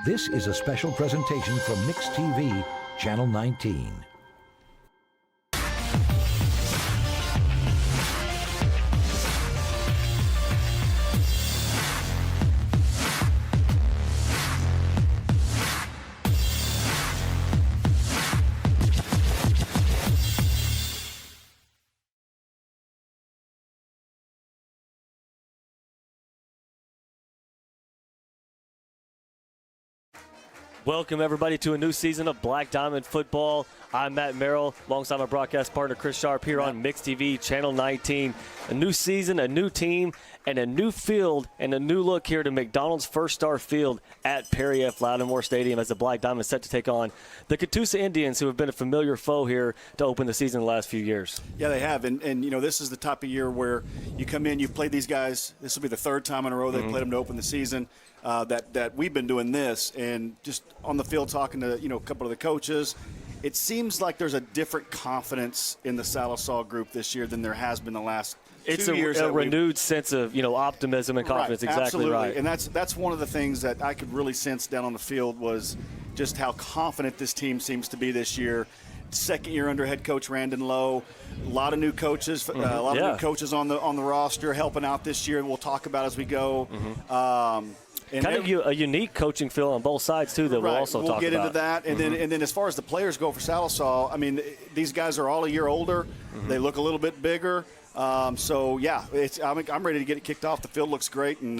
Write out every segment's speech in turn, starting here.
This is a special presentation from Mix TV, Channel 19. Welcome, everybody, to a new season of Black Diamond Football. I'm Matt Merrill, alongside my broadcast partner, Chris Sharp, here on Mix TV, Channel 19. A new season, a new team, and a new field, and a new look here to McDonald's First Star Field at Perry F. Lattimore Stadium as the Black Diamond set to take on the Catoosa Indians, who have been a familiar foe here to open the season the last few years. Yeah, they have. And you know, this is the type of year where you come in, you've played these guys. This will be the third time in a row they've played them to open the season. That we've been doing this, and just on the field talking to a couple of the coaches, it seems like there's a different confidence in the Sallisaw group this year than there has been the last 2 years. It's a renewed sense of optimism and confidence. Right, exactly absolutely. right. And that's one of the things that I could really sense down on the field was just how confident this team seems to be this year. Second year under head coach Randon Lowe, a lot of new coaches, a lot of new coaches on the roster helping out this year. We'll talk about as we go. And kind of a unique coaching feel on both sides, too, that we'll also talk about. We'll get into that. And then as far as the players go for Sallisaw, I mean, these guys are all a year older. They look a little bit bigger. So, yeah, I'm ready to get it kicked off. The field looks great, and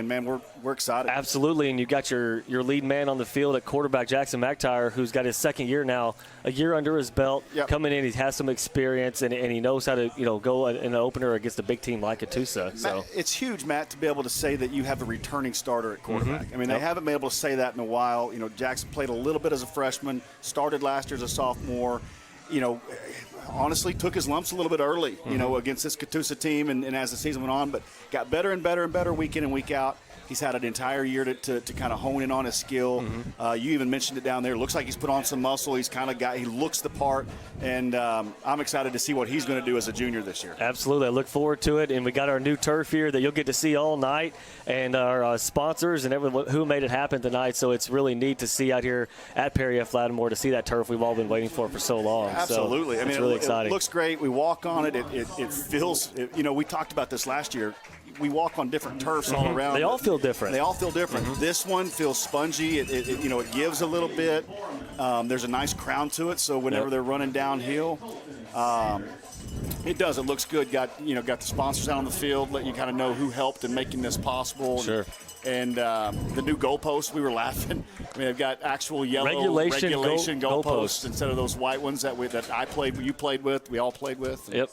man, we're excited. Absolutely, and you got your lead man on the field at quarterback, Jackson McTire, who's got his second year now, a year under his belt, coming in. He has some experience, and he knows how to go in an opener against a big team like Catoosa. So Matt, it's huge, Matt, to be able to say that you have a returning starter at quarterback. I mean, they haven't been able to say that in a while. Jackson played a little bit as a freshman, started last year as a sophomore. Honestly took his lumps a little bit early, against this Catoosa team and as the season went on, but got better and better and better week in and week out. He's had an entire year to kind of hone in on his skill. You even mentioned it down there. Looks like he's put on some muscle. He looks the part, and I'm excited to see what he's going to do as a junior this year. Absolutely. I look forward to it, and we got our new turf here that you'll get to see all night, and our sponsors and everyone who made it happen tonight. So it's really neat to see out here at Perry F. Lattimore to see that turf we've all been waiting for so long. Absolutely. So it's really exciting. It looks great. We walk on it. It feels, we talked about this last year. We walk on different turfs all around. They all feel different. They all feel different. This one feels spongy. It gives a little bit. There's a nice crown to it, so whenever they're running downhill, it does. It looks good. Got the sponsors out on the field, let you kind of know who helped in making this possible. Sure. And the new goalposts, we were laughing. I mean, they've got actual yellow regulation goalposts instead of those white ones that I played, you played with, we all played with. Yep.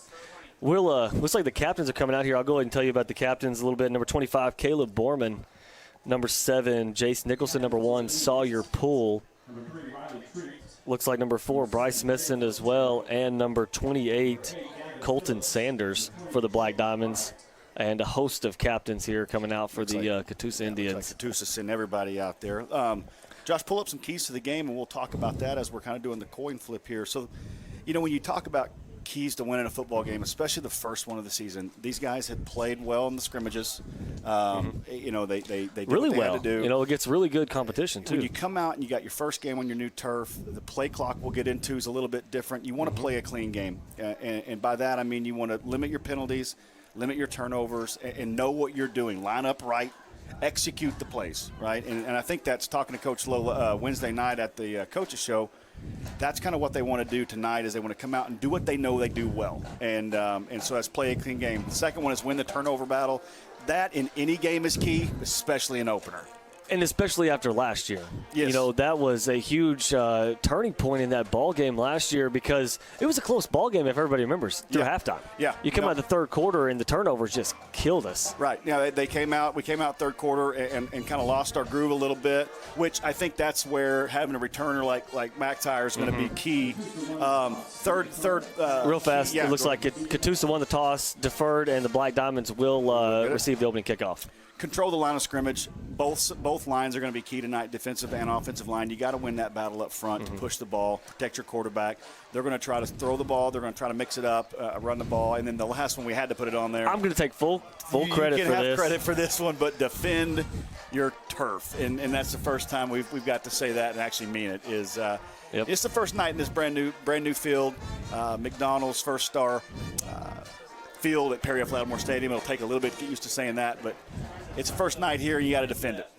Looks like the captains are coming out here. I'll go ahead and tell you about the captains a little bit. Number 25, Caleb Borman. Number 7, Jace Nicholson. Number 1, Sawyer Poole. Looks like number 4, Bryce Smithson as well. And number 28, Colton Sanders for the Black Diamonds. And a host of captains here coming out for the Catoosa Indians. Looks like Catoosa sent everybody out there. Josh, pull up some keys to the game, and we'll talk about that as we're kind of doing the coin flip here. So, when you talk about keys to winning a football game, especially the first one of the season, these guys had played well in the scrimmages. They did really what they well. had to do. It gets really good competition too. When you come out and you got your first game on your new turf, the play clock we'll get into is a little bit different. You want to play a clean game, and by that I mean you want to limit your penalties, limit your turnovers, and know what you're doing. Line up right, execute the plays, right? And I think that's talking to Coach Lowe Wednesday night at the coaches show. That's kind of what they want to do tonight is they want to come out and do what they know they do well. And so that's play a clean game. The second one is win the turnover battle. That in any game is key, especially an opener. And especially after last year. Yes. That was a huge turning point in that ball game last year because it was a close ball game, if everybody remembers, through halftime. Yeah. You come out the third quarter, and the turnovers just killed us. Right. Yeah, we came out third quarter and kind of lost our groove a little bit, which I think that's where having a returner like McTire is going to be key. Third. Real fast, it looks like Catoosa won the toss, deferred, and the Black Diamonds will receive the opening kickoff. control the line of scrimmage. Both lines are going to be key tonight, defensive and offensive line. You got to win that battle up front to push the ball, protect your quarterback. They're going to try to throw the ball. They're going to try to mix it up, run the ball. And then the last one, we had to put it on there. I'm going to take full credit for this. You can have credit for this one, but defend your turf. And that's the first time we've got to say that and actually mean it. It's the first night in this brand new field. McDonald's first star field at Perry F. Lattimore Stadium. It'll take a little bit to get used to saying that, but it's the first night here, and you got to defend it.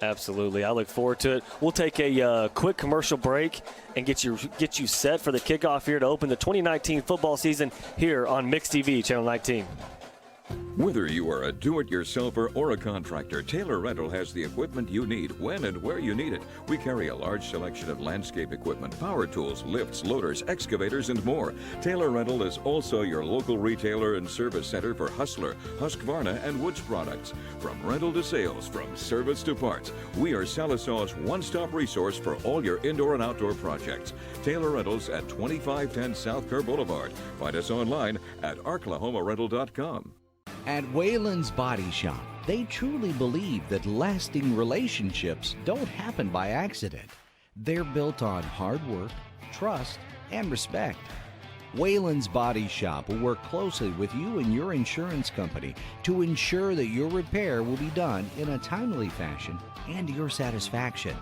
Absolutely. I look forward to it. We'll take a quick commercial break and get you set for the kickoff here to open the 2019 football season here on Mix TV, Channel 19. Whether you are a do-it-yourselfer or a contractor, Taylor Rental has the equipment you need when and where you need it. We carry a large selection of landscape equipment, power tools, lifts, loaders, excavators, and more. Taylor Rental is also your local retailer and service center for Hustler, Husqvarna, and Woods products. From rental to sales, from service to parts, we are Sallisaw's one-stop resource for all your indoor and outdoor projects. Taylor Rentals at 2510 South Kerr Boulevard. Find us online at arklahomarental.com. At Wayland's Body Shop, they truly believe that lasting relationships don't happen by accident. They're built on hard work, trust, and respect. Wayland's Body Shop will work closely with you and your insurance company to ensure that your repair will be done in a timely fashion and to your satisfaction.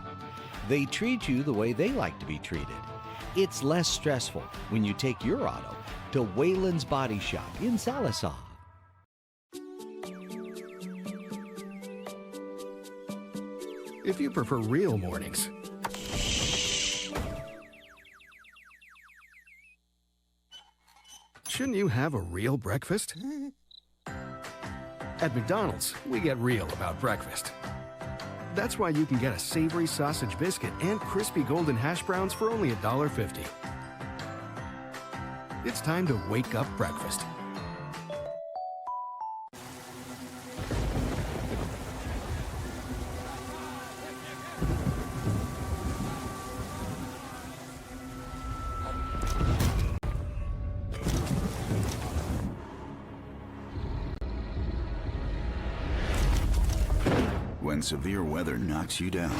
They treat you the way they like to be treated. It's less stressful when you take your auto to Wayland's Body Shop in Sallisaw. If you prefer real mornings, shouldn't you have a real breakfast? At McDonald's, we get real about breakfast. That's why you can get a savory sausage biscuit and crispy golden hash browns for only $1.50. It's time to wake up breakfast. When severe weather knocks you down,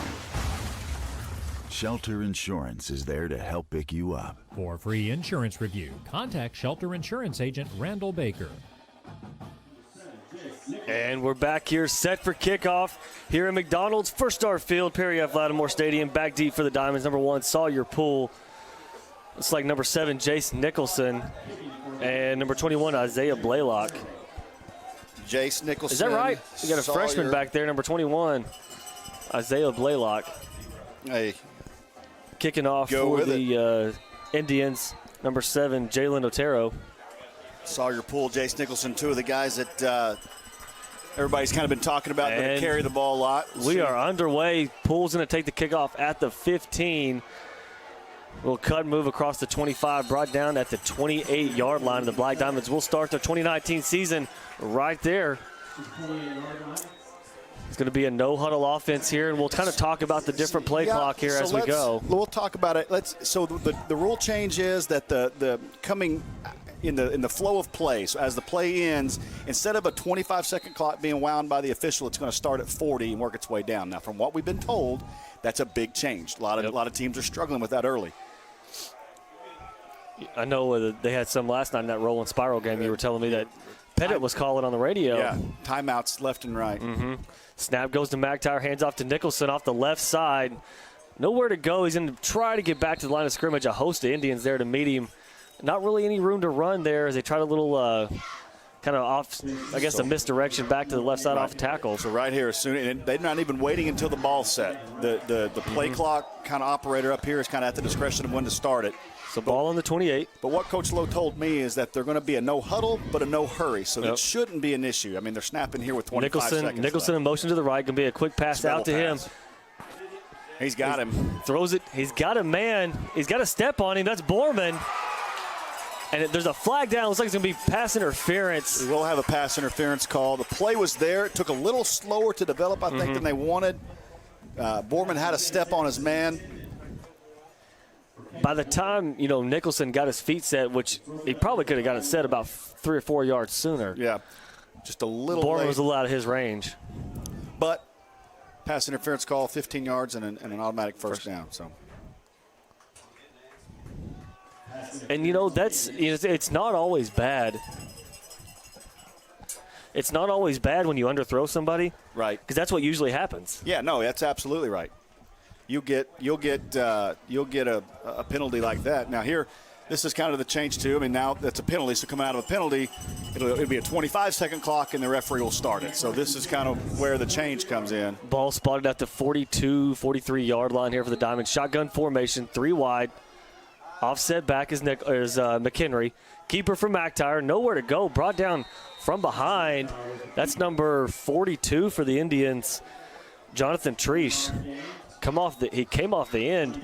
Shelter Insurance is there to help pick you up. For free insurance review, contact Shelter Insurance Agent Randall Baker. And we're back here set for kickoff here at McDonald's First Star Field, Perry F. Lattimore Stadium. Back deep for the Diamonds. Number 1, Sawyer Poole. Looks like number 7, Jace Nicholson. And number 21, Isaiah Blaylock. Jace Nicholson. Is that right? You got a freshman back there, number 21, Isaiah Blaylock. Hey. Kicking off for the Indians, number 7, Jalen Otero. Sawyer Poole, Jace Nicholson, two of the guys that everybody's kind of been talking about that carry the ball a lot. We are underway. Poole's going to take the kickoff at the 15. We'll cut and move across the 25, brought down at the 28-yard line. And the Black Diamonds will start their 2019 season right there. It's going to be a no-huddle offense here, and we'll kind of talk about the different play clock here as we go. We'll talk about it. So the rule change is that the coming in the flow of play. So as the play ends, instead of a 25-second clock being wound by the official, it's going to start at 40 and work its way down. Now, from what we've been told, that's a big change. A lot of teams are struggling with that early. I know they had some last night in that rolling spiral game. You were telling me that Pettit was calling on the radio. Yeah, timeouts left and right. Mm-hmm. Snap goes to McTire, hands off to Nicholson off the left side. Nowhere to go. He's going to try to get back to the line of scrimmage. A host of Indians there to meet him. Not really any room to run there as they try a little kind of off, I guess, a misdirection back to the left side off the tackle. So right here, and they're not even waiting until the ball's set. The play clock kind of operator up here is kind of at the discretion of when to start it. So ball on the 28. But what Coach Lowe told me is that they're going to be a no huddle, but a no hurry. So that shouldn't be an issue. I mean, they're snapping here with 25 seconds Nicholson left. in motion to the right. Going to be a quick pass out to him. He's got him. Throws it. He's got a man. He's got a step on him. That's Borman. And there's a flag down. Looks like it's going to be pass interference. We will have a pass interference call. The play was there. It took a little slower to develop, I think, than they wanted. Borman had a step on his man. By the time, Nicholson got his feet set, which he probably could have got it set about 3 or 4 yards sooner. Yeah. just a little Bourne late. was a little out of his range. But pass interference call, 15 yards and an automatic first down. So. And, it's not always bad. It's not always bad when you underthrow somebody. Right. Because that's what usually happens. Yeah, no, that's absolutely right. You'll get a penalty like that. Now here, this is kind of the change too. I mean, now that's a penalty, so coming out of a penalty, it'll be a 25-second clock, and the referee will start it. So this is kind of where the change comes in. Ball spotted at the 42, 43-yard line here for the Diamonds. Shotgun formation, 3 wide. Offset back is McHenry. Keeper from McIntyre, nowhere to go. Brought down from behind. That's number 42 for the Indians, Jonathan Treesh. He came off the end,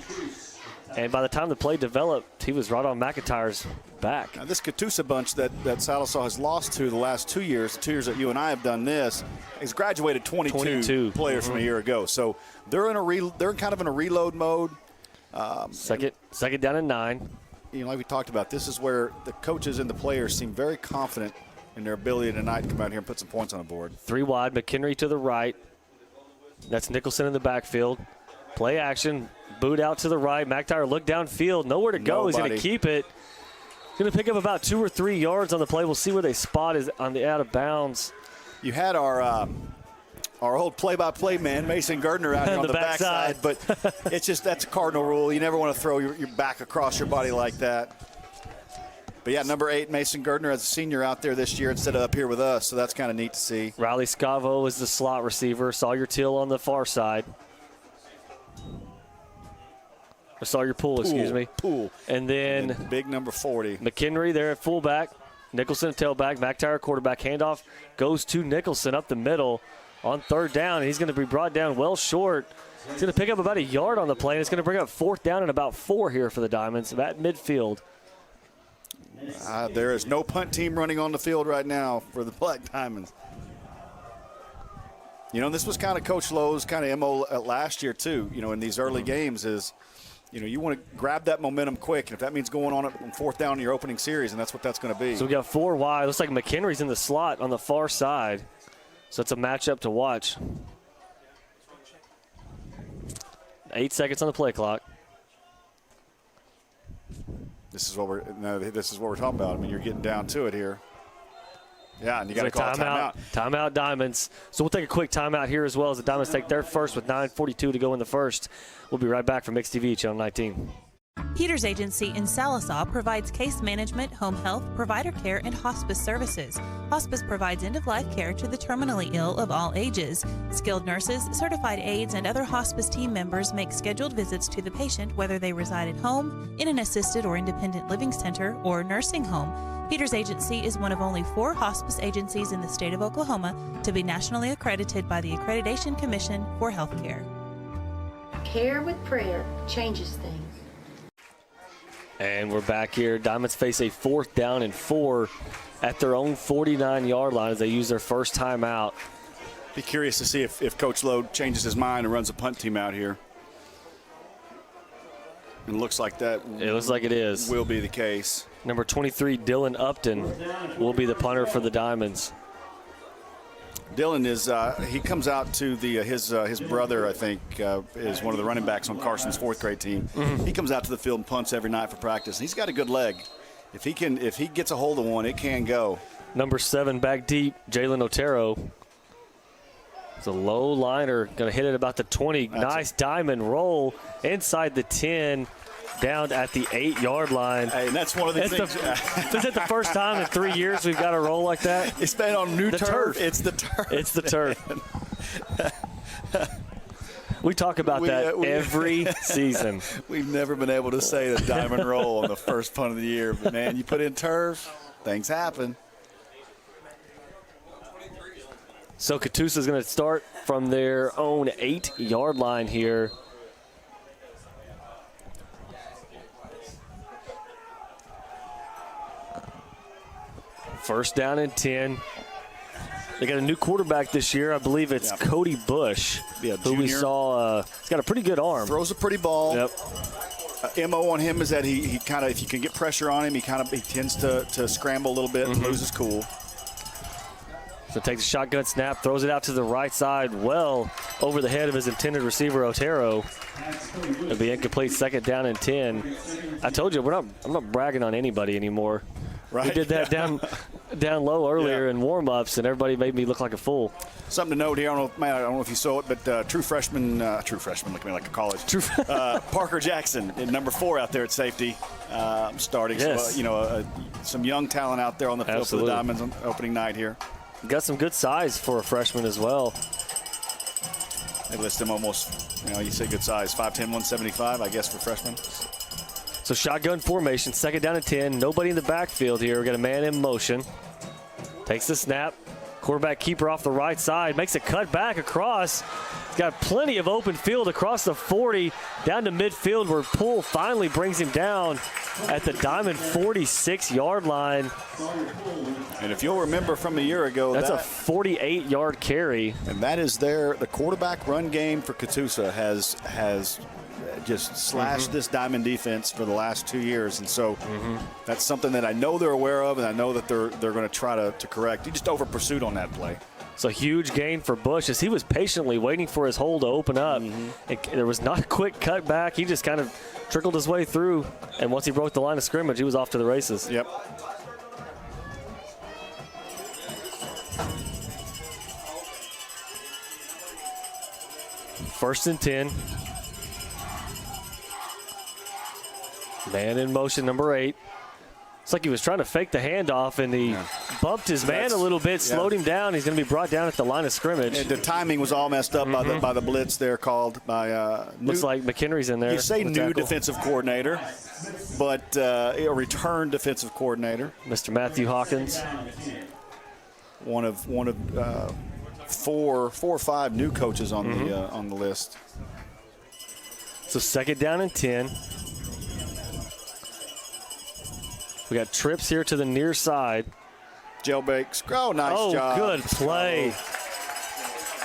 and by the time the play developed, he was right on McIntyre's back. Now this Catoosa bunch that Sallisaw has lost to the last 2 years, the 2 years that you and I have done this, has graduated 22 players from a year ago. So they're kind of in a reload mode. Second down and 9. Like we talked about, this is where the coaches and the players seem very confident in their ability tonight to come out here and put some points on the board. 3 wide, McHenry to the right. That's Nicholson in the backfield. Play action, boot out to the right. McIntyre looked downfield, nowhere to go. He's going to keep it. He's going to pick up about 2 or 3 yards on the play. We'll see where they spot is on the out of bounds. You had our old play-by-play man, Mason Gardner, out here on the backside, but it's just that's a cardinal rule. You never want to throw your back across your body like that. But, yeah, number 8, Mason Gardner, as a senior out there this year instead of up here with us, so that's kind of neat to see. Riley Scavo is the slot receiver. Sawyer Till on the far side. Or Sawyer Poole, excuse me. Poole. And then big number 40. McHenry there at fullback. Nicholson tailback. McIntyre quarterback handoff goes to Nicholson up the middle on 3rd down. And he's going to be brought down well short. He's going to pick up about a yard on the play. And it's going to bring up 4th down and about 4 here for the Diamonds at midfield. There is no punt team running on the field right now for the Black Diamonds. This was kind of Coach Lowe's kind of MO last year too, in these early games is, you want to grab that momentum quick. And if that means going on it on 4th down in your opening series, and that's what that's going to be. So we got 4 wide. Looks like McHenry's in the slot on the far side. So it's a matchup to watch. 8 seconds on the play clock. This is what we're talking about. I mean, you're getting down to it here. Yeah, and you got to call a timeout. Timeout, Diamonds. So we'll take a quick timeout here as well as the Diamonds take their first with 9:42 to go in the first. We'll be right back from Mix TV, Channel 19. Peters Agency in Sallisaw provides case management, home health, provider care, and hospice services. Hospice provides end-of-life care to the terminally ill of all ages. Skilled nurses, certified aides, and other hospice team members make scheduled visits to the patient whether they reside at home, in an assisted or independent living center, or nursing home. Peters Agency is one of only 4 hospice agencies in the state of Oklahoma to be nationally accredited by the Accreditation Commission for Healthcare. Care with prayer changes things. And we're back here. Diamonds face a 4th down and 4 at their own 49-yard line as they use their first timeout. Be curious to see if Coach Lowe changes his mind and runs a punt team out here. It looks like that. It looks like it is. Will be the case. Number 23, Dylan Upton, will be the punter for the Diamonds. Dylan is he comes out to his brother, I think, is one of the running backs on Carson's 4th grade team. Mm-hmm. He comes out to the field and punts every night for practice. And he's got a good leg. If he gets a hold of one, it can go. Number 7 back deep, Jalen Otero. It's a low liner, going to hit it about the 20. Nice diamond roll inside the 10. Down at the 8-yard line. Hey, and that's one of the things. Is it the first time in 3 years we've got a roll like that? It's been on new turf. It's the turf. It's the turf. We talk about that every season. We've never been able to say the diamond roll on the first punt of the year. But, man, you put in turf, things happen. So Catoosa is going to start from their own 8-yard line here. First down and 10. They got a new quarterback this year. I believe it's Cody Bush, who we saw. He's got a pretty good arm. Throws a pretty ball. Yep. MO on him is that he kind of, if you can get pressure on him, he tends to scramble a little bit and lose his cool. So takes a shotgun snap, throws it out to the right side, well over the head of his intended receiver, Otero. It'll be incomplete, 2nd down and 10. I told you, I'm not bragging on anybody anymore. Right. We did that down low earlier in warm-ups, and everybody made me look like a fool. Something to note here, I don't know if you saw it, but true freshman, look at me like a college. Parker Jackson, number 4 out there at safety, starting. Yes. So, some young talent out there on the field for the Diamonds on opening night here. Got some good size for a freshman as well. They list him almost, you say good size, 5'10", 175, I guess, for freshmen. So shotgun formation, 2nd down and 10. Nobody in the backfield here. We got a man in motion. Takes the snap. Quarterback keeper off the right side. Makes a cut back across. He's got plenty of open field across the 40. Down to midfield where Poole finally brings him down at the Diamond 46-yard line. And if you'll remember from a year ago, that's a 48-yard carry. And that is the quarterback run game for Catoosa has just slashed this Diamond defense for the last 2 years. And so that's something that I know they're aware of, and I know that they're going to try to correct. He just over-pursued on that play. It's a huge gain for Bush as he was patiently waiting for his hole to open up. There was not a quick cut back. He just kind of trickled his way through, and once he broke the line of scrimmage, he was off to the races. Yep. First and 10. Man in motion, number 8. It's like he was trying to fake the handoff, and he bumped his man a little bit, slowed him down. He's going to be brought down at the line of scrimmage. And the timing was all messed up by the blitz there called by looks like McHenry's in there. You say new defensive coordinator, but a return defensive coordinator. Mr. Matthew Hawkins. One of 4 or 5 new coaches on the list. So 2nd down and 10. We got trips here to the near side. Jailbreaks. Oh, nice job. Oh, good play.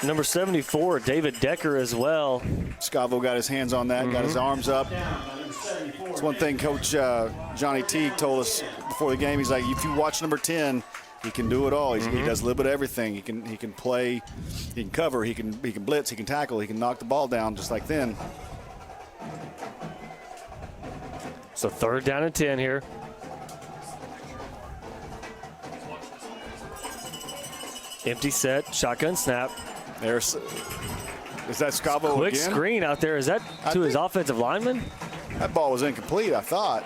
Number 74, David Decker as well. Scavo got his hands on that, got his arms up. It's one thing Coach Johnny Teague told us before the game. He's like, if you watch number 10, he can do it all. He does a little bit of everything. He can play, he can cover, he can blitz, he can tackle, he can knock the ball down just like then. So 3rd down and 10 here. Empty set, shotgun snap. Is that Scavo Quick again? screen out there. Is that to his offensive lineman? That ball was incomplete, I thought.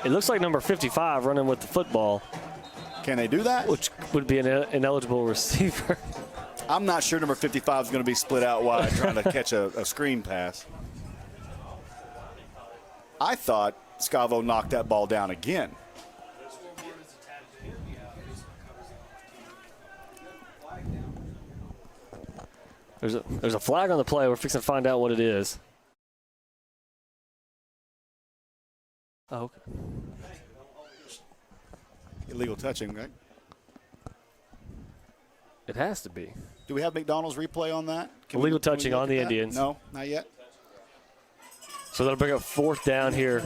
It looks like number 55 running with the football. Can they do that? Which would be an ineligible receiver. I'm not sure number 55 is going to be split out wide trying to catch a screen pass. I thought Scavo knocked that ball down again. There's a flag on the play. We're fixing to find out what it is. Oh, okay. Illegal touching, right? It has to be. Do we have McDonald's replay on that? Illegal touching on the Indians. No, not yet. So that'll bring up 4th down here.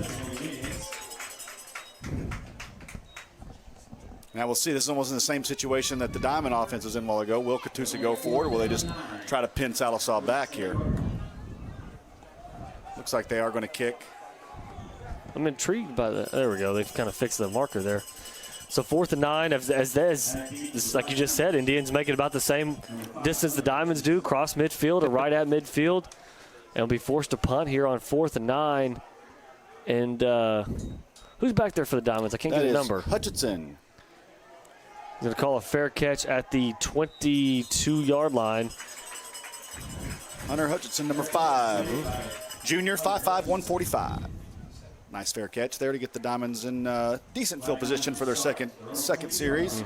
Now we'll see. This is almost in the same situation that the Diamond offense was in a while ago. Will Catoosa go forward, or will they just try to pin Sallisaw back here? Looks like they are going to kick. I'm intrigued by that. There we go. They've kind of fixed the marker there. So 4th and 9, as this is like you just said, Indians make it about the same distance the Diamonds do, cross midfield or right at midfield. And will be forced to punt here on 4th and 9. And who's back there for the Diamonds? I can't get a number. Hutchinson. He's going to call a fair catch at the 22-yard line. Hunter Hutchinson, number 5. Junior, 5'5", 145. Nice fair catch there to get the Diamonds in decent field position for their second series.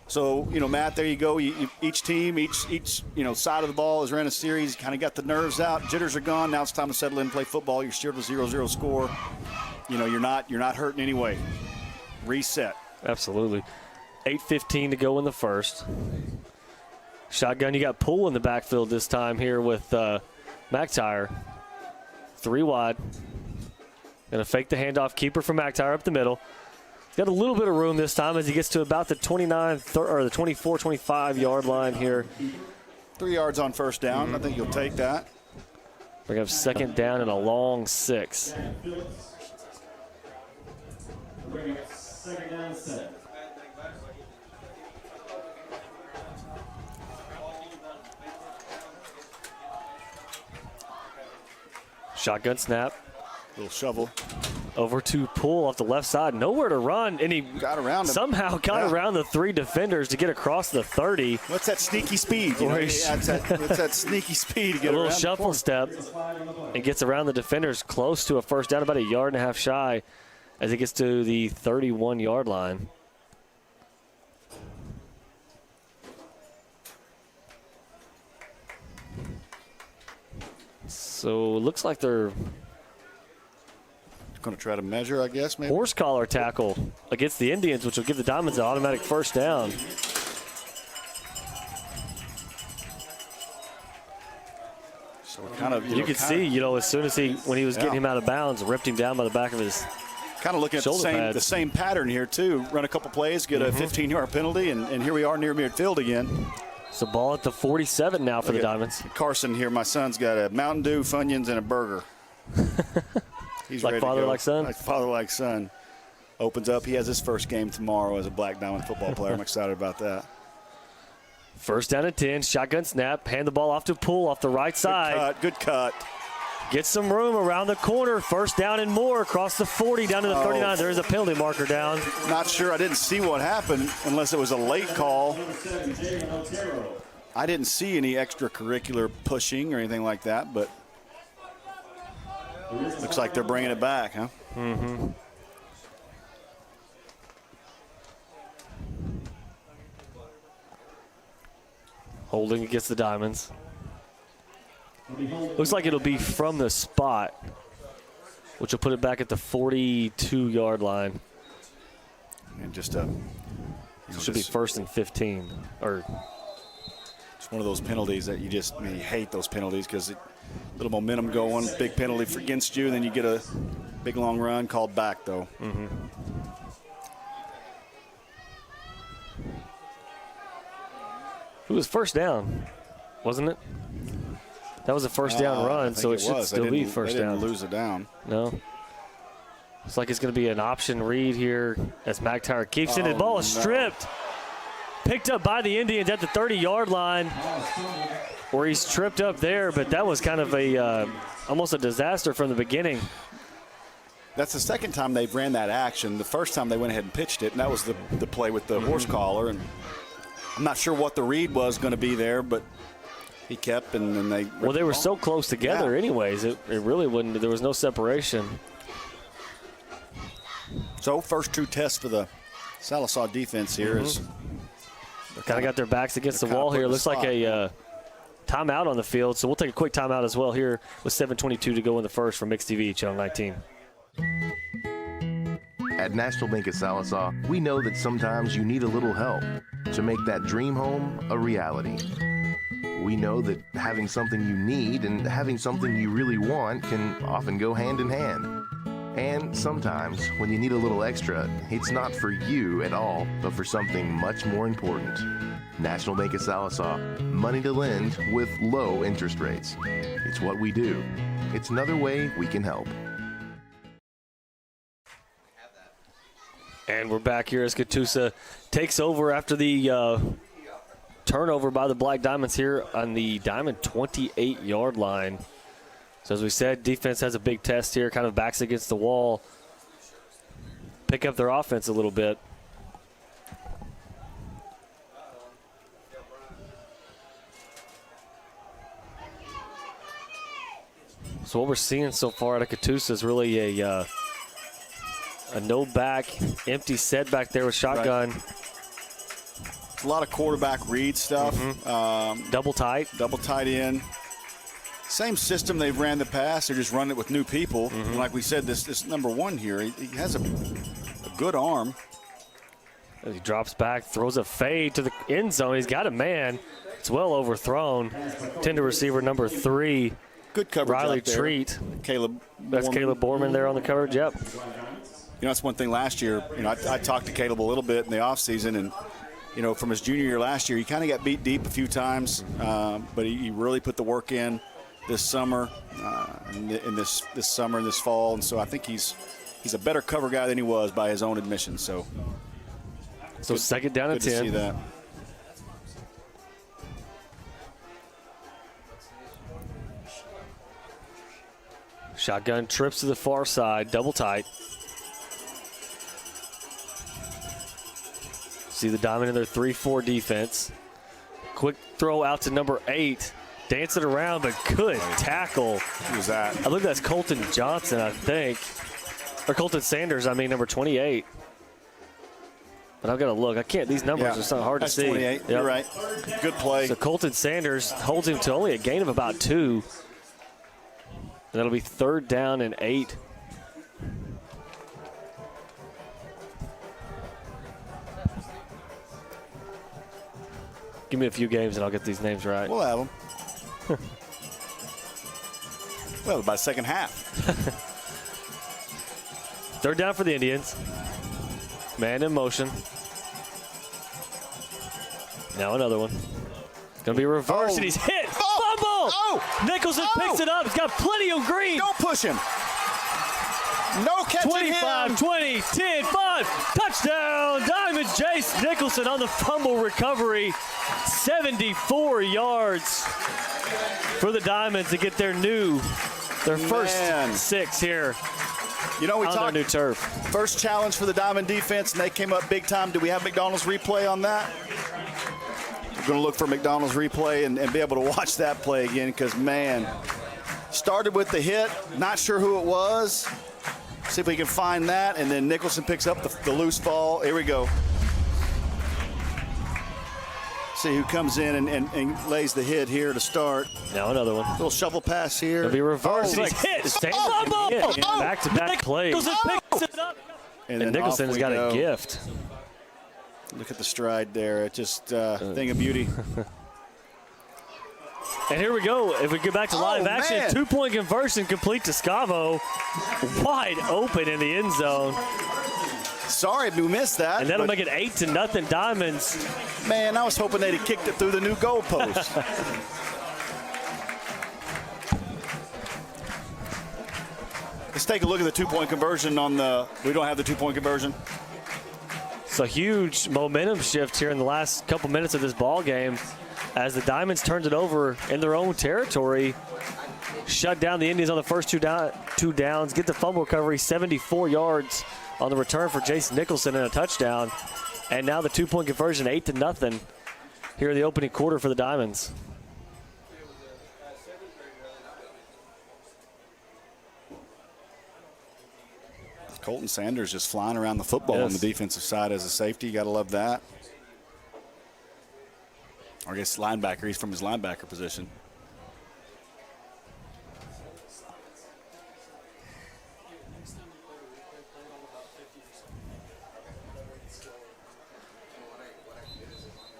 So, Matt, there you go. Each team, each side of the ball has ran a series, kind of got the nerves out. Jitters are gone. Now it's time to settle in and play football. You're steered with 0-0 score. You're not hurting anyway. Reset. Absolutely. 8:15 to go in the first. Shotgun, you got Poole in the backfield this time here with McTire. 3 wide. Going to fake the handoff. Keeper from McTire up the middle. Got a little bit of room this time as he gets to about the 24, 25 yard line here. 3 yards on first down. I think you'll take that. We're going to have second down and a long 6. Shotgun snap. Little shovel. Over to Poole off the left side. Nowhere to run. And he got around him. Somehow got around the 3 defenders to get across the 30. What's that sneaky speed? What's that sneaky speed to get a little around shuffle step and gets around the defenders close to a first down, about a yard and a half shy as he gets to the 31-yard line. So it looks like they're going to try to measure, I guess, maybe. Horse collar tackle against the Indians, which will give the Diamonds an automatic first down. So we're kind of, you could see, as soon as when he was getting him out of bounds, ripped him down by the back of his kind of looking at the same pattern here, too. Run a couple plays, get a 15-yard penalty, and here we are near midfield again. So ball at the 47 now for the Diamonds. Carson here, my son's got a Mountain Dew, Funyuns, and a burger. He's like father, like son? Like father, like son. Opens up. He has his first game tomorrow as a Black Diamond football player. I'm excited about that. First down and 10. Shotgun snap. Hand the ball off to Poole off the right side. Good cut. Gets some room around the corner. First down and more across the 40 down to the 39. There is a penalty marker down. Not sure. I didn't see what happened unless it was a late call. I didn't see any extracurricular pushing or anything like that, but looks like they're bringing it back, huh? Mm-hmm. Holding against the Diamonds. Looks like it'll be from the spot, which will put it back at the 42-yard line. And just should be first and 15. Or it's one of those penalties that you hate those penalties because little momentum going, big penalty against you, then you get a big long run called back, though. Mm-hmm. It was first down, wasn't it? That was a first down run, so it should still be first down. They didn't lose it down. No. Looks like it's going to be an option read here as McTyer keeps it. The ball is stripped. Picked up by the Indians at the 30-yard line where he's tripped up there, but that was kind of almost a disaster from the beginning. That's the second time they've ran that action. The first time they went ahead and pitched it, and that was the play with the horse collar. And I'm not sure what the read was going to be there, but he kept, and then they. Well, they were so close together, anyways. It really wouldn't. There was no separation. So first true test for the Sallisaw defense here is. Kind of got their backs against the wall here. Looks like a timeout on the field. So we'll take a quick timeout as well here with 7:22 to go in the first for Mix TV, Channel 19. At National Bank at Sallisaw, we know that sometimes you need a little help to make that dream home a reality. We know that having something you need and having something you really want can often go hand in hand. And sometimes, when you need a little extra, it's not for you at all, but for something much more important. National Bank of Sallisaw, money to lend with low interest rates. It's what we do. It's another way we can help. And we're back here as Catoosa takes over after the turnover by the Black Diamonds here on the Diamond 28-yard line. So as we said, defense has a big test here, kind of backs against the wall. Pick up their offense a little bit. So what we're seeing so far out of Catoosa is really a no-back, empty set back there with shotgun. Right. It's a lot of quarterback read stuff. Double tight in. Same system they've ran the past. They're just running it with new people. And like we said, this number one here, he has a good arm. As he drops back, throws a fade to the end zone. He's got a man. It's well overthrown. Tender receiver number 3. Good coverage Riley out there. Treat. Caleb That's Caleb Borman there on the coverage, yep. that's one thing last year. I talked to Caleb a little bit in the offseason, and from his junior year last year, he kind of got beat deep a few times, but he really put the work in this summer, in this summer and this fall, and so I think he's a better cover guy than he was by his own admission. So second down and 10. Good to see that. Shotgun trips to the far side, double tight. See the diamond in their 3-4 defense. Quick throw out to number 8. Dancing around, but good tackle. Who's that? I believe that's Colton Johnson, I think. Or Colton Sanders, number 28. But I've got to look. I can't. These numbers are so hard to see. That's 28. Yep. You're right. Good play. So Colton Sanders holds him to only a gain of about 2. And that'll be 3rd down and 8. Give me a few games and I'll get these names right. We'll have them. Well, by second half. 3rd down for the Indians. Man in motion. Now another one. Going to be reversed, and he's hit. Fumble! Nicholson picks it up. He's got plenty of green. Don't push him. No catching 25, him. 20, 10, 5. Touchdown, Diamond Jace Nicholson on the fumble recovery. 74 yards for the Diamonds to get their first 6 here. We on talked their new turf. First challenge for the Diamond defense, and they came up big time. Do we have McDonald's replay on that? We're going to look for McDonald's replay and be able to watch that play again because, man, started with the hit. Not sure who it was. See if we can find that, and then Nicholson picks up the loose ball. Here we go. See who comes in and lays the hit here to start. Now another one. Little shovel pass here. It'll be reversed. He's hit. Back-to-back plays. Nicholson picks it up. And Nicholson has got a gift. Look at the stride there. It's just a thing of beauty. And here we go. If we get back to live action, 2-point conversion complete to Scavo. Wide open in the end zone. Sorry we missed that. And that'll make it 8-0 Diamonds. Man, I was hoping they'd have kicked it through the new goalpost. Let's take a look at the 2-point conversion we don't have the 2-point conversion. It's a huge momentum shift here in the last couple minutes of this ball game as the Diamonds turned it over in their own territory. Shut down the Indians on the first two downs, get the fumble recovery, 74 yards on the return for Jason Nicholson and a touchdown. And now the 2-point conversion, 8-0 here in the opening quarter for the Diamonds. Colton Sanders just flying around the football on the defensive side as a safety. You got to love that. Or I guess linebacker. He's from his linebacker position.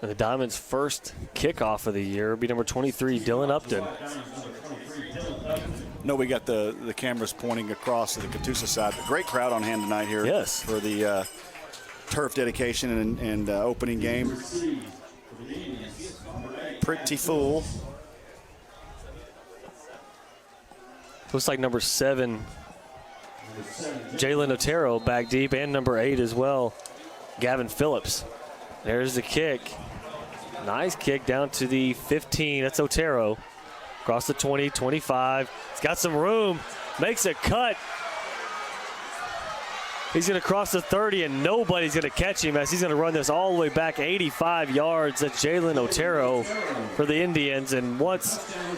And the Diamonds' first kickoff of the year will be number 23, Dylan Upton. No, we got the cameras pointing across to the Catoosa side. Great crowd on hand tonight here for the turf dedication and opening game. Pretty full. Looks like number 7, Jalen Otero, back deep, and number 8 as well, Gavin Phillips. There's the kick. Nice kick down to the 15. That's Otero. Across the 20, 25. He's got some room. Makes a cut. He's going to cross the 30, and nobody's going to catch him as he's going to run this all the way back 85 yards. That's Jalen Otero for the Indians. And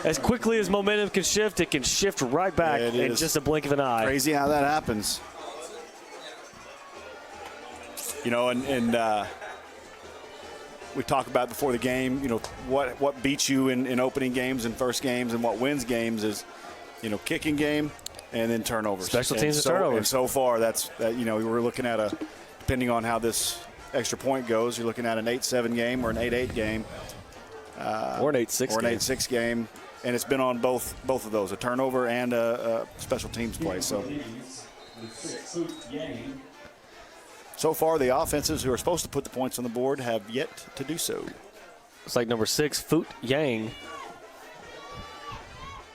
as quickly as momentum can shift, it can shift right back in just a blink of an eye. Crazy how that happens. We talked about before the game, what beats you in opening games and first games and what wins games is, kicking game and then turnovers. Special teams and turnovers. And so far, we're looking at depending on how this extra point goes, you're looking at an 8-7 game or an 8-8 game. Or an 8-6 Or an 8-6 game. And it's been on both of those, a turnover and a special teams play. So so far the offenses who are supposed to put the points on the board have yet to do so. It's like number 6, Foot Yang.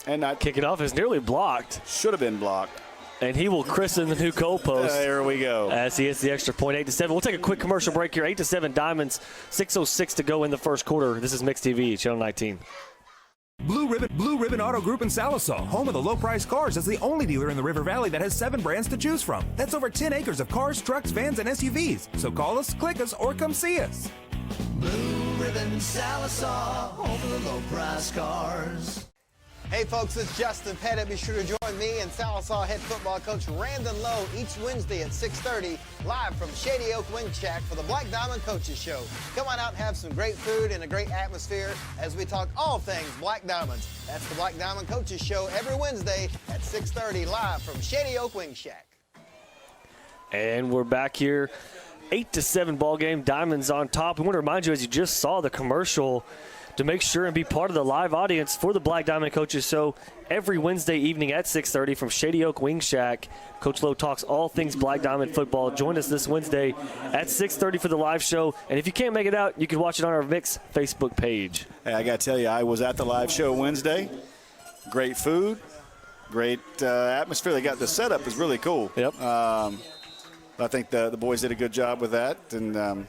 And not kicking off is nearly blocked. Should have been blocked. And he will christen the new goalpost. There we go. As he hits the extra point, 8-7. We'll take a quick commercial break here. 8-7 Diamonds, 6:06 to go in the first quarter. This is Mix TV, Channel 19. Blue Ribbon Auto Group in Sallisaw, home of the low-priced cars, is the only dealer in the River Valley that has 7 brands to choose from. That's over 10 acres of cars, trucks, vans, and SUVs. So call us, click us, or come see us. Blue Ribbon Sallisaw, home of the low-priced cars. Hey folks, it's Justin Pettit. Be sure to join me and Sallisaw head football coach Randon Lowe each Wednesday at 6:30 live from Shady Oak Wing Shack for the Black Diamond Coaches Show. Come on out and have some great food and a great atmosphere as we talk all things Black Diamonds. That's the Black Diamond Coaches Show every Wednesday at 6:30 live from Shady Oak Wing Shack. And we're back here. 8-7 ball game. Diamonds on top. We want to remind you, as you just saw the commercial, to make sure and be part of the live audience for the Black Diamond Coaches Show every Wednesday evening at 6:30 from Shady Oak Wing Shack. Coach Lowe talks all things Black Diamond football. Join us this Wednesday at 6:30 for the live show. And if you can't make it out, you can watch it on our Mix Facebook page. Hey, I got to tell you, I was at the live show Wednesday. Great food, great atmosphere. They got the setup is really cool. Yep. I think the boys did a good job with that. And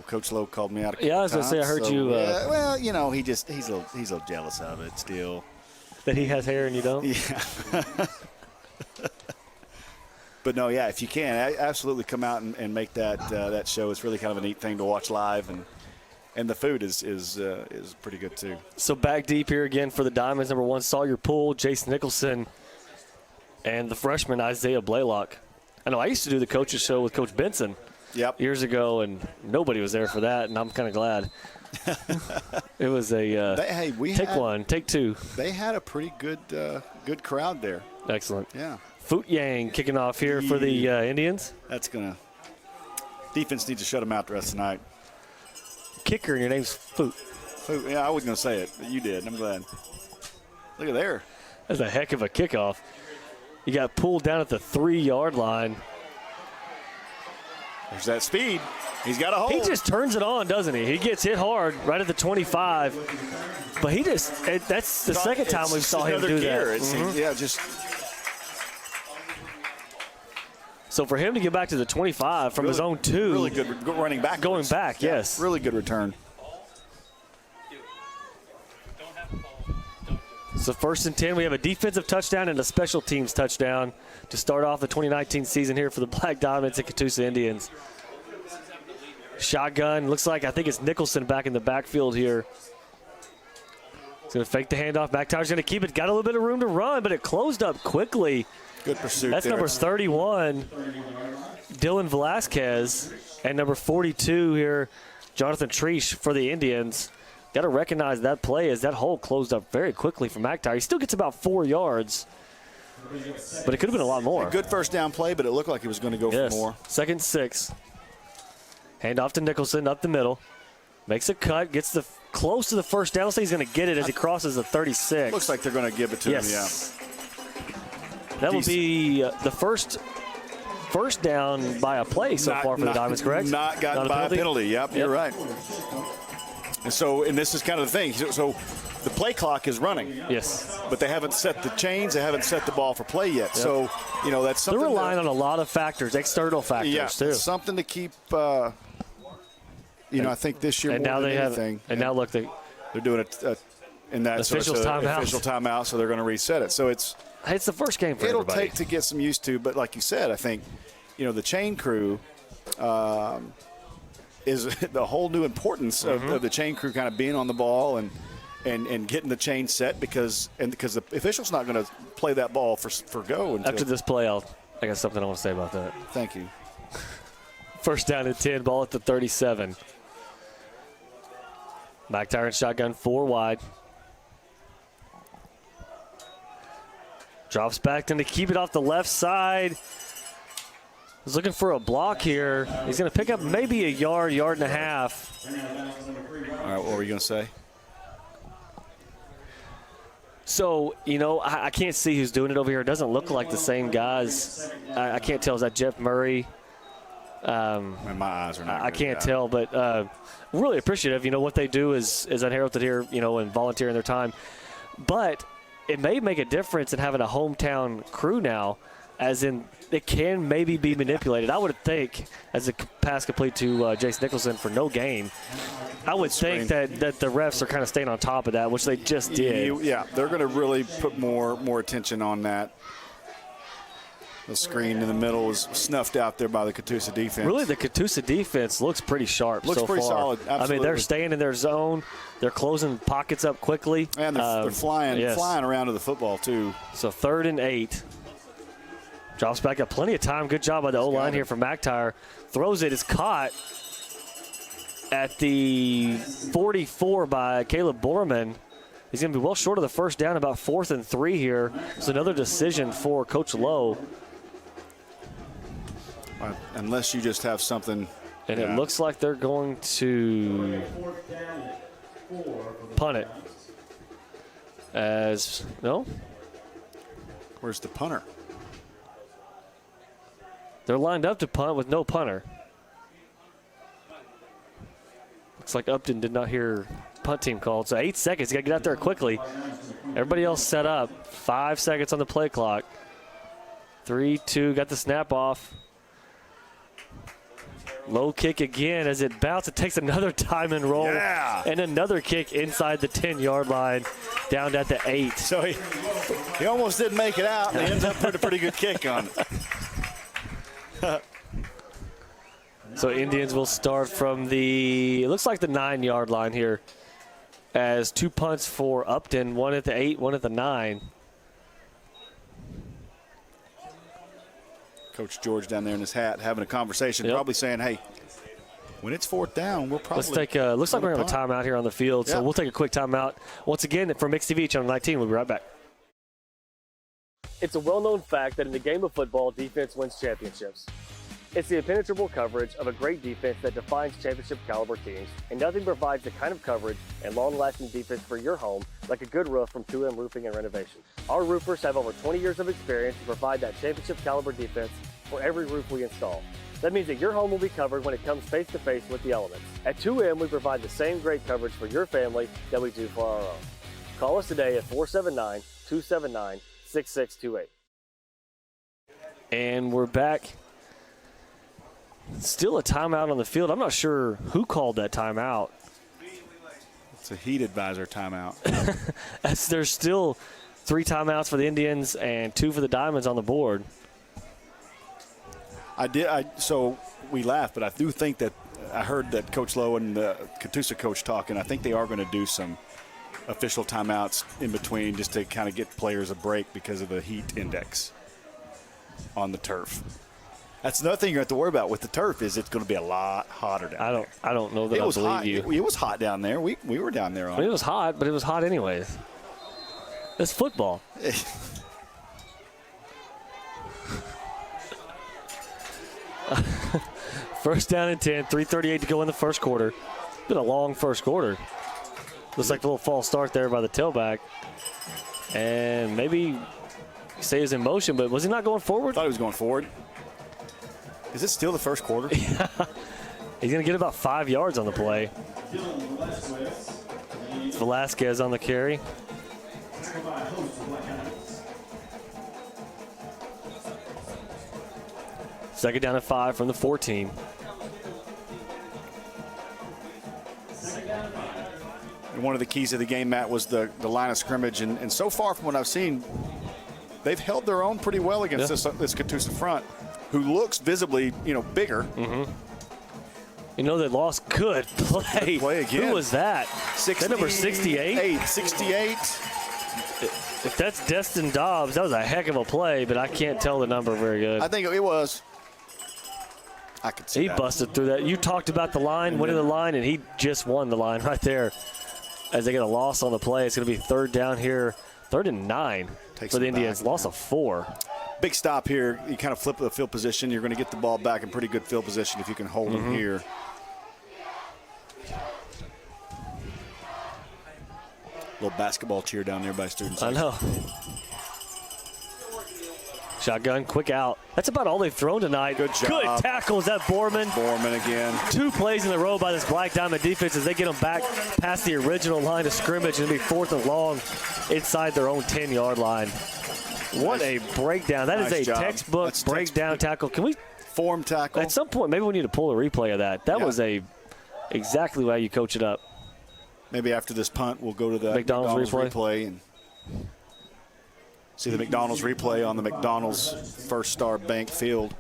Coach Lowe called me out. Yeah, I was going to say, I heard you. Well, he's a little jealous of it still. That he has hair and you don't? Yeah. But no, yeah, if you can, absolutely come out and make that show. It's really kind of a neat thing to watch live, and the food is pretty good too. So back deep here again for the Diamonds. Number 1, Sawyer Poole, Jason Nicholson, and the freshman Isaiah Blaylock. I know I used to do the coaches show with Coach Benson. Yep. Years ago, and nobody was there for that, and I'm kind of glad. It was a take 2. They had a pretty good crowd there. Excellent. Yeah. Foot Yang kicking off here for the Indians. That's defense needs to shut them out the rest of the night. Kicker, and your name's Foot. Foot. Yeah, I was going to say it, but you did. I'm glad. Look at there. That's a heck of a kickoff. You got pulled down at the 3-yard line. There's that speed. He's got a hold. He just turns it on, doesn't he? He gets hit hard right at the 25. But that's the second time we saw him do that. Mm-hmm. Yeah, just. So for him to get back to the 25 from his own 2. Really good running back. Going back, yes. Really good return. So 1st and 10, we have a defensive touchdown and a special teams touchdown to start off the 2019 season here for the Black Diamonds and Catoosa Indians. Shotgun, looks like, I think it's Nicholson back in the backfield here. He's going to fake the handoff. McTyer's going to keep it. Got a little bit of room to run, but it closed up quickly. Good pursuit. That's number 31, Dylan Velasquez, and number 42 here, Jonathan Treesh for the Indians. Got to recognize that play as that hole closed up very quickly for McTyer. He still gets about 4 yards, but it could have been a lot more. A good first down play, but it looked like he was going to go for more. 2nd and 6. Hand off to Nicholson up the middle. Makes a cut, gets close to the first down. Looks like he's going to get it as he crosses the 36. Looks like they're going to give it to him, yeah. That will be the first down by a play so far for the Diamonds, correct? Not gotten by a penalty. Yep, you're right. And this is kind of the thing. So the play clock is running. Yes. But they haven't set the chains. They haven't set the ball for play yet. Yep. So, that's something. They're relying on a lot of factors, external factors, too. Something to keep, I think this year and more now than they anything. And now, look, they're doing it in that official timeout, so they're going to reset it. So it's the first game for everybody. It'll take to get some used to, but like you said, I think, the chain crew is the whole new importance of the chain crew kind of being on the ball and getting the chain set because the official's not going to play that ball for go. After this play, I got something I want to say about that. Thank you. 1st down and 10, ball at the 37. McTyer and shotgun 4 wide. Drops back then to keep it off the left side. He's looking for a block here. He's going to pick up maybe a yard and a half. All right, what were you going to say? So, I can't see who's doing it over here. It doesn't look like the same guys. I can't tell. Is that Jeff Murray? And my eyes are not I good, can't tell, but really appreciative. What they do is unheralded here, and volunteering their time. But it may make a difference in having a hometown crew now, as in it can maybe be manipulated. I would think, as a pass complete to Jason Nicholson for no gain, I would think that the refs are kind of staying on top of that, which they just did. Yeah, they're going to really put more attention on that. The screen in the middle was snuffed out there by the Catoosa defense. Really, the Catoosa defense looks pretty sharp looks so pretty far. solid. Absolutely. I mean, they're staying in their zone. They're closing pockets up quickly. And they're flying yes. around to the football, too. So 3rd and 8. Drops back up. Plenty of time. Good job by the O-line here from McTire. Throws it. Is caught at the 44 by Caleb Borman. He's going to be well short of the first down, about 4th and 3 here. It's another decision for Coach Lowe. Unless you just have something. And it looks like they're going to punt it. No? Where's the punter? They're lined up to punt with no punter. Looks like Upton did not hear punt team called. So 8 seconds. You got to get out there quickly. Everybody else set up. 5 seconds on the play clock. 3, 2, got the snap off. Low kick again as it bounces. It takes another time and roll. Yeah. And another kick inside the 10-yard line down at the 8. So he almost didn't make it out, and he ends up putting a pretty good kick on it. So Indians will start from it looks like the 9-yard line here, as 2 punts for Upton, 1 at the 8, 1 at the 9. Coach George down there in his hat having a conversation, probably saying, hey, when it's 4th down, we'll probably. Let's take looks like we're going to have a timeout here on the field, so we'll take a quick timeout. Once again, from Mix TV, Channel 19, we'll be right back. It's a well-known fact that in the game of football, defense wins championships. It's the impenetrable coverage of a great defense that defines championship-caliber teams, and nothing provides the kind of coverage and long-lasting defense for your home like a good roof from 2M Roofing and Renovation. Our roofers have over 20 years of experience to provide that championship-caliber defense for every roof we install. That means that your home will be covered when it comes face-to-face with the elements. At 2M, we provide the same great coverage for your family that we do for our own. Call us today at 479-279-6628. And we're back. Still a timeout on the field. I'm not sure who called that timeout. It's a heat advisor timeout. There's still 3 timeouts for the Indians and 2 for the Diamonds on the board. So we laughed, but I do think that I heard that Coach Lowe and the Catoosa coach talking. I think they are going to do some official timeouts in between just to kind of get players a break because of the heat index on the turf. That's another thing you have to worry about with the turf is it's going to be a lot hotter down there. I don't know that I believe you. It was hot down there. We were down there on it was hot, but it was hot anyways. It's football. First down and 10, 3:38 to go in the first quarter. Been a long first quarter. Looks like a little false start there by the tailback. And maybe say he's in motion, but was he not going forward? I thought he was going forward. Is it still the first quarter? Yeah. He's going to get about 5 yards on the play. It's Velasquez on the carry. Second down and 5 from the 14. And one of the keys of the game, Matt, was the line of scrimmage. And so far from what I've seen, they've held their own pretty well against this Catoosa front, who looks visibly, bigger. Mm-hmm. They lost good play. Good play again. Who was that? That number 68? 68. If that's Destin Dobbs, that was a heck of a play, but I can't tell the number very good. I think it was. I could see He that. busted through that. You talked about the line, winning the line, and he just won the line right there. As they get a loss on the play, it's going to be 3rd down here, 3rd and 9 for the Indians. Loss of 4. Big stop here. You kind of flip the field position. You're going to get the ball back in pretty good field position if you can hold them here. Little basketball cheer down there by students. I know. Shotgun, quick out. That's about all they've thrown tonight. Good job. Good tackle. Is that Borman? Borman again. 2 plays in a row by this Black Diamond defense as they get them back past the original line of scrimmage. It'll be 4th and long inside their own 10-yard line. What a breakdown. That is a textbook breakdown tackle. Can we form tackle? At some point, maybe we need to pull a replay of that. That was exactly how you coach it up. Maybe after this punt, we'll go to the McDonald's replay and see the McDonald's replay on the McDonald's First Star Bank field.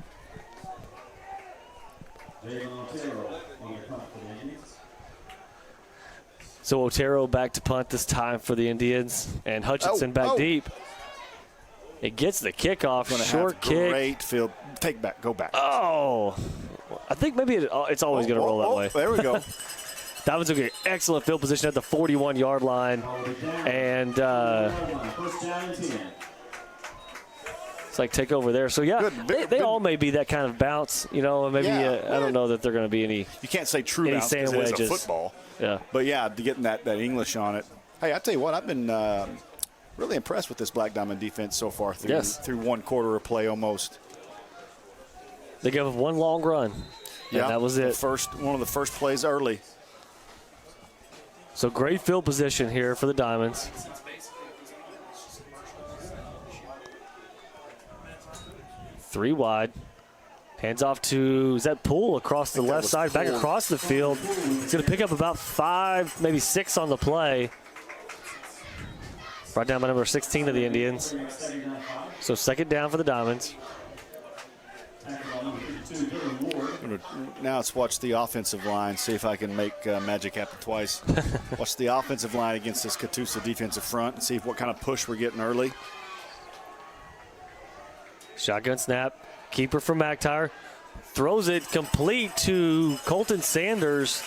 So Otero back to punt this time for the Indians, and Hutchinson back deep. It gets the kickoff, short kick. Great field. Take back, go back. Oh, I think maybe it's always going to roll that way. There we go. That was a excellent field position at the 41-yard line, and it's like take over there. So yeah, they all may be that kind of bounce, you know. Maybe I don't know that they're going to be any. You can't say true bounce because it is a football. Yeah, but yeah, getting that English on it. Hey, I tell you what, I've been really impressed with this Black Diamond defense so far through 1 quarter of play almost. They gave up 1 long run. Yeah, that was it. One of the first plays early. So great field position here for the Diamonds. Three wide. Hands off to, is that Poole across the left side, back across the field. He's going to pick up about 5, maybe 6 on the play. Brought down by number 16 of the Indians. So 2nd down for the Diamonds. Now let's watch the offensive line, see if I can make magic happen twice. Watch the offensive line against this Catoosa defensive front and see what kind of push we're getting early. Shotgun snap. Keeper from McTire. Throws it complete to Colton Sanders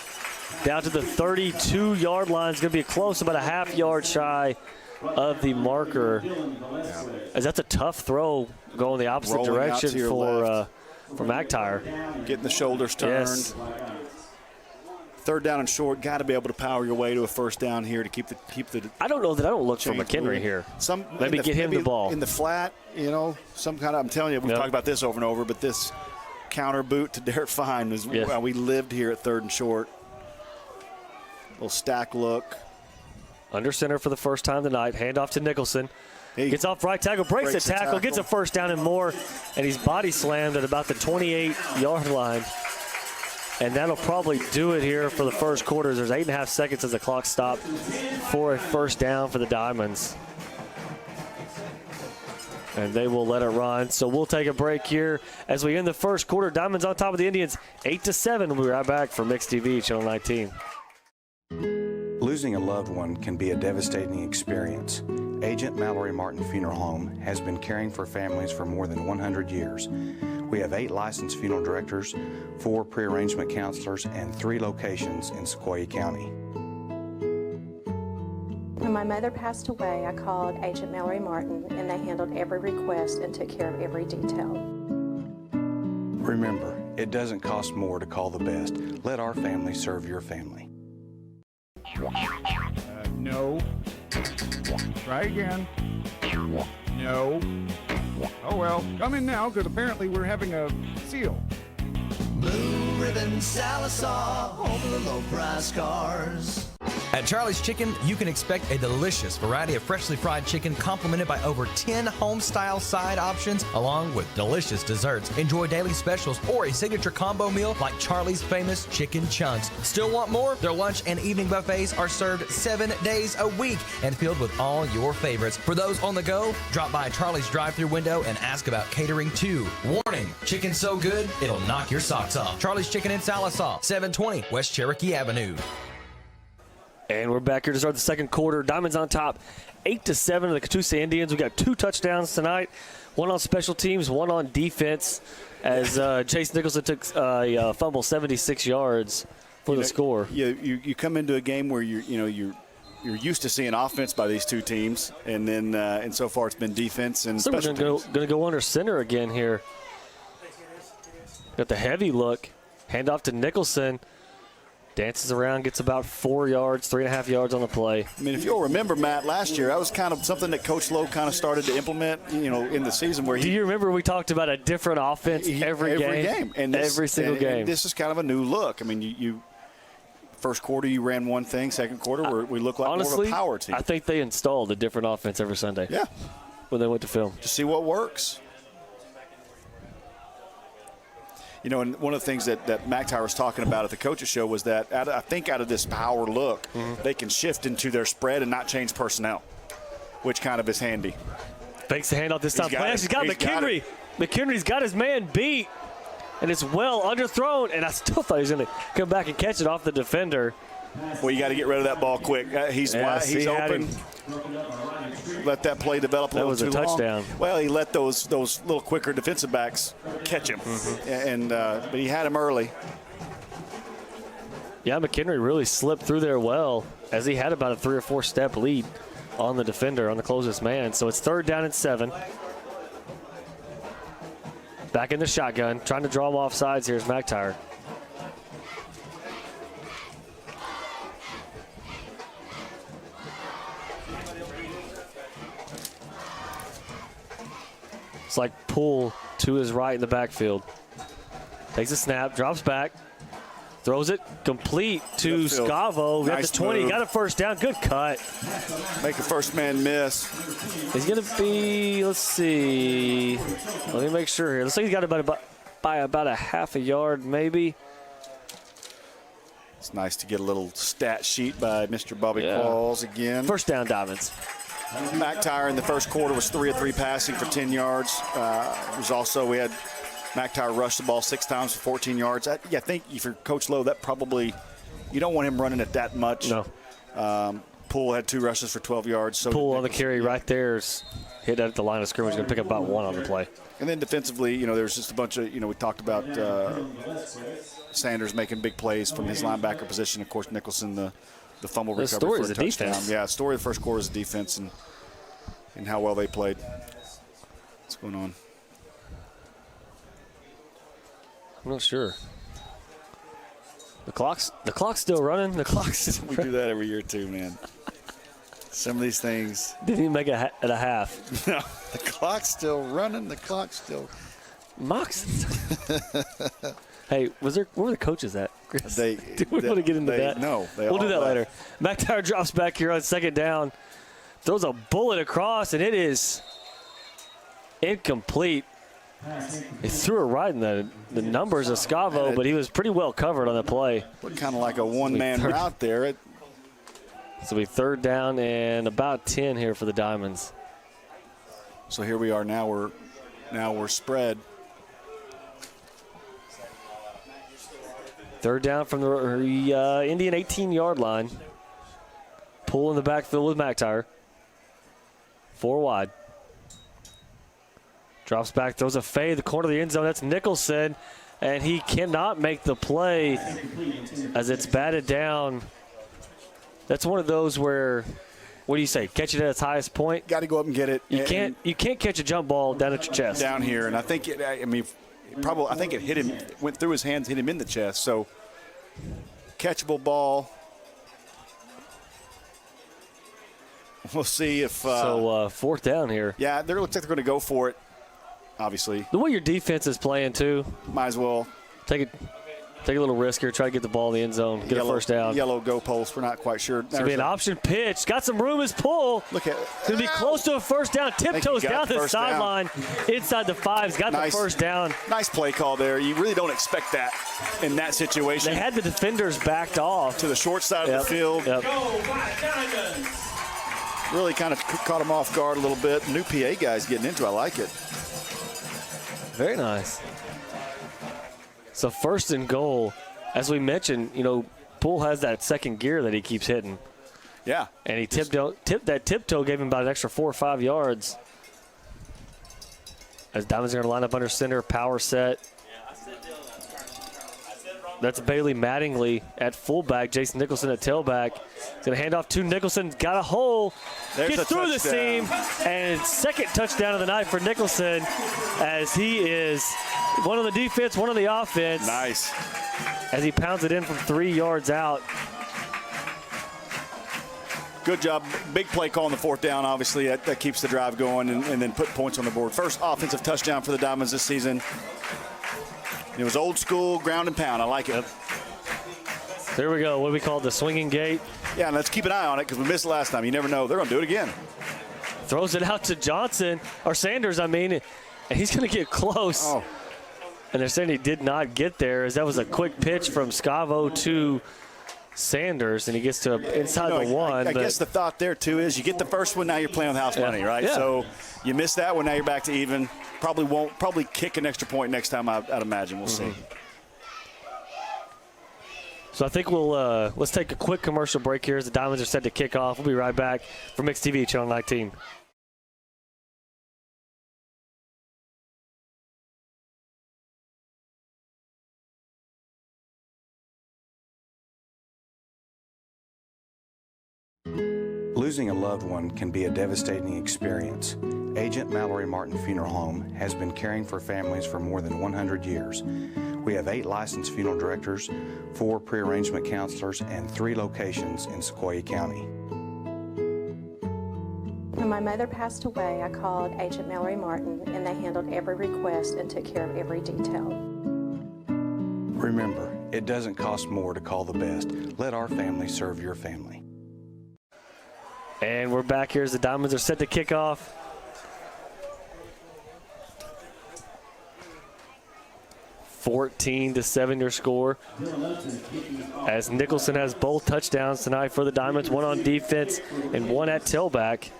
down to the 32-yard line. It's going to be close, about a half yard shy of the marker. As that's a tough throw going the opposite direction for McTire. Getting the shoulders turned. Yes. 3rd down and short. Got to be able to power your way to a 1st down here to keep the. I don't know that I don't look for McHenry here. Maybe get him the ball in the flat. You know, some kind of. I'm telling you, we've talked about this over and over. But this counter boot to Derek Fine is how we lived here at 3rd and short. Little stack look. Under center for the first time tonight. Handoff to Nicholson. Gets off right tackle, breaks the tackle, gets a 1st down and more, and he's body slammed at about the 28-yard line. And that'll probably do it here for the first quarter. There's 8.5 seconds as the clock stopped for a 1st down for the Diamonds. And they will let it run. So we'll take a break here as we end the first quarter. Diamonds on top of the Indians, 8-7. We'll be right back for Mix TV, Channel 19. Losing a loved one can be a devastating experience. Agent Mallory Martin Funeral Home has been caring for families for more than 100 years. We have 8 licensed funeral directors, 4 pre-arrangement counselors, and 3 locations in Sequoyah County. When my mother passed away, I called Agent Mallory Martin, and they handled every request and took care of every detail. Remember, it doesn't cost more to call the best. Let our family serve your family. No. Try again. No. Oh well, come in now, because apparently we're having a seal. Blue Ribbon Sallisaw, home of the low price cars. At Charlie's Chicken, you can expect a delicious variety of freshly fried chicken complemented by over 10 home-style side options, along with delicious desserts. Enjoy daily specials or a signature combo meal like Charlie's famous chicken chunks. Still want more? Their lunch and evening buffets are served 7 days a week and filled with all your favorites. For those on the go, drop by Charlie's drive-thru window and ask about catering too. Warning, chicken's so good, it'll knock your socks off. Charlie's Chicken in Sallisaw, 720 West Cherokee Avenue. And we're back here to start the second quarter. Diamonds on top, 8-7 of the Catoosa Indians. We got 2 touchdowns tonight, 1 on special teams, 1 on defense, as Chase Nicholson took a fumble, 76 yards for the score. You come into a game where you're used to seeing offense by these 2 teams, and then and so far it's been defense and so special teams. Going to go under center again here. Got the heavy look, handoff to Nicholson. Dances around, gets about 4 yards, 3.5 yards on the play. I mean, if you'll remember, Matt, last year, that was kind of something that Coach Lowe kind of started to implement, in the season where Do you remember we talked about a different offense every game? And every single game. And this is kind of a new look. I mean, you first quarter you ran one thing, second quarter we look like honestly, more of a power team. I think they installed a different offense every Sunday. Yeah. When they went to film. To see what works. And one of the things that McTire was talking about at the coaches show was that I think out of this power look, they can shift into their spread and not change personnel, which kind of is handy. Fakes the handoff this time. He's got McHenry. McHenry's got his man beat, and it's well underthrown, and I still thought he was going to come back and catch it off the defender. Well, you got to get rid of that ball quick. He's wide, he's open. Let that play develop a little too long. That was a touchdown. Well, he let those little quicker defensive backs catch him, but he had him early. Yeah, McHenry really slipped through there well, as he had about a 3 or 4 step lead on the defender, on the closest man. So it's 3rd down and 7. Back in the shotgun, trying to draw him off sides. Here's McTire. It's like Poole to his right in the backfield. Takes a snap, drops back, throws it complete to Scavo. Got the 20, got a first down. Good cut. Make a first man miss. He's going to be, let's see. Let me make sure here. Looks like he's got by about a half a yard maybe. It's nice to get a little stat sheet by Mr. Bobby Qualls again. First down, Diamonds. McTire in the first quarter was 3 of 3 passing for 10 yards. We had McTire rush the ball 6 times for 14 yards. I think for Coach Lowe, that probably, you don't want him running it that much. No. Poole had 2 rushes for 12 yards. So Poole on the carry right there is hit at the line of scrimmage. Going to pick up about 1 on the play. And then defensively, there's just a bunch of, we talked about Sanders making big plays from his linebacker position. Of course, Nicholson, the fumble recovery story for is a the touchdown. defense. Yeah, the story of the first quarter is the defense and how well they played. What's going on? I'm not sure. The clock's still running. The clock's We do that every year too, man. Some of these things. Didn't even make it at a half. No, the clock's still running. The clock's still. Mox. Hey, where were the coaches at, Chris? Do we want to get into that? No. We'll do that later. McTire drops back here on 2nd down. Throws a bullet across, and it is incomplete. He threw it right in the numbers of Scavo, but he was pretty well covered on the play. Looked kind of like a one-man route there. So we 3rd down and about 10 here for the Diamonds. So here we are now. We're spread. 3rd down from the Indian 18-yard line. Poole in the backfield with McTire. 4 wide. Drops back, throws a fade, the corner of the end zone. That's Nicholson, and he cannot make the play as it's batted down. That's one of those where, what do you say, catch it at its highest point? Got to go up and get it. You can't catch a jump ball down at your chest. Down here, and I think it hit him, went through his hands, hit him in the chest. So catchable ball. We'll see if. 4th down here. Yeah, it looks like they're going to go for it. Obviously, the way your defense is playing too, might as well take a little risk here. Try to get the ball in the end zone, get a first down. Yellow goalpost. We're not quite sure. It's gonna be an option pitch. Got some room as Poole. Look at. It's gonna be close to a first down. Tiptoes down the sideline, inside the 5s. Got the first down. Nice play call there. You really don't expect that in that situation. They had the defenders backed off to the short side of the field. Yep. Really kind of caught him off guard a little bit. New PA guys getting into it. I like it. Very nice. So 1st and goal. As we mentioned, Poole has that 2nd gear that he keeps hitting. Yeah. And he that tiptoe gave him about an extra 4 or 5 yards. As Diamonds are going to line up under center, power set. That's Bailey Mattingly at fullback. Jason Nicholson at tailback. He's going to hand off to Nicholson. Got a hole. Gets through the seam. And 2nd touchdown of the night for Nicholson, as he is one on the defense, one on the offense. Nice. as he pounds it in from 3 yards out. Good job. Big play call on the fourth down, obviously. That keeps the drive going and then put points on the board. First offensive touchdown for the Diamonds this season. It was old school, ground and pound. I like it. Yep. There we go. What we call the swinging gate. Yeah, and let's keep an eye on it because we missed it last time. You never know. They're going to do it again. Throws it out to Johnson, or Sanders, and he's going to get close. Oh. And they're saying he did not get there, as that was a quick pitch from Scavo to Sanders, and he gets to inside the one. I guess the thought there, too, is you get the first one, now you're playing with house money, right? Yeah. So you miss that one, now you're back to even. Probably kick an extra point next time, I'd imagine. We'll see. So I think let's take a quick commercial break here as the Diamonds are set to kick off. We'll be right back from Mix TV, Channel 19. Losing a loved one can be a devastating experience. Agent Mallory Martin Funeral Home has been caring for families for more than 100 years. We have 8 licensed funeral directors, 4 pre-arrangement counselors, and 3 locations in Sequoyah County. When my mother passed away, I called Agent Mallory Martin, and they handled every request and took care of every detail. Remember, it doesn't cost more to call the best. Let our family serve your family. And we're back here as the Diamonds are set to kick off. (14-7) your score. As Nicholson has both touchdowns tonight for the Diamonds, one on defense and one at tailback.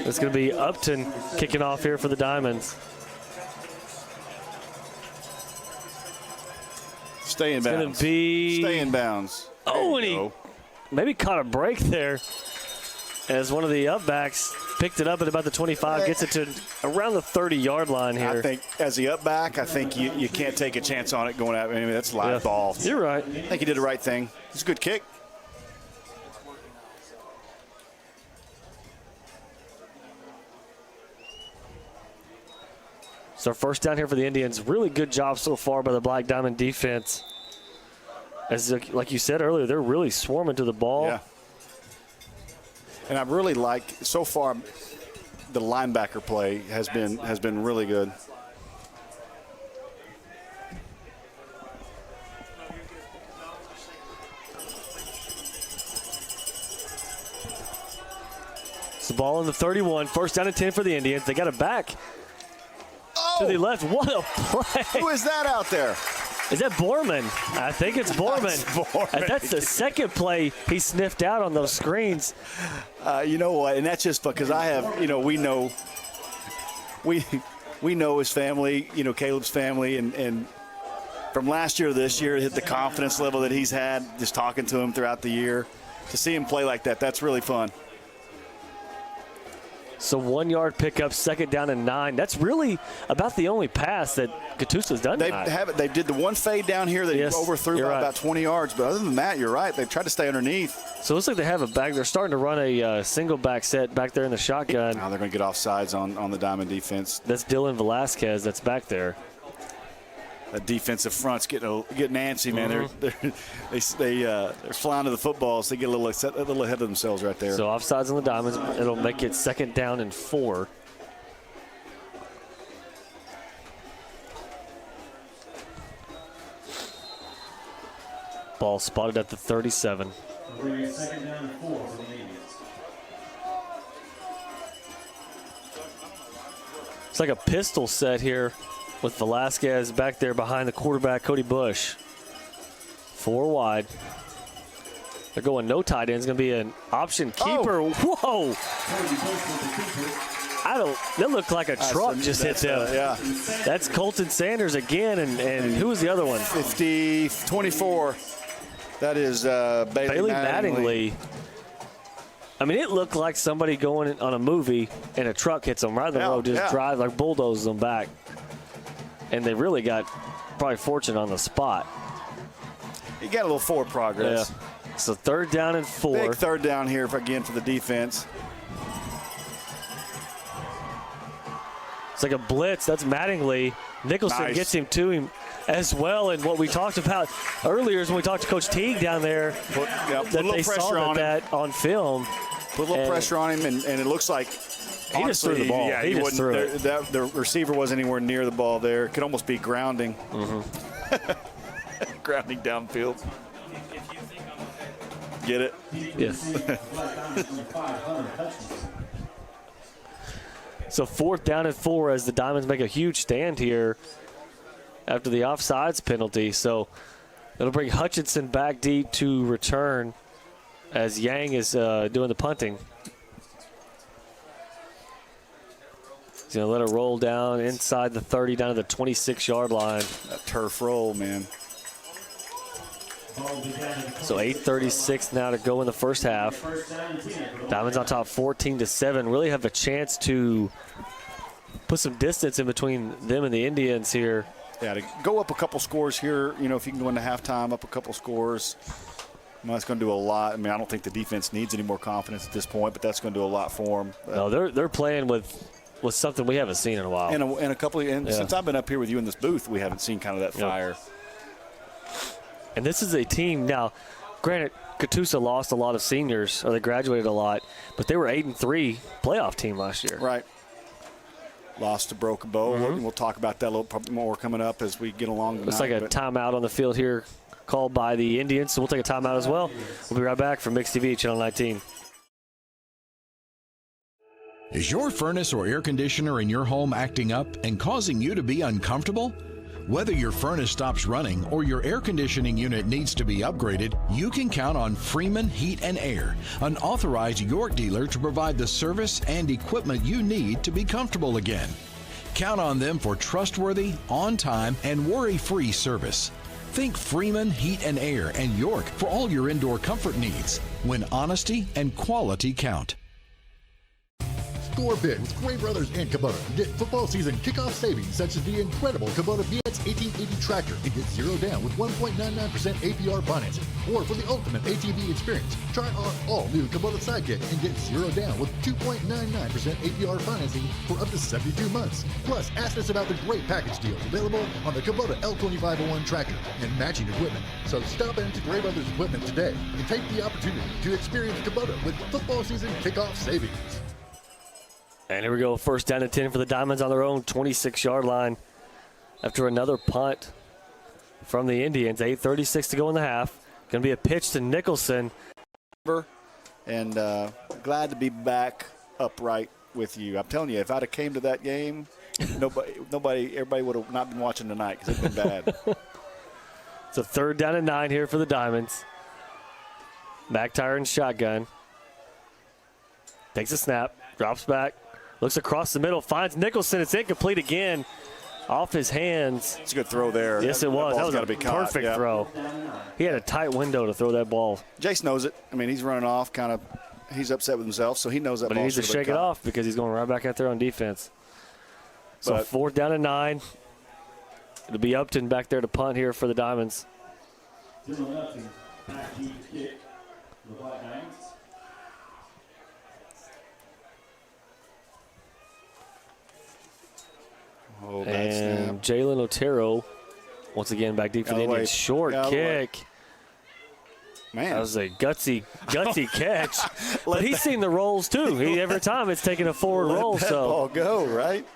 It's going to be Upton kicking off here for the Diamonds. Stay in bounds. Stay in bounds. Oh, and he maybe caught a break there as one of the upbacks picked it up at about the 25, gets it to around the 30-yard line here. I think as the upback, I think you can't take a chance on it going out. I mean, that's a live ball. You're right. I think he did the right thing. It's a good kick. So first down here for the Indians. Really good job so far by the Black Diamond defense. As like you said earlier, they're really swarming to the ball. Yeah. And I really like so far the linebacker play has been really good. It's the ball in the 31. First down and 10 for the Indians. They got it back to the left. What a play. Who is that out there? Is that Borman? I think it's Borman. That's the second play he sniffed out on those screens. You know what? And that's just because I have, we know his family, Caleb's family, and from last year to this year, hit the confidence level that he's had, just talking to him throughout the year. To see him play like that, that's really fun. So 1 yard pickup, second down and 9. That's really about the only pass that Catoosa's done tonight. They did the one fade down here that he overthrew by about 20 yards. But other than that, you're right. They've tried to stay underneath. So it looks like they have a back. They're starting to run a single back set back there in the shotgun. Now they're going to get off sides on the Diamond defense. That's Dylan Velasquez that's back there. That defensive front's getting antsy, man. They're flying to the football, so they get a little ahead of themselves right there. So offsides on the Diamonds. It'll make it second down and 4. Ball spotted at the 37. Second down and 4 for the Indians. It's like a pistol set here with Velasquez back there behind the quarterback, Cody Bush. 4 wide. They're going no tight end. It's going to be an option keeper. Whoa! That looked like a truck just hit them. Yeah. That's Colton Sanders again, and who was the other one? 24. That is Bailey Mattingly. I mean, it looked like somebody going on a movie and a truck hits them right in the road, just drives like bulldozes them back. And they really got probably fortunate on the spot. He got a little forward progress. Yeah. So third down and 4. Big third down here again for the defense. It's like a blitz. That's Mattingly. Nicholson gets him to him as well. And what we talked about earlier is when we talked to Coach Teague down there, Put that they saw that on film. Put a little pressure on him, and it looks like he just threw the ball. Yeah, he just threw it. The receiver wasn't anywhere near the ball there. It could almost be grounding. Grounding downfield. Get it? Yes. So 4th down and 4 as the Diamonds make a huge stand here after the offsides penalty. So it'll bring Hutchinson back deep to return as Yang is doing the punting. He's going to let it roll down inside the 30, down to the 26-yard line. That turf roll, man. So 8:36 now to go in the first half. Diamonds on top 14-7. Really have a chance to put some distance in between them and the Indians here. Yeah, to go up a couple scores here, you know, if you can go into halftime, up a couple scores, that's going to do a lot. I mean, I don't think the defense needs any more confidence at this point, but that's going to do a lot for them. No, they're playing with something we haven't seen in a while. And a couple of, since I've been up here with you in this booth, we haven't seen kind of that fire. And this is a team now. Granted, Catoosa lost a lot of seniors, or they graduated a lot, but they were 8-3 playoff team last year. Right. Lost to Broken Bow. We'll talk about that a little more coming up as we get along tonight. Looks like a timeout on the field here called by the Indians, so we'll take a timeout as well. We'll be right back from Mix TV, Channel 19. Is your furnace or air conditioner in your home acting up and causing you to be uncomfortable? Whether your furnace stops running or your air conditioning unit needs to be upgraded, you can count on Freeman Heat and Air, an authorized York dealer to provide the service and equipment you need to be comfortable again. Count on them for trustworthy, on-time, and worry-free service. Think Freeman Heat and Air and York for all your indoor comfort needs, when honesty and quality count. Score big with Gray Brothers and Kubota. Get football season kickoff savings such as the incredible Kubota BX 1880 tractor and get 0 down with 1.99% APR financing. Or for the ultimate ATV experience, try our all-new Kubota Sidekick and get 0 down with 2.99% APR financing for up to 72 months. Plus, ask us about the great package deals available on the Kubota L2501 tractor and matching equipment. So stop into Gray Brothers Equipment today and take the opportunity to experience Kubota with football season kickoff savings. And here we go, 1st down and 10 for the Diamonds on their own 26-yard line after another punt from the Indians. 8:36 to go in the half. Going to be a pitch to Nicholson. And glad to be back upright with you. I'm telling you, if I'd have came to that game, everybody would have not been watching tonight because it's been bad. It's a 3rd down and 9 here for the Diamonds. McTire in shotgun. Takes a snap, drops back. Looks across the middle, finds Nicholson. It's incomplete again. Off his hands. It's a good throw there. Yes, it was. That was a perfect throw. He had a tight window to throw that ball. Jace knows it. I mean, he's running off, he's upset with himself, so he knows that ball. But he needs to shake it off because he's going right back out there on defense. So 4th down and 9. It'll be Upton back there to punt here for the Diamonds. And Jalen Otero, once again, back deep for the Indians. Short kick. Man. That was a gutsy catch. But he's seen the rolls, too. Every time it's taking a forward roll. Let that ball go, right?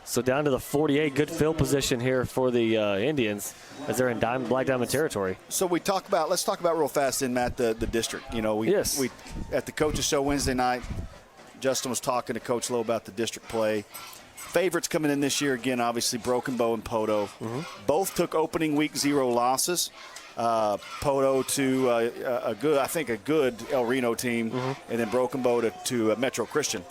So down to the 48. Good field position here for the Indians as they're in Black Diamond territory. So let's talk about real fast in Matt, the district. You know, we at the coaches show Wednesday night, Justin was talking to Coach Lowe about the district play. Favorites coming in this year, again, obviously Broken Bow and Poto. Both took opening week 0 losses. Poto to a good El Reno team, and then Broken Bow to Metro Christian.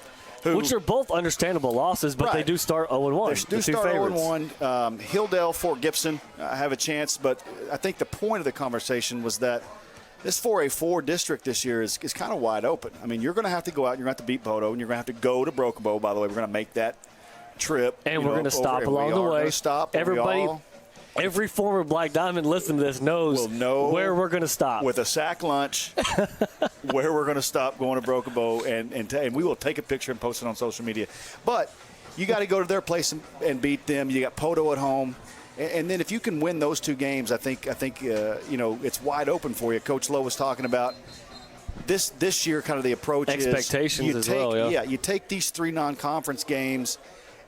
Which are both understandable losses, but they do start 0-1. They do start 0-1. Hilldale, Fort Gibson have a chance, but I think the point of the conversation was that this 4A4 district this year is kind of wide open. I mean, you're going to have to go out, and you're going to have to beat Poto, and you're going to have to go to Broken Bow. By the way, we're going to make that trip. And we're going to stop along the way. Everybody, every former Black Diamond listening to this knows where we're going to stop. With a sack lunch, where we're going to stop going to Broken Bow, and we will take a picture and post it on social media. But you got to go to their place and beat them. You got Poto at home. And then if you can win those 2 games, I think it's wide open for you. Coach Lowe was talking about this year, kind of the approach expectations is as well. Yeah, you take these 3 non-conference games.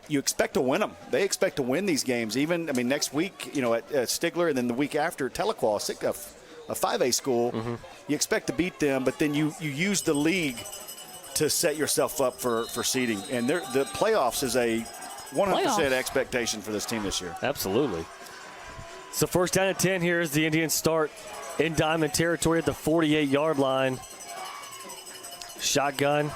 You expect to win them. They expect to win these games. Even, I mean, next week, at Stigler, and then the week after Telequal, a 5A school, you expect to beat them, but then you use the league to set yourself up for seeding. And the playoffs is a 100% expectation for this team this year. Absolutely. So first down and 10 here as the Indians start in diamond territory at the 48-yard line. Shotgun.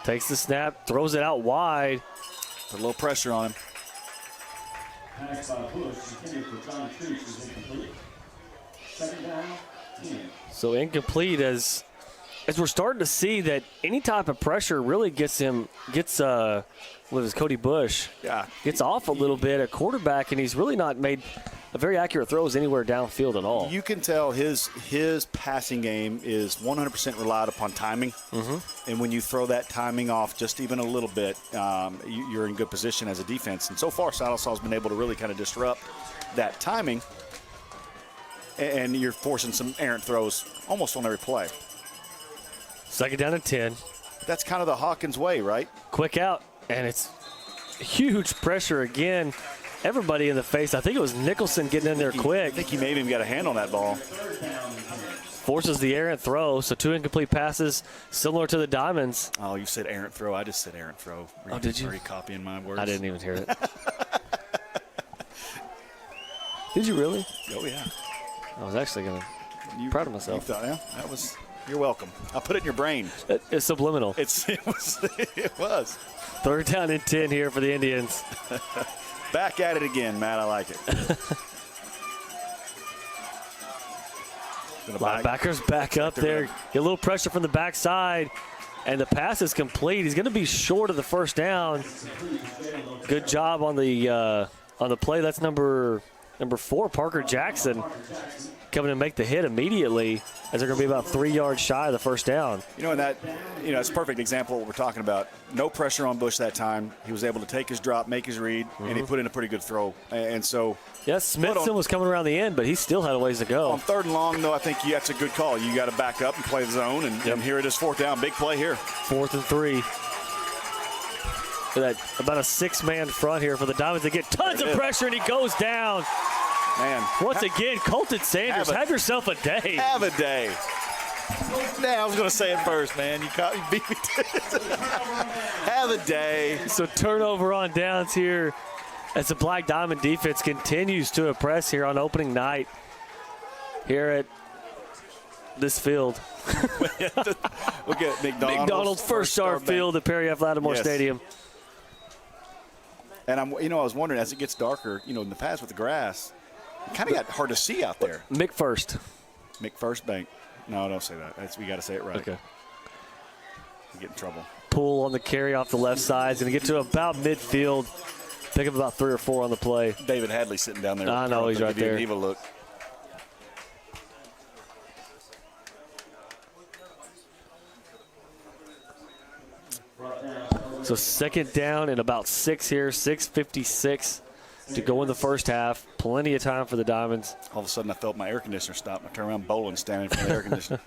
Takes the snap, throws it out wide. Put a little pressure on him. Pass by Bush, intended for John Creech, is incomplete. Second down, 10. So incomplete as we're starting to see that any type of pressure really gets Cody Bush. Yeah. Gets off a little bit at quarterback, and he's really not made a very accurate throws anywhere downfield at all. You can tell his passing game is 100% relied upon timing. And when you throw that timing off just even a little bit, you're in good position as a defense. And so far, Sallisaw has been able to really kind of disrupt that timing. And you're forcing some errant throws almost on every play. Second down and 10. That's kind of the Hawkins way, right? Quick out, and it's huge pressure again. Everybody in the face. I think it was Nicholson getting in there quick. I think he may have even got a hand on that ball. Forces the errant throw, so 2 incomplete passes, similar to the Diamonds. Oh, you said errant throw. I just said errant throw. Did you? Are you copying my words? I didn't even hear it. Did you really? Oh, yeah. I was actually going to be proud of myself. You thought, yeah, that was. You're welcome. I'll put it in your brain. It's subliminal. It was. Third down and 10 here for the Indians. Back at it again, Matt. I like it. Linebackers back up there. Get a little pressure from the backside, and the pass is complete. He's going to be short of the first down. Good job on the play. That's number 4, Parker Jackson, coming and make the hit immediately, as they're going to be about 3 yards shy of the first down. It's a perfect example of what we're talking about. No pressure on Bush that time. He was able to take his drop, make his read, and he put in a pretty good throw. And so, yes, Smithson was coming around the end, but he still had a ways to go. On 3rd and long, though, I think that's a good call. You got to back up and play the zone, and here it is, 4th down. Big play here. 4th and 3. About a 6-man front here for the Diamonds. They get tons of pressure, and he goes down. Man. Once again, Colton Sanders, have yourself a day. Have a day. Nah, I was going to say it first, man. You beat me to it. Have a day. So turnover on downs here as the Black Diamond defense continues to impress here on opening night here at this field. We'll get McDonald's First Star Field at Perry F. Lattimore Stadium. And I was wondering, as it gets darker, in the past with the grass, it kind of got hard to see out there. McFirst Bank. No, don't say that. We got to say it right. Okay. We get in trouble. Pull on the carry off the left side. He's going to get to about midfield. Pick up about 3 or 4 on the play. David Hadley sitting down there. I know, he's right there. Give a look. So second down and about 6 here, 6:56 to go in the first half. Plenty of time for the Diamonds. All of a sudden, I felt my air conditioner stop. I turned around, Bolin standing in front of the air conditioner.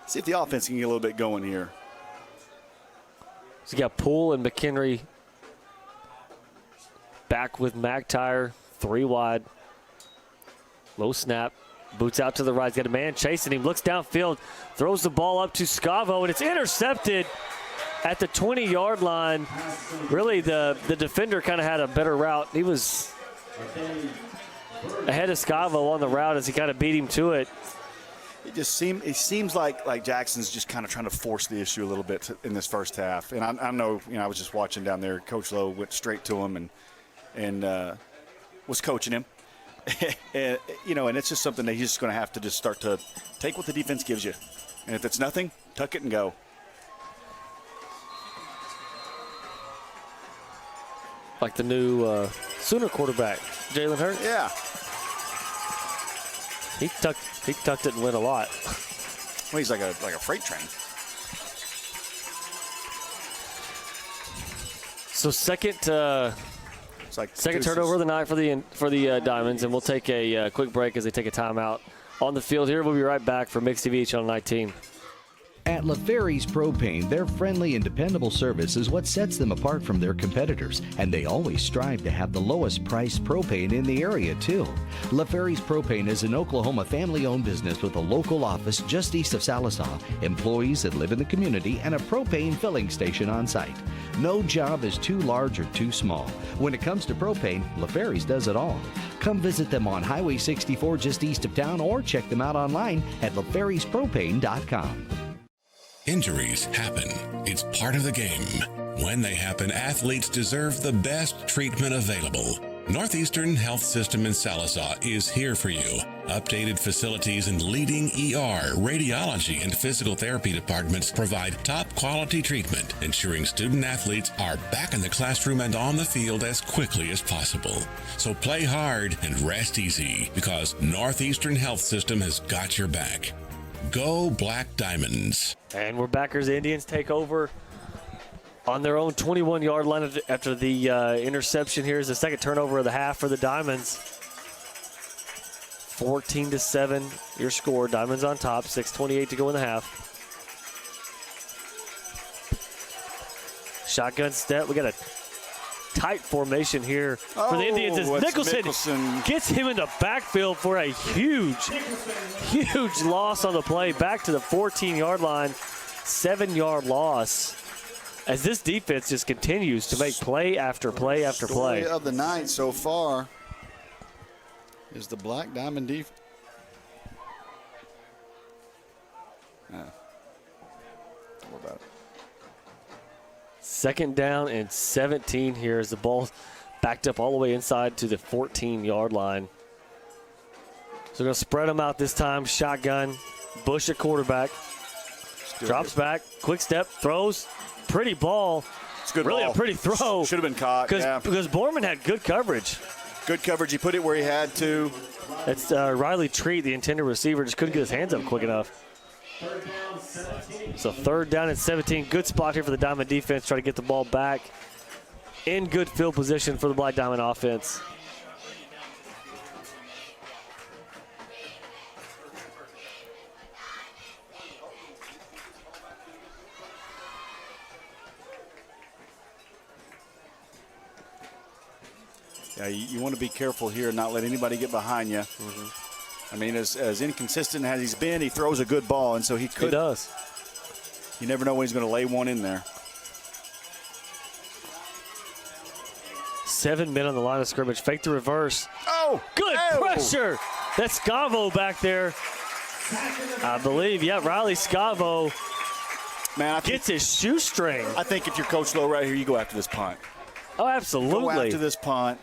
See if the offense can get a little bit going here. So you got Poole and McHenry back with McTire, 3 wide. Low snap. Boots out to the right. He's got a man chasing him. Looks downfield. Throws the ball up to Scavo, and it's intercepted at the 20-yard line. Really, the defender kind of had a better route. He was ahead of Scavo on the route as he kind of beat him to it. It seems like Jackson's just kind of trying to force the issue a little bit in this first half. And I know, I was just watching down there. Coach Lowe went straight to him and was coaching him. and it's just something that he's just going to have to just start to take what the defense gives you. And if it's nothing, tuck it and go. Like the new Sooner quarterback, Jalen Hurts. Yeah. He tucked it and went a lot. Well, he's like a freight train. So second Catoosa's. turnover of the night for the Diamonds, and we'll take a quick break as they take a timeout on the field here. We'll be right back for Mixed TV Channel 19. At LaFerry's Propane, their friendly and dependable service is what sets them apart from their competitors, and they always strive to have the lowest priced propane in the area, too. LaFerry's Propane is an Oklahoma family-owned business with a local office just east of Sallisaw, employees that live in the community, and a propane filling station on site. No job is too large or too small. When it comes to propane, LaFerry's does it all. Come visit them on Highway 64 just east of town or check them out online at laferryspropane.com. Injuries happen. It's part of the game. When they happen, athletes deserve the best treatment available. Northeastern Health System in Sallisaw is here for you. Updated facilities and leading ER, radiology, and physical therapy departments provide top quality treatment, ensuring student athletes are back in the classroom and on the field as quickly as possible. So play hard and rest easy, because Northeastern Health System has got your back. Go Black Diamonds. And we're back as the Indians take over on their own 21-yard line after the interception. Here's the second turnover of the half for the Diamonds. 14-7 your score. Diamonds on top. 6:28 to go in the half. Shotgun step. We got a tight formation here for the Indians as Nicholson gets him in the backfield for a huge loss on the play. Back to the 14-yard line. 7-yard loss. As this defense just continues to make play after play after play. Story of the night so far is the Black Diamond defense. What about it? Second down and 17 here as the ball backed up all the way inside to the 14-yard line. So they're going to spread them out this time. Shotgun. Bush at quarterback. Drops back. Quick step. Throws. Pretty ball. It's a good really ball. A pretty throw. Should have been caught. Because Borman had good coverage. Good coverage. He put it where he had to. It's Riley Treat, the intended receiver, just couldn't get his hands up quick enough. So third down and 17. Good spot here for the Diamond defense. Try to get the ball back in good field position for the Black Diamond offense. Yeah, you want to be careful here and not let anybody get behind you. I mean, as inconsistent as he's been, he throws a good ball, and so he could. He does. You never know when he's going to lay one in there. 7 men on the line of scrimmage. Fake the reverse. Oh! Good pressure. That's Scavo back there. I believe, Riley Scavo gets his shoestring. I think if you're Coach Lowe right here, you go after this punt. Oh, absolutely. Go after this punt.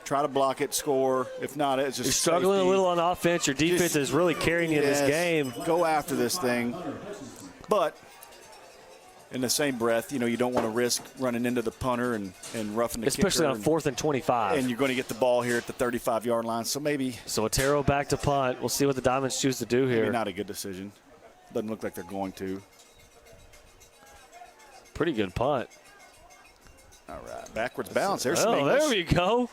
Try to block it, score. If not, it's just you're struggling safety. A little on offense. Your defense is really carrying you in this game. Go after this thing. But in the same breath, you don't want to risk running into the punter and roughing the kicker. Especially on 4th and 25. And you're going to get the ball here at the 35-yard line. So maybe. So Otero back to punt. We'll see what the Diamonds choose to do here. Maybe not a good decision. Doesn't look like they're going to. Pretty good punt. All right. Backwards bounce. There's some English. There we go.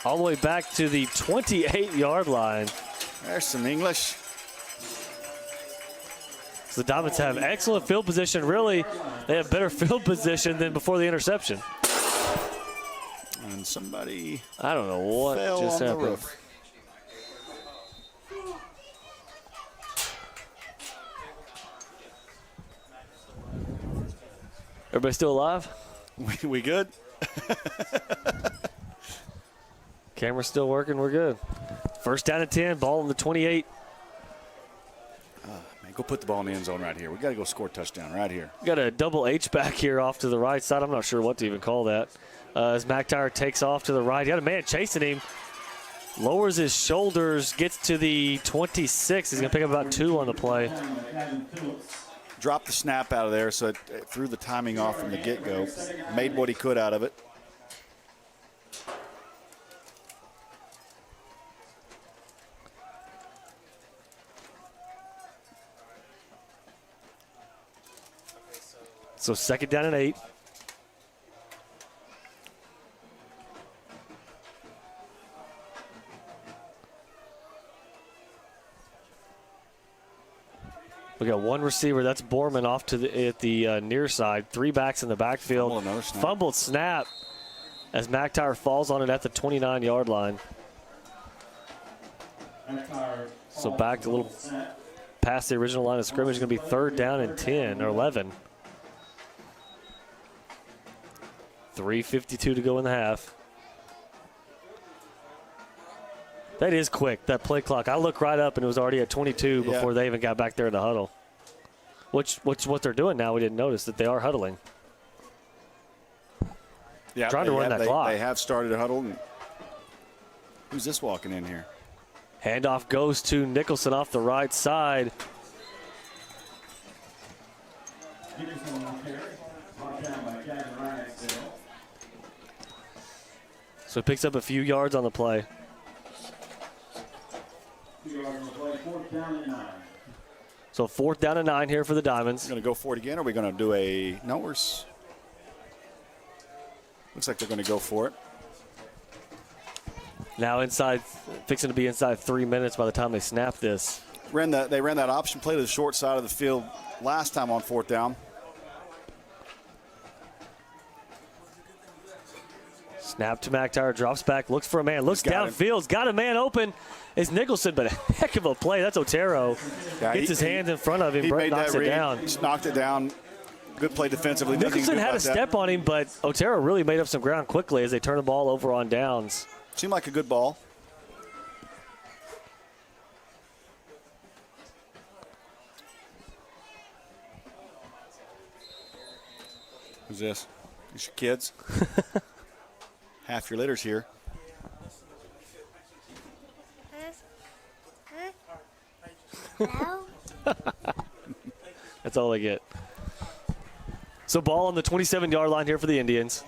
All the way back to the 28-yard line. There's some English. So the Diamonds have excellent field position. Really, they have better field position than before the interception. And somebody I don't know what fell just on happened. the roof. Everybody still alive? We good? Camera's still working. We're good. First down and 10. Ball on the 28. Man, go put the ball in the end zone right here. We got to go score a touchdown right here. We got a double H back here off to the right side. I'm not sure what to even call that. As McTyer takes off to the right. He got a man chasing him. Lowers his shoulders. Gets to the 26. He's going to pick up about 2 on the play. Dropped the snap out of there, so it threw the timing off from the get-go. Made what he could out of it. So 2nd down and 8. We got one receiver. That's Borman off to the near side. 3 backs in the backfield. Fumbled snap as McIntyre falls on it at the 29-yard line. So back a little past the original line of scrimmage. Is going to be 3rd down and 10 or 11. 3:52 to go in the half. That is quick, that play clock. I looked right up and it was already at 22 before they even got back there in the huddle. Which what they're doing now, we didn't notice that they are huddling. Yeah, trying to run that clock. They have started a huddle. Who's this walking in here? Handoff goes to Nicholson off the right side. So it picks up a few yards on the play. So 4th down and 9 here for the Diamonds. We're going to go for it again, or are we going to do a... No, looks like they're going to go for it. Now inside, fixing to be inside 3 minutes by the time they snap this. They ran that option play to the short side of the field last time on 4th down. Snap to McIntyre, drops back, looks for a man, looks downfield, got a man open. It's Nicholson, but a heck of a play. That's Otero. Gets his hands in front of him, Brett knocks it down. He knocked it down. Good play defensively. Nicholson had a step on him, but Otero really made up some ground quickly as they turn the ball over on downs. Seemed like a good ball. Who's this? These your kids? Half your litter's here. That's all they get. So ball on the 27-yard line here for the Indians.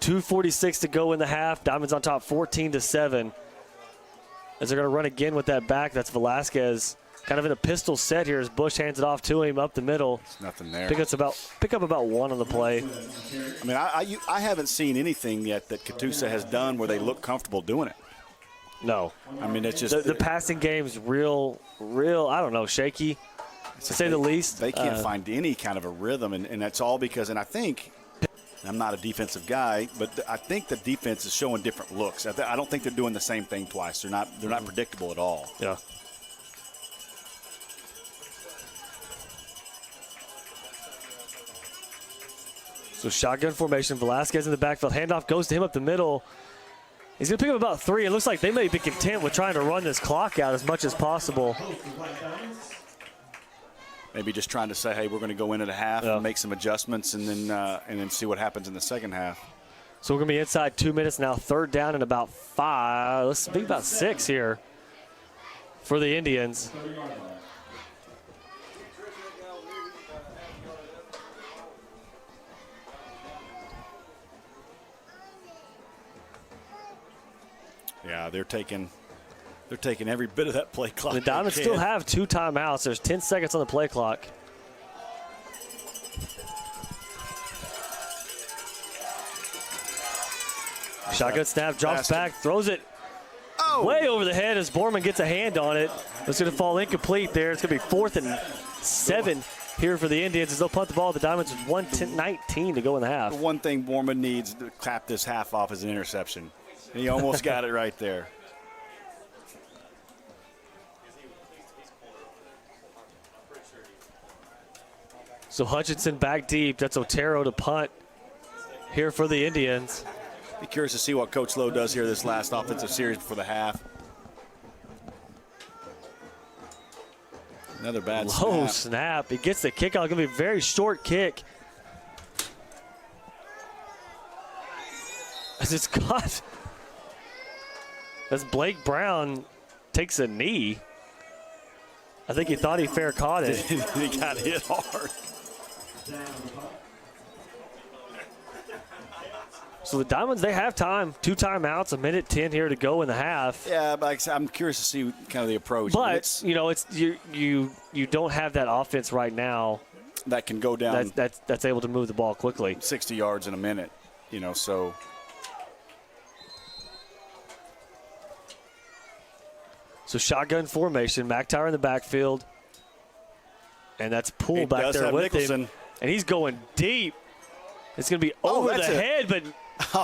2:46 to go in the half. Diamonds on top 14-7. As they're going to run again with that back. That's Velasquez. Kind of in a pistol set here as Bush hands it off to him up the middle. There's nothing there. Pick up about 1 on the play. I mean, I haven't seen anything yet that Catoosa has done where they look comfortable doing it. No. I mean, it's just the passing game's real, I don't know, shaky, to say the least. They can't find any kind of a rhythm, and that's all because, and I think, I'm not a defensive guy, but I think the defense is showing different looks. I don't think they're doing the same thing twice. They're not predictable at all. Yeah. So shotgun formation, Velasquez in the backfield. Handoff goes to him up the middle. He's going to pick up about 3. It looks like they may be content with trying to run this clock out as much as possible. Maybe just trying to say, hey, we're going to go into the half and make some adjustments and then see what happens in the second half. So we're going to be inside 2 minutes now. 3rd down and about 5. Let's be about 6 here for the Indians. Yeah, they're taking every bit of that play clock. The Diamonds still have 2 timeouts. There's 10 seconds on the play clock. Shotgun snap, drops back, throws it way over the head as Borman gets a hand on it. It's going to fall incomplete there. It's going to be 4th and 7 here for the Indians as they'll punt the ball. The Diamonds with 1:19 to go in the half. The one thing Borman needs to cap this half off is an interception. He almost got it right there. So Hutchinson back deep. That's Otero to punt here for the Indians. Be curious to see what Coach Lowe does here this last offensive series before the half. Another bad low snap. He gets the kick out. Going to be a very short kick. As it's caught. As Blake Brown takes a knee. I think he thought he fair caught it. He got hit hard. So the Diamonds, they have time. 2 timeouts, 1:10 here to go in the half. Yeah, but I'm curious to see kind of the approach. But you know, it's you don't have that offense right now. that can go down. That's able to move the ball quickly. 60 yards in a minute, so. So shotgun formation, McTyer in the backfield. And that's Poole back there with Nicholson. him. And he's going deep. It's going to be over the head, but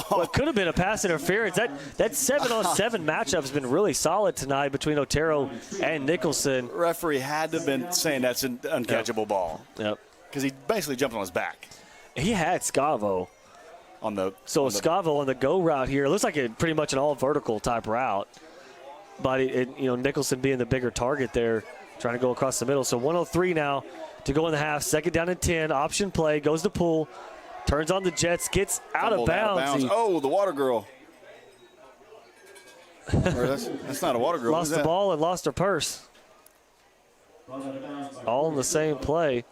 what could have been a pass interference. That 7-on-7 matchup has been really solid tonight between Otero and Nicholson. Referee had to have been saying that's an uncatchable ball. Yep. Because he basically jumped on his back. He had Scavo. Scavo on the go route here. It looks like pretty much an all vertical type route. But Nicholson being the bigger target there, trying to go across the middle. So 1:03 now to go in the half. 2nd down and 10. Option play. Goes to Poole. Turns on the Jets. Gets out of bounds. Oh, the water girl. That's not a water girl. Lost the ball and lost her purse. All in the same play.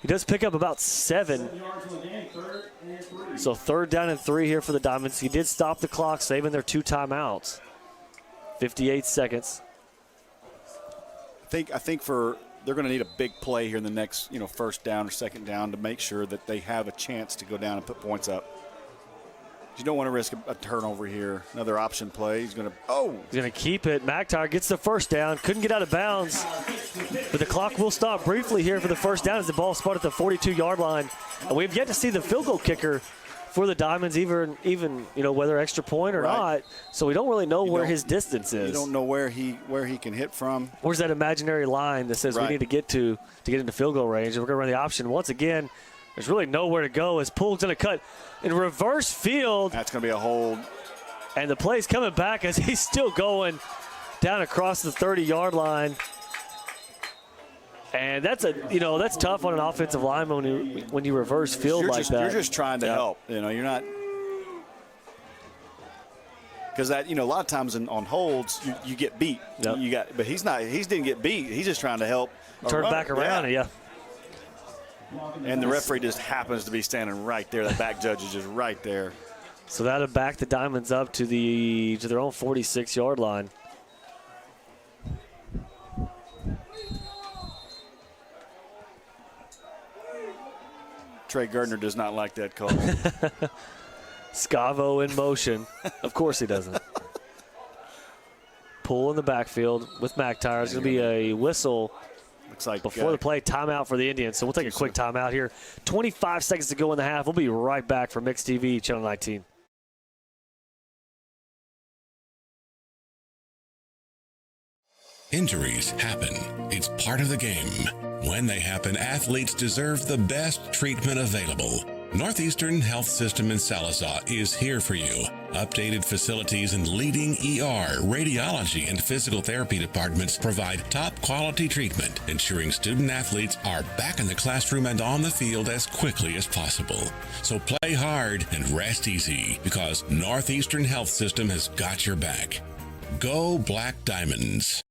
He does pick up about 7. So 3rd down and 3 here for the Diamonds. He did stop the clock, saving their 2 timeouts. 58 seconds. I think they're going to need a big play here in the next, 1st down or 2nd down to make sure that they have a chance to go down and put points up. You don't want to risk a turnover here. Another option play. He's going to keep it. McTyer gets the 1st down. Couldn't get out of bounds. But the clock will stop briefly here for the 1st down as the ball spun at the 42-yard line. And we've yet to see the field goal kicker for the Diamonds, even whether extra point or not. So we don't really know where his distance is. You don't know where he can hit from. Where's that imaginary line that says we need to get to get into field goal range? And we're going to run the option once again. There's really nowhere to go as Poole's going to cut in reverse field. That's going to be a hold. And the play's coming back as he's still going down across the 30-yard line. And that's tough on an offensive lineman when you reverse field that. You're just trying to help. You're not. Because a lot of times on holds you get beat. Yep. But he's not. He didn't get beat. He's just trying to help. Turn back around. Yeah. And the referee just happens to be standing right there. The back judge is just right there. So that'll back the Diamonds up to their own 46-yard line. Trey Gardner does not like that call. Scavo in motion. Of course he doesn't. Poole in the backfield with McTyer. It's going to be a whistle. Looks like before the play, timeout for the Indians. So we'll take a quick timeout here. 25 seconds to go in the half. We'll be right back for Mixed TV, Channel 19. Injuries happen. It's part of the game. When they happen, athletes deserve the best treatment available. Northeastern Health System in Sallisaw is here for you. Updated facilities and leading ER, radiology, and physical therapy departments provide top quality treatment, ensuring student athletes are back in the classroom and on the field as quickly as possible. So play hard and rest easy, because Northeastern Health System has got your back. Go Black Diamonds.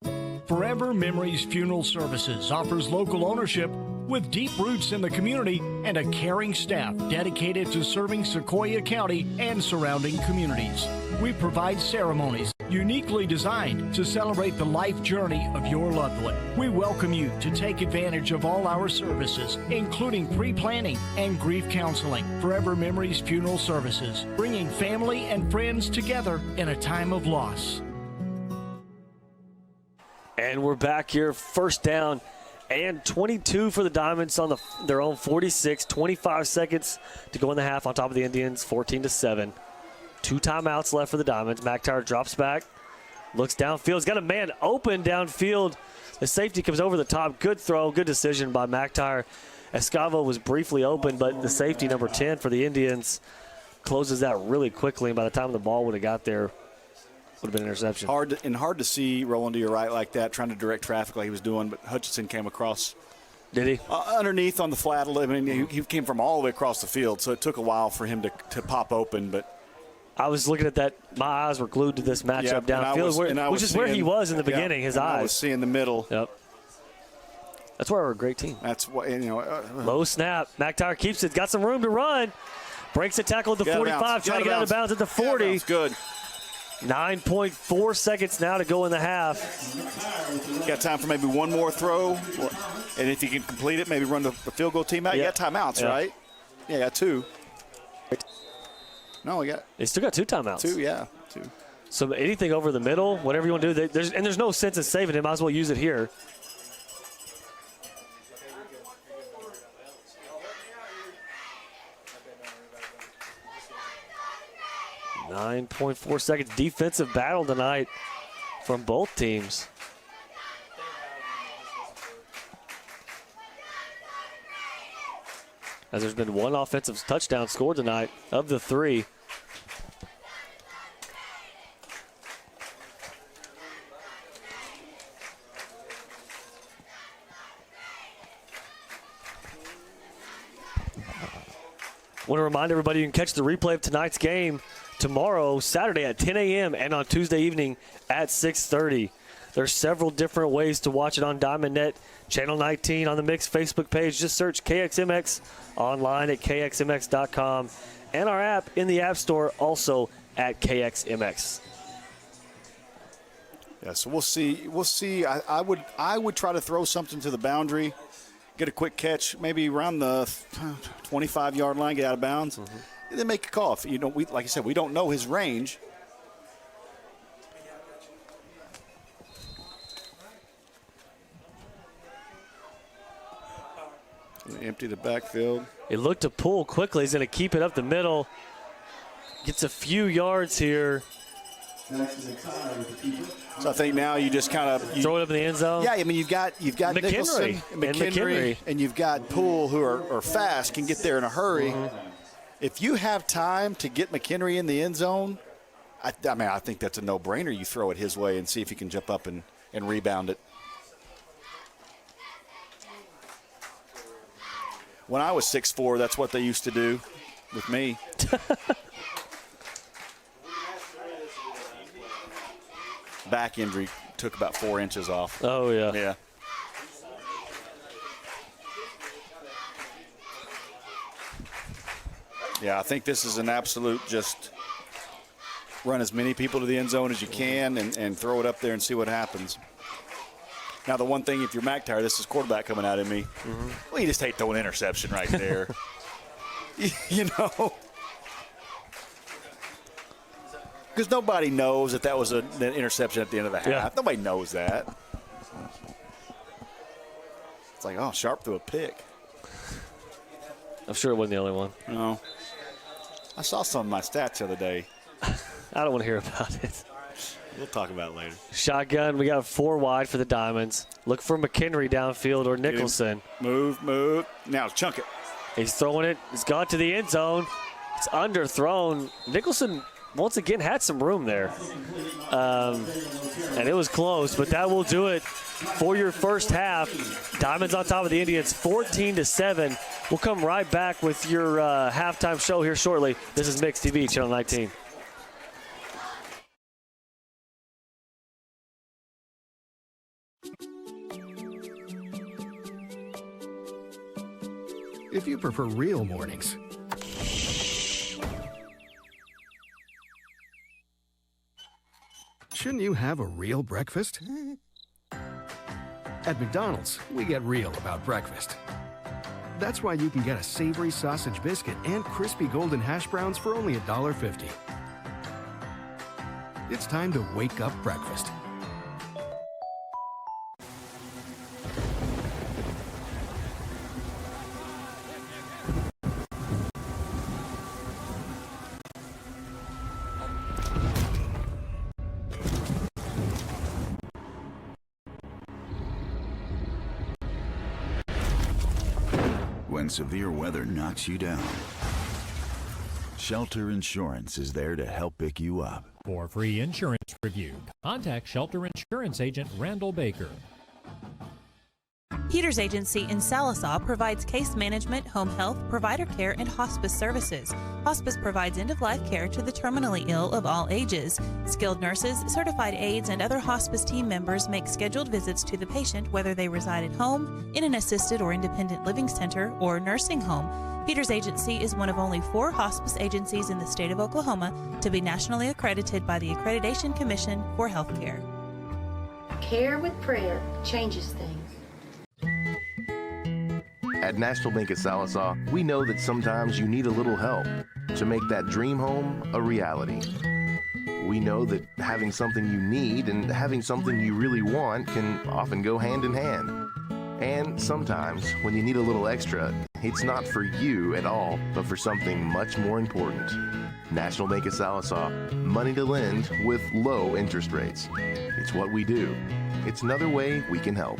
Forever Memories Funeral Services offers local ownership with deep roots in the community and a caring staff dedicated to serving Sequoyah County and surrounding communities. We provide ceremonies uniquely designed to celebrate the life journey of your loved one. We welcome you to take advantage of all our services, including pre-planning and grief counseling. Forever Memories Funeral Services, bringing family and friends together in a time of loss. And we're back here, 1st down and 22 for the Diamonds on their own 46. 25 seconds to go in the half on top of the Indians, 14-7. 2 timeouts left for the Diamonds. McTyer drops back, looks downfield. He's got a man open downfield. The safety comes over the top. Good throw, good decision by McTyer. Escavo was briefly open, but the safety, number 10 for the Indians, closes that really quickly. And by the time the ball would have got there, would have been an interception. Hard to see rolling to your right like that, trying to direct traffic like he was doing, but Hutchinson came across. Did he? Underneath on the flat. I mean, he came from all the way across the field, so it took a while for him to pop open. But I was looking at that. My eyes were glued to this matchup downfield, which is where he was in the beginning, his eyes. I was seeing the middle. Yep. That's why we're a great team. That's what, Low snap. McTyer keeps it. Got some room to run. Breaks a tackle at the 45, trying to get out of bounds at the 40. Good. 9.4 seconds now to go in the half. Got time for maybe one more throw, and if you can complete it, maybe run the field goal team out. You got timeouts, right? Yeah, you got 2. No, we got. They still got 2 timeouts. 2, yeah, 2. So anything over the middle, whatever you want to do, there's no sense in saving it. Might as well use it here. .4 seconds. Defensive battle tonight from both teams. As there's been 1 offensive touchdown scored tonight of the 3. Want to remind everybody you can catch the replay of tonight's game tomorrow, Saturday at 10 a.m. and on Tuesday evening at 6:30. There's several different ways to watch it on DiamondNet, Channel 19 on the Mix Facebook page. Just search KXMX online at KXMX.com and our app in the App Store also at KXMX. Yeah, so we'll see. We'll see. I would try to throw something to the boundary, get a quick catch, maybe around the 25-yard line, get out of bounds, and then make a call. If, like I said, we don't know his range. Empty the backfield. He looked to pull quickly. He's going to keep it up the middle. Gets a few yards here. So I think now you just kind of throw it up in the end zone. Yeah, I mean you've got Nicholson, McHenry, and you've got Poole who are fast, can get there in a hurry. If you have time to get McHenry in the end zone, I think that's a no-brainer. You throw it his way and see if he can jump up and rebound it. When I was 6'4", that's what they used to do with me. Back injury took about 4 inches off. Oh, yeah. Yeah. Yeah, I think this is an absolute just run as many people to the end zone as you can and throw it up there and see what happens. Now, the one thing, if you're McIntyre, this is quarterback coming out at me. Well, you just hate throwing an interception right there. you know. Because nobody knows that was an interception at the end of the half. Yeah. Nobody knows that. It's like, oh, Sharp threw a pick. I'm sure it wasn't the only one. No. I saw some of my stats the other day. I don't want to hear about it. We'll talk about it later. Shotgun, we got 4 wide for the Diamonds. Look for McHenry downfield or Nicholson. Move. Now chunk it. He's throwing it. It's gone to the end zone. It's underthrown. Nicholson, once again, had some room there. And it was close, but that will do it for your first half. Diamonds on top of the Indians, 14-7. We'll come right back with your halftime show here shortly. This is Mix TV, Channel 19. If you prefer real mornings, shouldn't you have a real breakfast? At McDonald's, we get real about breakfast. That's why you can get a savory sausage biscuit and crispy golden hash browns for only $1.50. It's time to wake up breakfast. When severe weather knocks you down, Shelter Insurance is there to help pick you up. For free insurance review, contact Shelter Insurance Agent Randall Baker. Peters Agency in Sallisaw provides case management, home health, provider care, and hospice services. Hospice provides end-of-life care to the terminally ill of all ages. Skilled nurses, certified aides, and other hospice team members make scheduled visits to the patient whether they reside at home, in an assisted or independent living center, or nursing home. Peters Agency is one of only 4 hospice agencies in the state of Oklahoma to be nationally accredited by the Accreditation Commission for Healthcare. Care with prayer changes things. At National Bank of Sallisaw, we know that sometimes you need a little help to make that dream home a reality. We know that having something you need and having something you really want can often go hand in hand. And sometimes, when you need a little extra, it's not for you at all, but for something much more important. National Bank of Sallisaw, money to lend with low interest rates. It's what we do. It's another way we can help.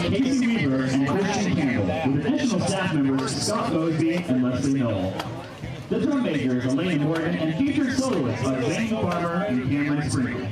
Casey Weaver and Christian Campbell, with additional staff members Scott Mosby and Leslie Knoll. The drum majors, Elaine Morgan, and featured soloists by Zane Farmer and Cameron Sprinkle.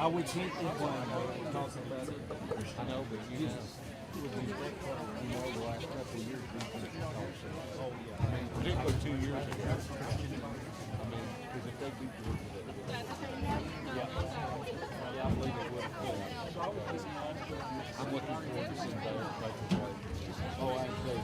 I would think that one talking about it. I know, but you know, the last couple of years, oh yeah. I mean, particularly 2 years ago. I mean, because if they beat the yeah, I believe it would. I'm looking forward to seeing better play. Oh, I agree.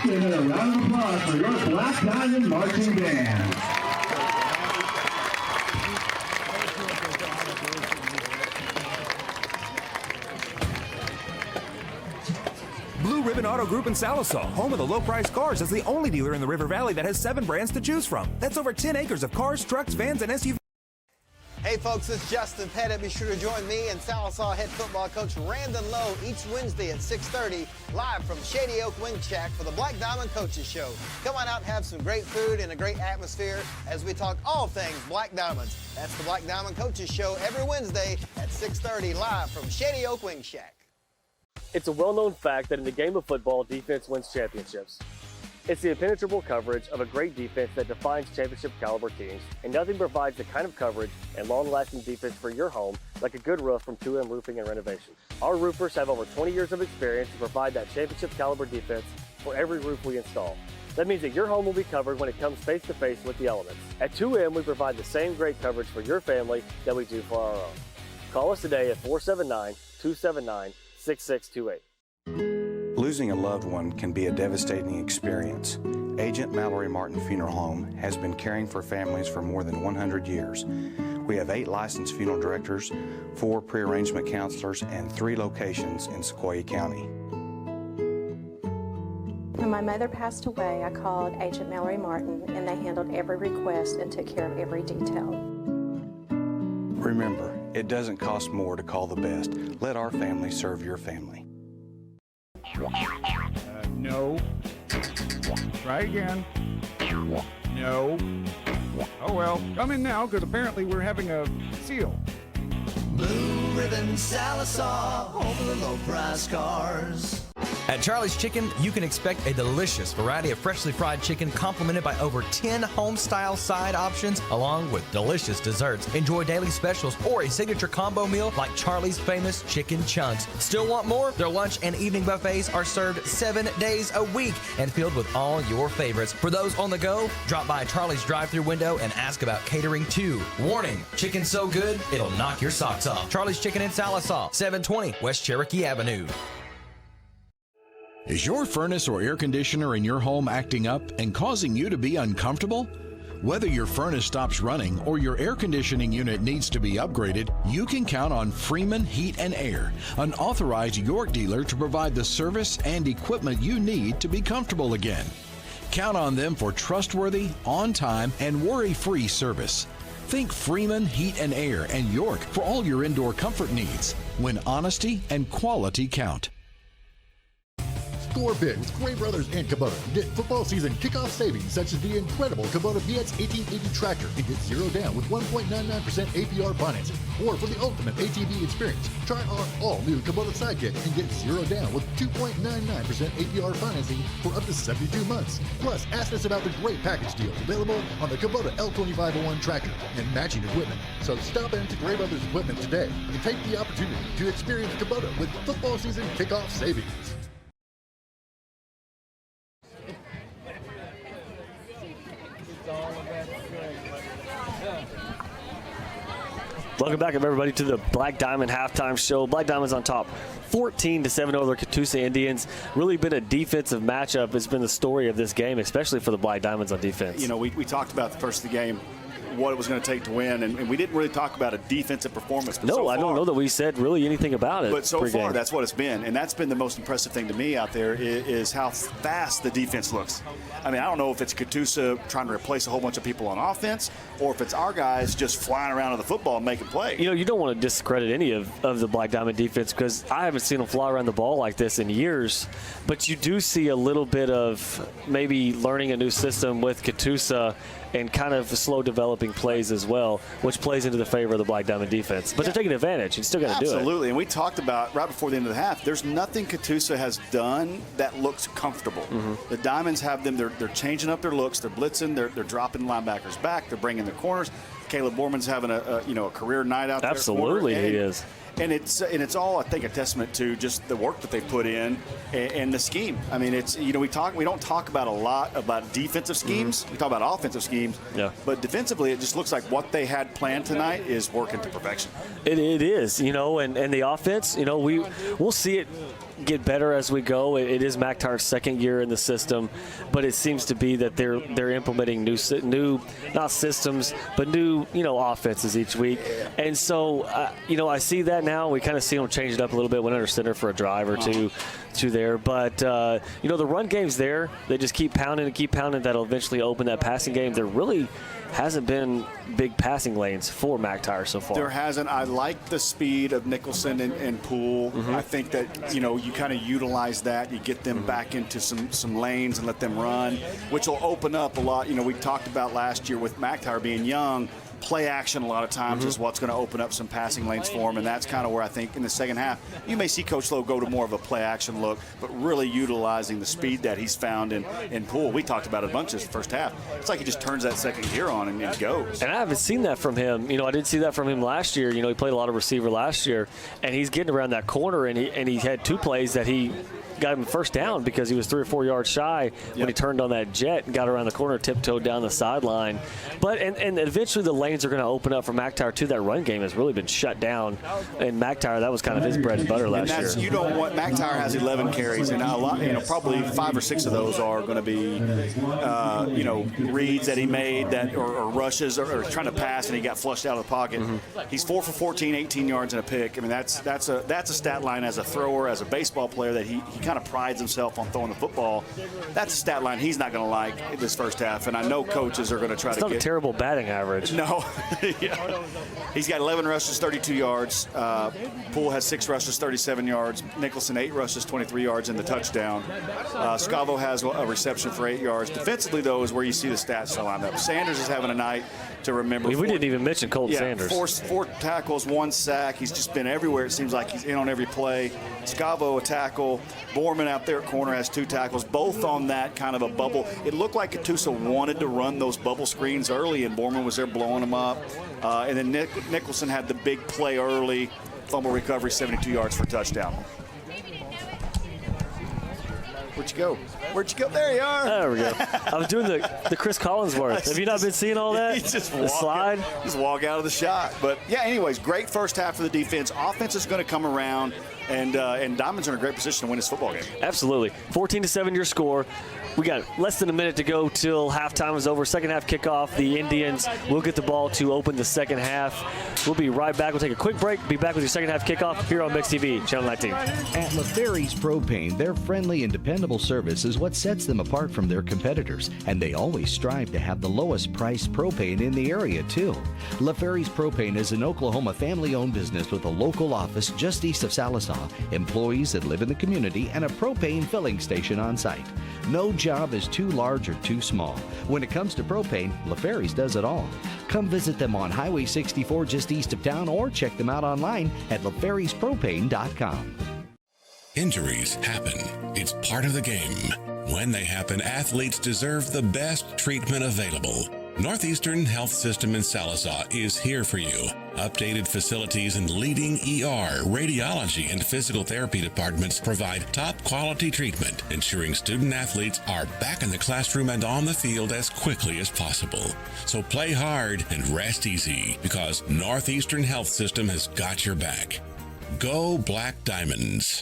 Give it a round of applause for your Black Diamond Marching Band. Blue Ribbon Auto Group in Sallisaw, home of the low-priced cars, is the only dealer in the River Valley that has 7 brands to choose from. That's over 10 acres of cars, trucks, vans, and SUVs. Hey folks, it's Justin Pettit. Be sure to join me and Sallisaw head football coach Randon Lowe each Wednesday at 6:30 live from Shady Oak Wing Shack for the Black Diamond Coaches Show. Come on out and have some great food and a great atmosphere as we talk all things Black Diamonds. That's the Black Diamond Coaches Show every Wednesday at 6:30 live from Shady Oak Wing Shack. It's a well-known fact that in the game of football, defense wins championships. It's the impenetrable coverage of a great defense that defines championship caliber teams, and nothing provides the kind of coverage and long-lasting defense for your home like a good roof from 2M Roofing and Renovation. Our roofers have over 20 years of experience to provide that championship caliber defense for every roof we install. That means that your home will be covered when it comes face-to-face with the elements. At 2M, we provide the same great coverage for your family that we do for our own. Call us today at 479-279-6628. Losing a loved one can be a devastating experience. Agent Mallory Martin Funeral Home has been caring for families for more than 100 years. We have 8 licensed funeral directors, 4 pre-arrangement counselors, and 3 locations in Sequoyah County. When my mother passed away, I called Agent Mallory Martin, and they handled every request and took care of every detail. Remember, it doesn't cost more to call the best. Let our family serve your family. No. Try again. No. Oh well, come in now, because apparently we're having a seal. Blue Ribbon Sallisaw, home of the low-price cars. At Charlie's Chicken, you can expect a delicious variety of freshly fried chicken complemented by over 10 home-style side options along with delicious desserts. Enjoy daily specials or a signature combo meal like Charlie's famous chicken chunks. Still want more? Their lunch and evening buffets are served 7 days a week and filled with all your favorites. For those on the go, drop by Charlie's drive-thru window and ask about catering too. Warning, chicken's so good, it'll knock your socks off. Charlie's Chicken in Sallisaw, 720 West Cherokee Avenue. Is your furnace or air conditioner in your home acting up and causing you to be uncomfortable? Whether your furnace stops running or your air conditioning unit needs to be upgraded, you can count on Freeman Heat and Air, an authorized York dealer to provide the service and equipment you need to be comfortable again. Count on them for trustworthy, on-time, and worry-free service. Think Freeman Heat and Air and York for all your indoor comfort needs, when honesty and quality count. Score big with Gray Brothers and Kubota. Get football season kickoff savings such as the incredible Kubota BX 1880 tractor and get 0 down with 1.99% APR financing. Or for the ultimate ATV experience, try our all-new Kubota Sidekick and get 0 down with 2.99% APR financing for up to 72 months. Plus, ask us about the great package deals available on the Kubota L2501 tractor and matching equipment. So stop into Gray Brothers Equipment today and take the opportunity to experience Kubota with football season kickoff savings. Welcome back, everybody, to the Black Diamond Halftime Show. Black Diamond's on top, 14-7 over the Catoosa Indians. Really been a defensive matchup. It's been the story of this game, especially for the Black Diamonds on defense. You know, we talked about the first of the game, what it was going to take to win, and we didn't really talk about a defensive performance. But no, so I don't know that we said really anything about it. But so pre-game. far, that's what it's been, and that's been the most impressive thing to me out there is how fast the defense looks. I mean, I don't know if it's Catoosa trying to replace a whole bunch of people on offense or if it's our guys just flying around with the football and making plays. You know, you don't want to discredit any of the Black Diamond defense because I haven't seen them fly around the ball like this in years. But you do see a little bit of maybe learning a new system with Catoosa and kind of slow developing plays as well, which plays into the favor of the Black Diamond defense. But they're taking advantage. You still got to do it. Absolutely. And we talked about right before the end of the half, there's nothing Catoosa has done that looks comfortable. Mm-hmm. The Diamonds have them. They're changing up their looks. They're blitzing. They're dropping linebackers back. They're bringing the corners. Caleb Borman's having a career night out there. Absolutely, he is. And it's all, I think, a testament to just the work that they put in and the scheme. I mean, it's we don't talk about a lot about defensive schemes. Mm-hmm. We talk about offensive schemes. Yeah. But defensively, it just looks like what they had planned tonight is working to perfection. It is, and the offense, we'll see it get better as we go. It is McTyre's second year in the system, but it seems to be that they're implementing new not systems, but new offenses each week. And so I see that now. We kind of see them change it up a little bit, went under center for a drive or two to there. But, you know, the run game's there. They just keep pounding and keep pounding. That'll eventually open that passing game. There really hasn't been big passing lanes for McTire so far. There hasn't. I like the speed of Nicholson and Poole. I think that, you know, you kind of utilize that. You get them back into some lanes and let them run, which will open up a lot. You know, we talked about last year with McTire being young. Play action a lot of times is what's going to open up some passing lanes for him, and that's kind of where I think in the second half you may see Coach Lowe go to more of a play action look, but really utilizing the speed that he's found in Poole. We talked about it a bunch this first half. It's like he just turns that second gear on and goes. And I haven't seen that from him. You know, I did see that from him last year. You know, he played a lot of receiver last year, and he's getting around that corner, and he had 2 plays that he got him first down because he was 3 or 4 yards shy when he turned on that jet and got around the corner, tiptoed down the sideline. But and eventually the lanes are going to open up for McTire too. That run game has really been shut down, and McTire, that was kind of his bread and butter last year. You don't want McTire has 11 carries, and a lot, you know, probably 5 or 6 of those are going to be, you know, reads that he made that or rushes or trying to pass and he got flushed out of the pocket. He's 4 for 14, 18 yards and a pick. I mean, that's a stat line as a thrower, as a baseball player that he kind of prides himself on throwing the football. That's a stat line he's not going to like this first half, and I know coaches are going to try to get. It's not a terrible batting average. No. Yeah. He's got 11 rushes, 32 yards. Poole has 6 rushes, 37 yards. Nicholson 8 rushes, 23 yards in the touchdown. Scavo has a reception for 8 yards. Defensively, though, is where you see the stats line up. Sanders is having a night to remember. We didn't even mention Colton Sanders. 4 tackles, 1 sack. He's just been everywhere. It seems like he's in on every play. Scavo a tackle. Borman out there at corner has 2 tackles, both on that kind of a bubble. It looked like Catoosa wanted to run those bubble screens early, and Borman was there blowing them up. And then Nicholson had the big play early, fumble recovery, 72 yards for a touchdown. Where'd you go? Where'd you go? There you are. There we go. I was doing the Chris Collinsworth. Have you not been seeing all that? The slide? Just walk out of the shot. But, yeah, anyways, great first half for the defense. Offense is going to come around, and Diamond's are in a great position to win this football game. Absolutely. 14-7 your score. We got less than a minute to go till halftime is over. Second half kickoff. The Indians will get the ball to open the second half. We'll be right back. We'll take a quick break. Be back with your second half kickoff here on Mix TV, Channel 19. At LaFerrie's Propane, their friendly and dependable service is what sets them apart from their competitors, and they always strive to have the lowest priced propane in the area, too. LaFerrie's Propane is an Oklahoma family-owned business with a local office just east of Sallisaw, employees that live in the community, and a propane filling station on site. No job is too large or too small. When it comes to propane, LaFerrie's does it all. Come visit them on Highway 64 just east of town or check them out online at laferriespropane.com. Injuries happen. It's part of the game. When they happen, athletes deserve the best treatment available. Northeastern Health System in Sallisaw is here for you. Updated facilities and leading ER, radiology, and physical therapy departments provide top quality treatment, ensuring student athletes are back in the classroom and on the field as quickly as possible. So play hard and rest easy, because Northeastern Health System has got your back. Go Black Diamonds.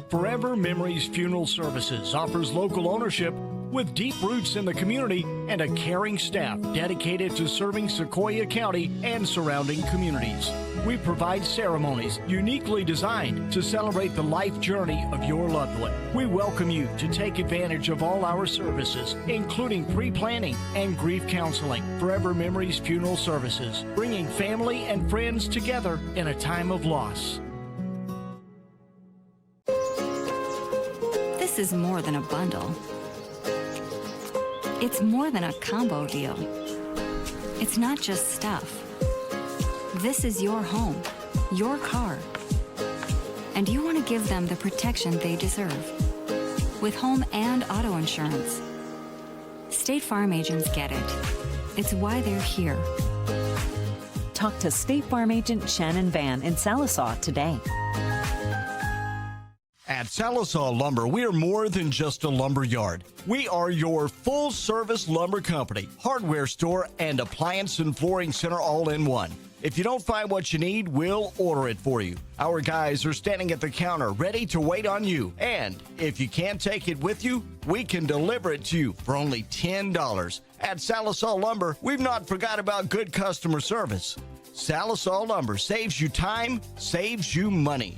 Forever Memories Funeral Services offers local ownership with deep roots in the community and a caring staff dedicated to serving Sequoyah County and surrounding communities. We provide ceremonies uniquely designed to celebrate the life journey of your loved one. We welcome you to take advantage of all our services, including pre-planning and grief counseling. Forever Memories Funeral Services, bringing family and friends together in a time of loss. This is more than a bundle. It's more than a combo deal. It's not just stuff. This is your home, your car. And you want to give them the protection they deserve with home and auto insurance. State Farm agents get it. It's why they're here. Talk to State Farm agent Shannon Van in Sallisaw today. At Sallisaw Lumber, we are more than just a lumber yard. We are your full-service lumber company, hardware store, and appliance and flooring center all in one. If you don't find what you need, we'll order it for you. Our guys are standing at the counter ready to wait on you. And if you can't take it with you, we can deliver it to you for only $10. At Sallisaw Lumber, we've not forgot about good customer service. Sallisaw Lumber saves you time, saves you money.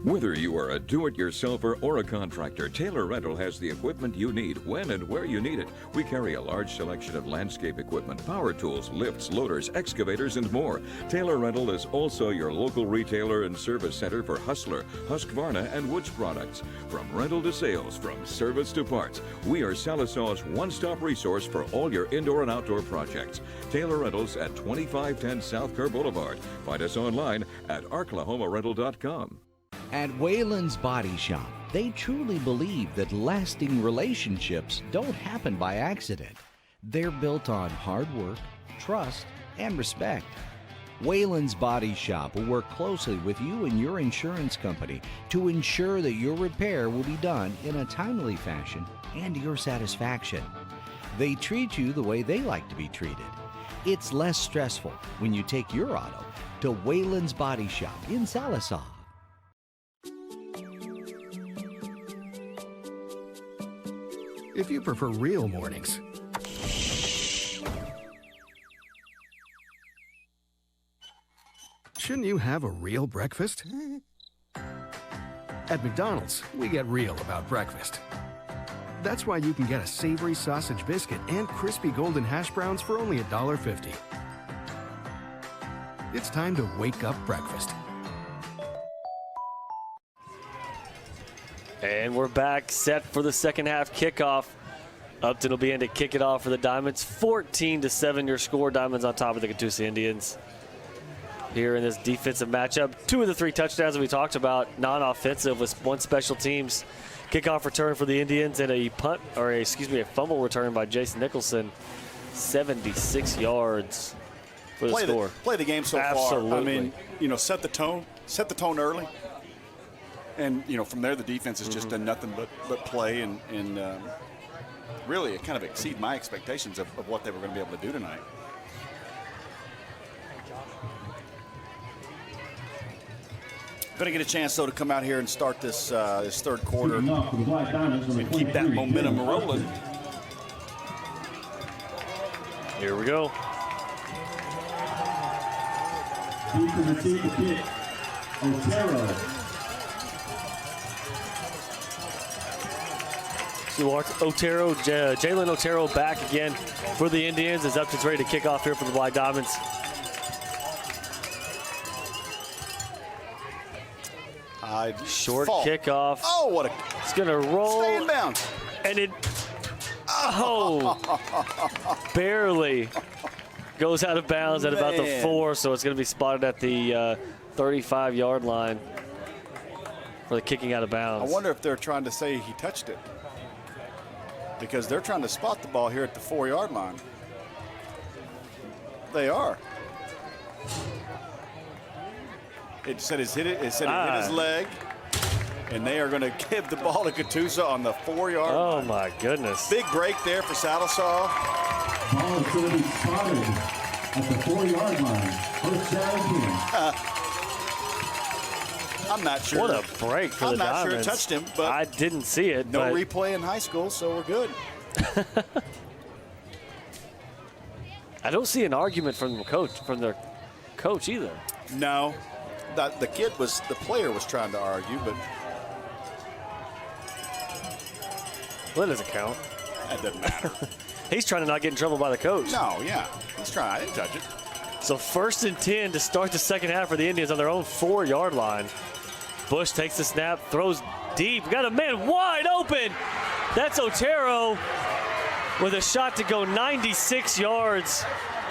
Whether you are a do-it-yourselfer or a contractor, Taylor Rental has the equipment you need when and where you need it. We carry a large selection of landscape equipment, power tools, lifts, loaders, excavators, and more. Taylor Rental is also your local retailer and service center for Hustler, Husqvarna, and Woods products. From rental to sales, from service to parts, we are Sallisaw's one-stop resource for all your indoor and outdoor projects. Taylor Rentals at 2510 South Kerr Boulevard. Find us online at arklahomarental.com. At Wayland's Body Shop, they truly believe that lasting relationships don't happen by accident. They're built on hard work, trust, and respect. Wayland's Body Shop will work closely with you and your insurance company to ensure that your repair will be done in a timely fashion and to your satisfaction. They treat you the way they like to be treated. It's less stressful when you take your auto to Wayland's Body Shop in Sallisaw. If you prefer real mornings, shouldn't you have a real breakfast? At McDonald's, we get real about breakfast. That's why you can get a savory sausage biscuit and crispy golden hash browns for only $1.50. It's time to wake up breakfast. And we're back, set for the second half kickoff. Upton will be in to kick it off for the Diamonds. 14-7 your score. Diamonds on top of the Catoosa Indians. Here in this defensive matchup, 2 of the 3 touchdowns that we talked about, non-offensive with 1 special teams. Kickoff return for the Indians and a fumble return by Jason Nicholson. 76 yards for the score. Play the game so Absolutely. far. I mean, set the tone early. And, from there, the defense has just done nothing but play and really it kind of exceed my expectations of what they were going to be able to do tonight. Going to get a chance, though, to come out here and start this third quarter and keep that momentum rolling. Here we go. So Jalen Otero back again for the Indians as Upton's ready to kick off here for the Black Diamonds. Short kickoff. Oh, what a... It's going to roll. Stay in bounds. And it... barely goes out of bounds at about the 4, so it's going to be spotted at the 35-yard line for the kicking out of bounds. I wonder if they're trying to say he touched it, because they're trying to spot the ball here at the 4-yard line. They are. It said he hit his leg, and they are going to give the ball to Catoosa on the 4-yard line. Oh, my goodness. Big break there for Sallisaw. Ball is going to be spotted at the 4-yard line. First down. I'm not sure. What a break for the Diamonds. I'm not sure it touched him, but I didn't see it. No replay in high school, so we're good. I don't see an argument from their coach either. No. The player was trying to argue, but well, that doesn't count. That doesn't matter. He's trying to not get in trouble by the coach. No, yeah. He's trying. I didn't touch it. So 1st and 10 to start the second half for the Indians on their own 4-yard line. Bush takes the snap, throws deep. Got a man wide open. That's Otero with a shot to go 96 yards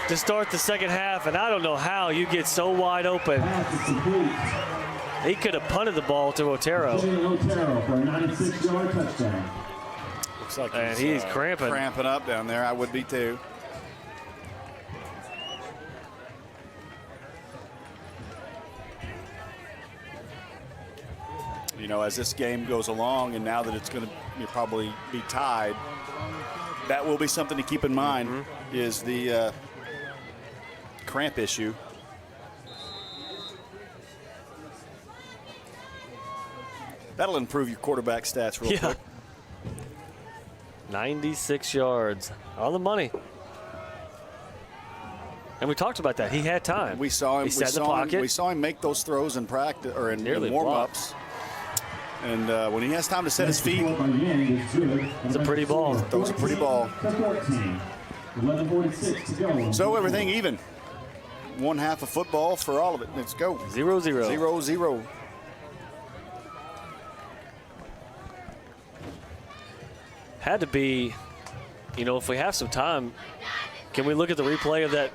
to start the second half, and I don't know how you get so wide open. He could have punted the ball to Otero. Otero for a 96-yard touchdown. Looks like he's cramping. Cramping up down there. I would be too. As this game goes along, and now that it's going to probably be tied, that will be something to keep in mind, is the cramp issue. That'll improve your quarterback stats real quick. 96 yards on the money. And we talked about that. He had time. We saw him. He sat in the pocket. We saw him make those throws in practice or in warm-ups. And when he has time to set his feet, it's a pretty ball. Throws a pretty ball. 11:46 to go. So everything even. One half of football for all of it. Let's go. 0-0. 0-0. Had to be, you know, if we have some time, can we look at the replay of that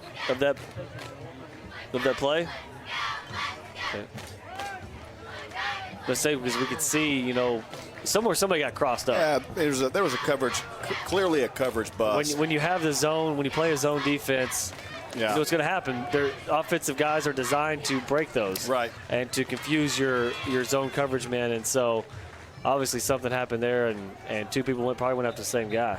play? Okay. Let's say, because we could see, you know, somewhere somebody got crossed up. Yeah, there was a coverage, clearly a coverage bust. When you have the zone, when you play a zone defense, you know what's going to happen. Their offensive guys are designed to break those, right, and to confuse your zone coverage man. And so, obviously, something happened there, and two people probably went after the same guy.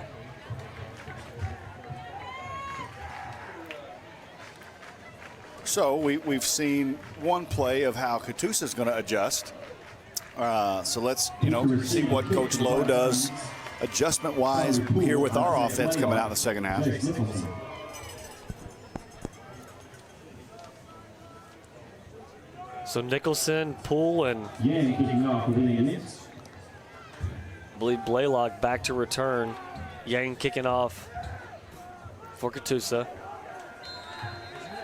So we've seen one play of how Catoosa is going to adjust. So let's see what Coach Lowe does adjustment-wise here with our offense coming out in the second half. So Nicholson, Poole, and I believe Blaylock back to return. Yang kicking off for Catoosa.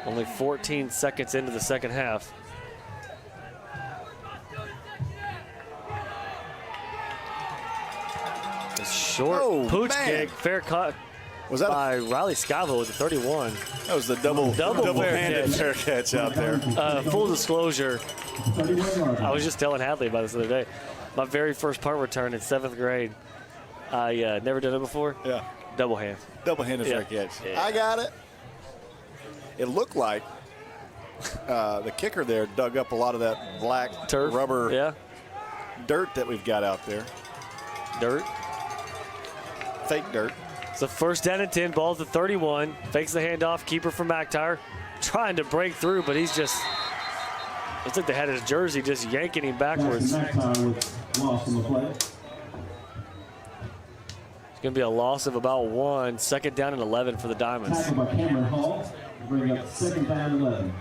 Only 14 seconds into the second half. A short pooch kick, fair cut. Was that by Riley Scavo with the 31? That was the double-handed fair catch out there. Full disclosure, I was just telling Hadley about this the other day. My very first punt return in 7th grade, I never done it before. Yeah. Double hand. Double-handed fair catch. Yeah. I got it. It looked like the kicker there dug up a lot of that black turf, rubber dirt that we've got out there. Dirt. Fake dirt. So first down and 10, ball at the 31. Fakes the handoff, keeper from McIntyre. Trying to break through, but he's just, looks like they had his jersey just yanking him backwards. It's going to be a loss of about 1. Second down and 11 for the Diamonds. Tackle by Cameron Hall. Bring up second down and 11.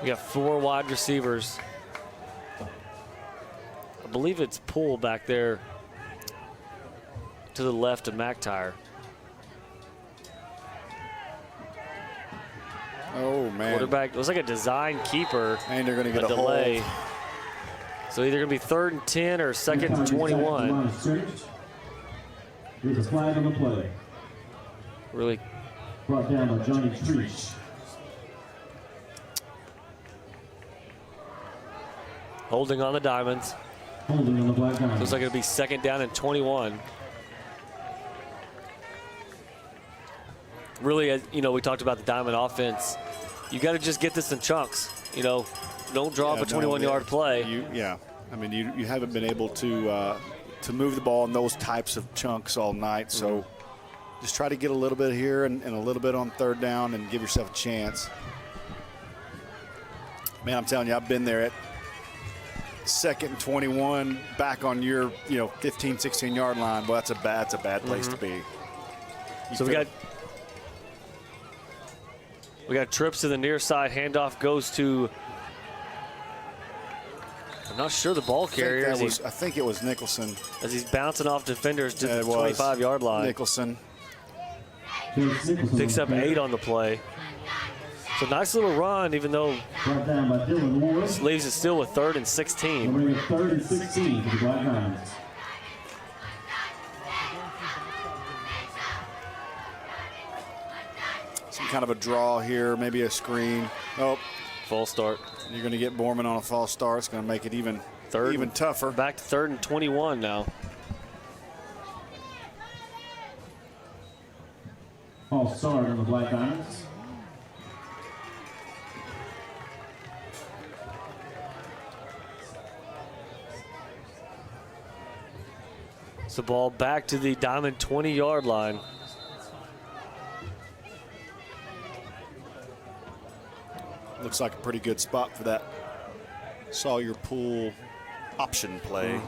We got 4 wide receivers. I believe it's Poole back there to the left of McIntyre. Oh, man. Quarterback, looks like a design keeper. And they're going to get a delay. hold. So either going to be 3rd and 10 or 2nd and 21. There's a flag on the play. Really brought down by Johnny Treach. Holding on the Diamonds. Holding on the Black Diamonds. Looks like it'll be 2nd down and 21. Really, you know, we talked about the Diamond offense. You got to just get this in chunks. You know, don't draw up a 21-yard play. I mean, you haven't been able to move the ball in those types of chunks all night. So just try to get a little bit here and a little bit on 3rd down and give yourself a chance. Man, I'm telling you, I've been there at 2nd and 21, back on your 15, 16-yard line. Well, that's a bad place to be. So we got trips to the near side. Handoff goes to, I'm not sure, the ball carrier. I think it was Nicholson. As he's bouncing off defenders to the 25-yard line. Nicholson. Picks up 8 on the play. So nice little run, even though this leaves it still with 3rd and 16. 3rd and 16 for the Black Diamonds. Some kind of a draw here, maybe a screen. Oh, false start. You're going to get Borman on a false start. It's going to make it even tougher. Back to 3rd and 21 now. False start on the Black Diamonds. The ball back to the Diamond 20-yard line. Looks like a pretty good spot for that Sawyer Poole option play.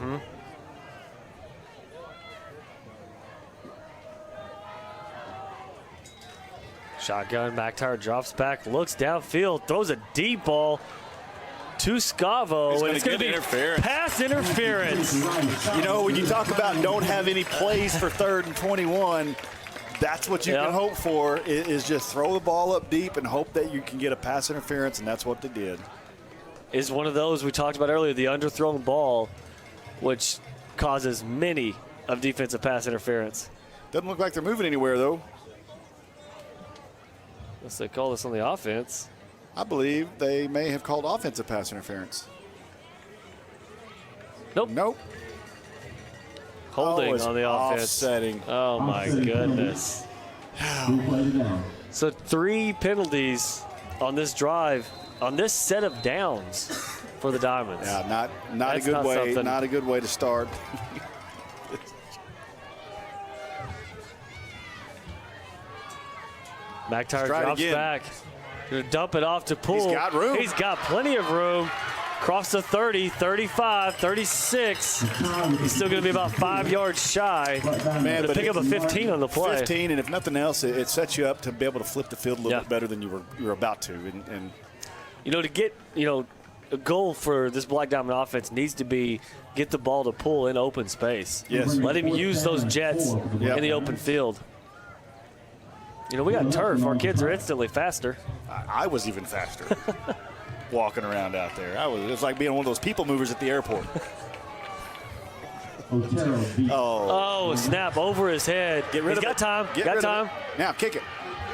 Shotgun, McIntyre drops back, looks downfield, throws a deep ball to Scavo, and it's going to be pass interference. You know, when you talk about don't have any plays for 3rd and 21, that's what you can hope for, is just throw the ball up deep and hope that you can get a pass interference, and that's what they did. Is one of those we talked about earlier, the underthrown ball, which causes many of defensive pass interference. Doesn't look like they're moving anywhere, though. Unless they call this on the offense. I believe they may have called offensive pass interference. Nope. Holding on the offense. Offsetting. Oh, my goodness. So 3 penalties on this drive, on this set of downs for the Diamonds. Yeah, not a good way. Not a good way to start. McIntyre drops back. Gonna dump it off to Poole. He's got room. He's got plenty of room. Cross the 30, 35, 36. He's still going to be about 5 yards shy. Man, but pick up a 15 on the play. 15, and if nothing else, it sets you up to be able to flip the field a little bit better than you were about to. And you know, to get, you know, a goal for this Black Diamond offense needs to be get the ball to Poole in open space. Yes. Let him use those jets in the open field. You know, we got turf. Our kids are instantly faster. I was even faster. Walking around out there. It was like being one of those people movers at the airport. Oh, snap over his head. Get rid of it. Got time. Get got rid time. of it. Now kick it.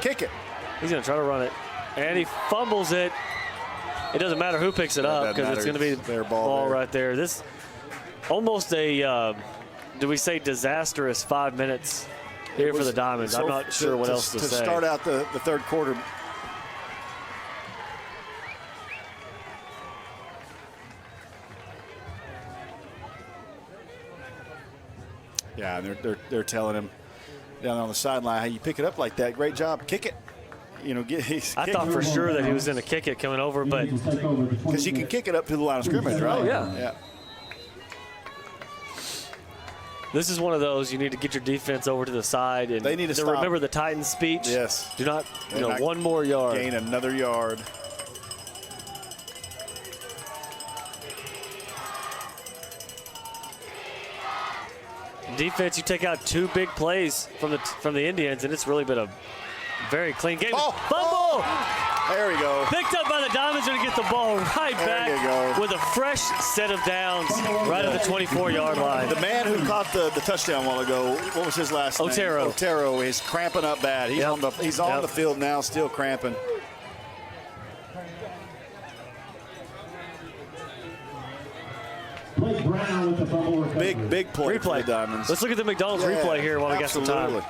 Kick it. He's going to try to run it. And he fumbles it. It doesn't matter who picks it up because it's going to be their ball right there. This almost a, do we say disastrous 5 minutes here for the Diamonds? I'm not sure what else to say. To start out the third quarter. Yeah, and they're telling him down on the sideline, hey, you pick it up like that, great job, kick it. You know, I thought for sure that he was going to kick it coming over, but because you can kick it up to the line of scrimmage, right? Oh yeah. This is one of those you need to get your defense over to the side, and they need to stop. Remember the Titans speech. Yes. Do not, one more yard. Gain another yard. Defense, you take out 2 big plays from the Indians, and it's really been a very clean game. Fumble! There we go. Picked up by the Diamonds, going to get the ball right back with a fresh set of downs right at the 24-yard line. The man who caught the touchdown a while ago, what was his last name? Otero is cramping up bad. He's on the field now, still cramping. Big play for the Diamonds. Let's look at the McDonald's replay here while we got some time.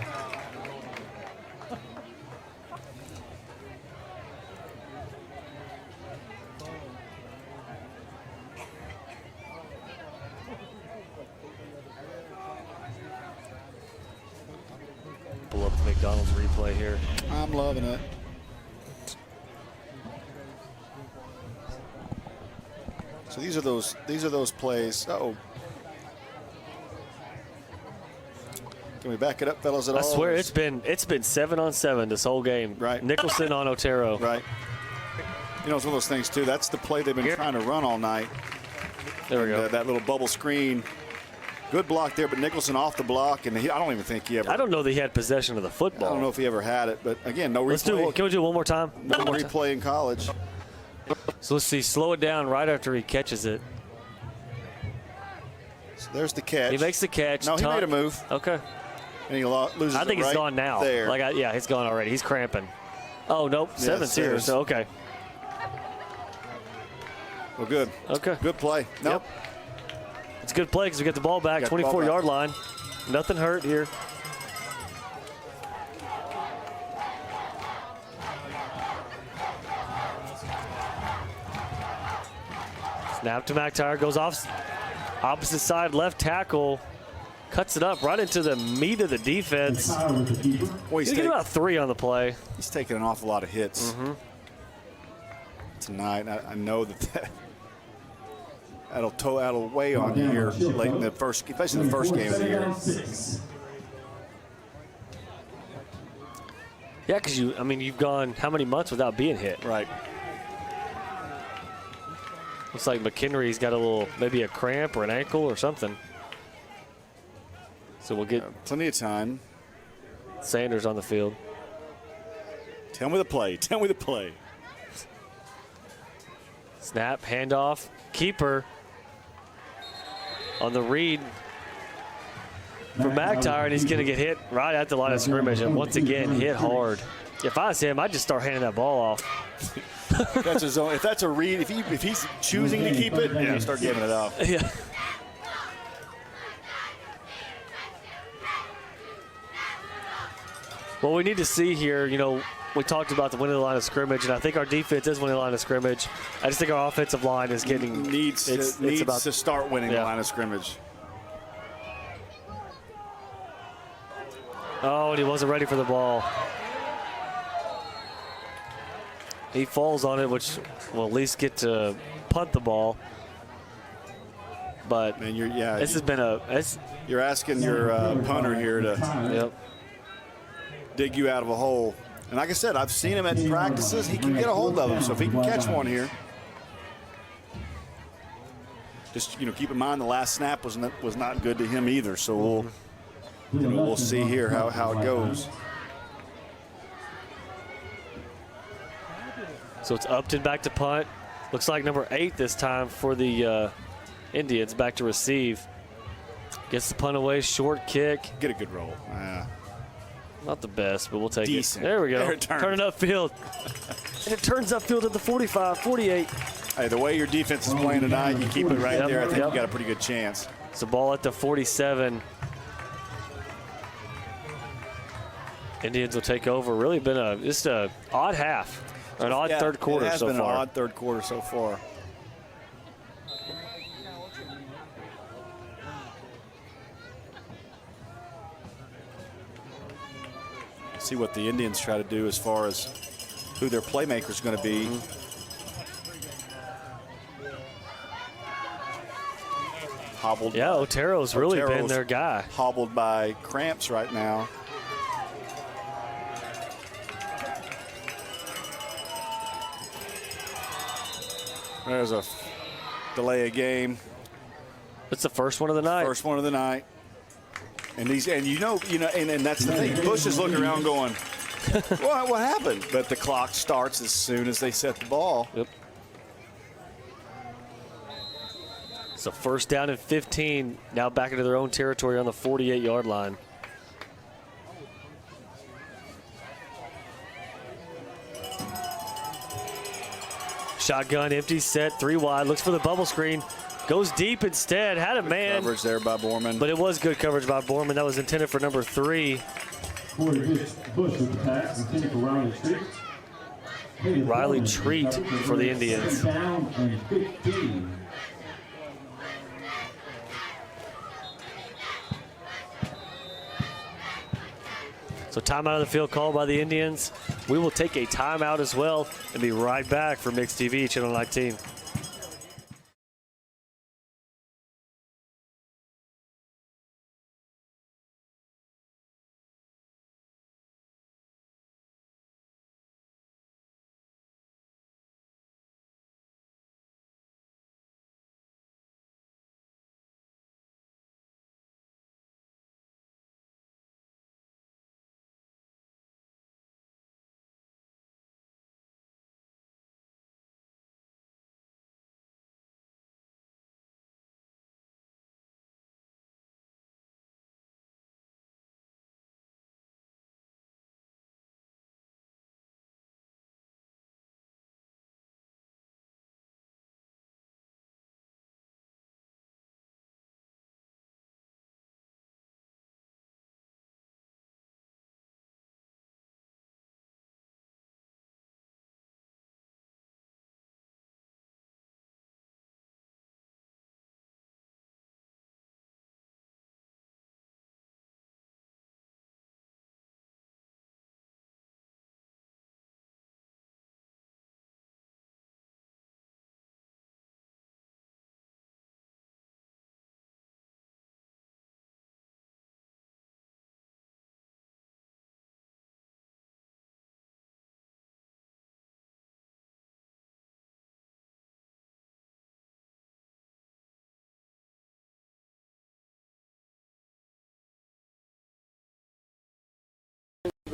Pull up the McDonald's replay here. I'm loving it. So these are those plays. Uh-oh. Can we back it up, fellas, at all? I swear it's been 7-on-7 this whole game. Right. Nicholson on Otero. Right. You know, it's one of those things, too. That's the play they've been trying to run all night. There we go. That little bubble screen. Good block there, but Nicholson off the block, and I don't even think he ever. I don't know that he had possession of the football. I don't know if he ever had it, but again, no replay. Can we do it one more time? No replay in college. So let's see. Slow it down right after he catches it. So there's the catch. He makes the catch. No, he made a move. Okay. And he loses I think it it's right gone now. there. Yeah, he's gone already. He's cramping. Oh, nope. 7's here, so okay. Well, good. Okay. Good play. Nope. Yep. It's a good play because we get the ball back, 24-yard line. Nothing hurt here. Snap to McIntyre, goes off opposite side, left tackle, cuts it up right into the meat of the defense. Well, he's getting about 3 on the play. He's taking an awful lot of hits tonight. I know that'll weigh on you here late in the first, especially the first game of the year. Yeah, because you've gone how many months without being hit? Right. Looks like McHenry's got maybe a cramp or an ankle or something. So we'll get plenty of time. Sanders on the field. Tell me the play. Tell me the play. Snap, handoff, keeper on the read for McIntyre, and he's going to get hit right at the line of scrimmage, and once again hit hard. If I was him, I'd just start handing that ball off. If that's his own, if that's a read, if he's choosing to keep it, yeah, start giving it off. Yeah. Well, we need to see here, we talked about the winning the line of scrimmage, and I think our defense is winning the line of scrimmage. I just think our offensive line is getting needs to start winning the line of scrimmage. Oh, and he wasn't ready for the ball. He falls on it, which will at least get to punt the ball. But this has been you're asking your punter here to dig you out of a hole. And like I said, I've seen him at practices. He can get a hold of him. So if he can catch one here, just keep in mind the last snap was not good to him either. So we'll see here how it goes. So it's Upton back to punt. Looks like number 8 this time for the Indians, back to receive. Gets the punt away, short kick. Get a good roll. Not the best, but we'll take Decent. it. There we go. There it turns. Turn it upfield. And it turns upfield at the 45, 48. Hey, the way your defense is playing tonight, you keep it right there. I think you got a pretty good chance. It's a ball at the 47. Indians will take over. Really been just a odd half. An odd third quarter so far. It has been an odd third quarter so far. See what the Indians try to do as far as who their playmaker is going to be. Hobbled. Yeah, Otero's really been their guy. Hobbled by cramps right now. There's a delay of game. It's the first one of the night. First one of the night. And that's the thing. Bush is looking around going, what happened? But the clock starts as soon as they set the ball. Yep. So first down and 15, now back into their own territory on the 48-yard line. Shotgun, empty, set, 3 wide, looks for the bubble screen, goes deep instead, had a man. Coverage there by Borman. But it was good coverage by Borman. That was intended for number 3. Bush with the pass, intended for Riley Treat. Riley Treat for the Indians. Down and 15. So timeout on the field called by the Indians. We will take a timeout as well and be right back for Mixed TV, Channel 19.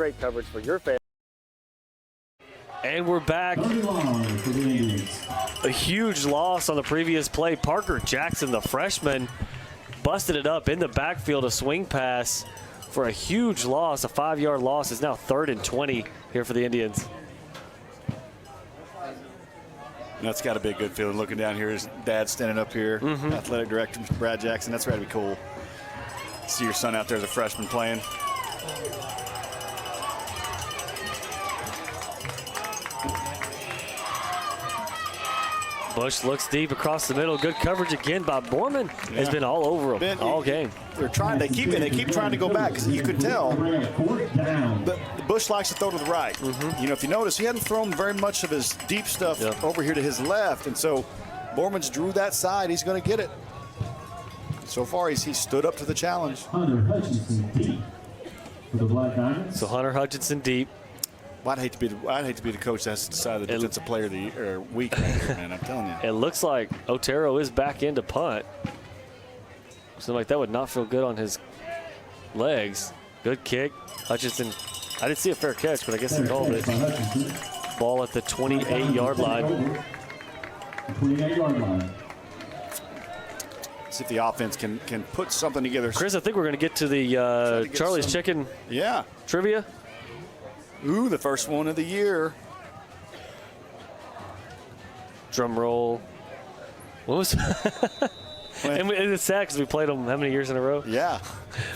great coverage for your fans. And we're back. A huge loss on the previous play. Parker Jackson, the freshman, busted it up in the backfield, a swing pass for a huge loss. A 5-yard loss. Is now 3rd and 20 here for the Indians. That's got to be a good feeling. Looking down here, his dad standing up here, athletic director Brad Jackson. That's got to be cool. See your son out there as a freshman playing. Bush looks deep across the middle. Good coverage again by Borman. Has been all over him all game. They're trying. They keep trying to go back because you can tell. But Bush likes to throw to the right. You know, if you notice, he hadn't thrown very much of his deep stuff over here to his left, and so Borman's drew that side. He's going to get it. So far, he stood up to the challenge. Hunter Hutchinson deep for the Black Diamonds. So Hunter Hutchinson deep. Well, I'd hate to be the coach that has to decide the defensive player of the year, week, man. I'm telling you. It looks like Otero is back into punt. So like that would not feel good on his legs. Good kick. Hutchinson, I didn't see a fair catch, but I guess he called it. Ball at the 28-yard line. 28-yard line. See if the offense can put something together. Chris, I think we're going to get to the Charlie's Chicken trivia. Ooh, the first one of the year. Drum roll. What was and it's sad because we played them how many years in a row? Yeah.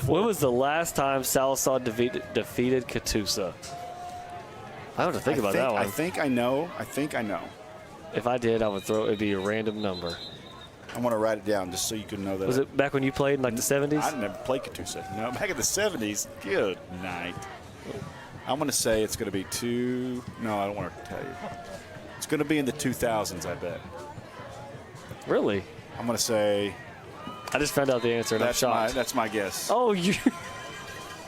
When was the last time Sallisaw defeated Catoosa? I have to think about that one. I think I know. If I did, I would it'd be a random number. I want to write it down just so you can know that. Was it back when you played in like the 70s? I never played Catoosa. No, back in the 70s. Good night. I'm going to say it's going to be no, I don't want to tell you. It's going to be in the 2000s, I bet. Really? I'm going to say. I just found out the answer and I'm shocked. That's my guess. Oh, you.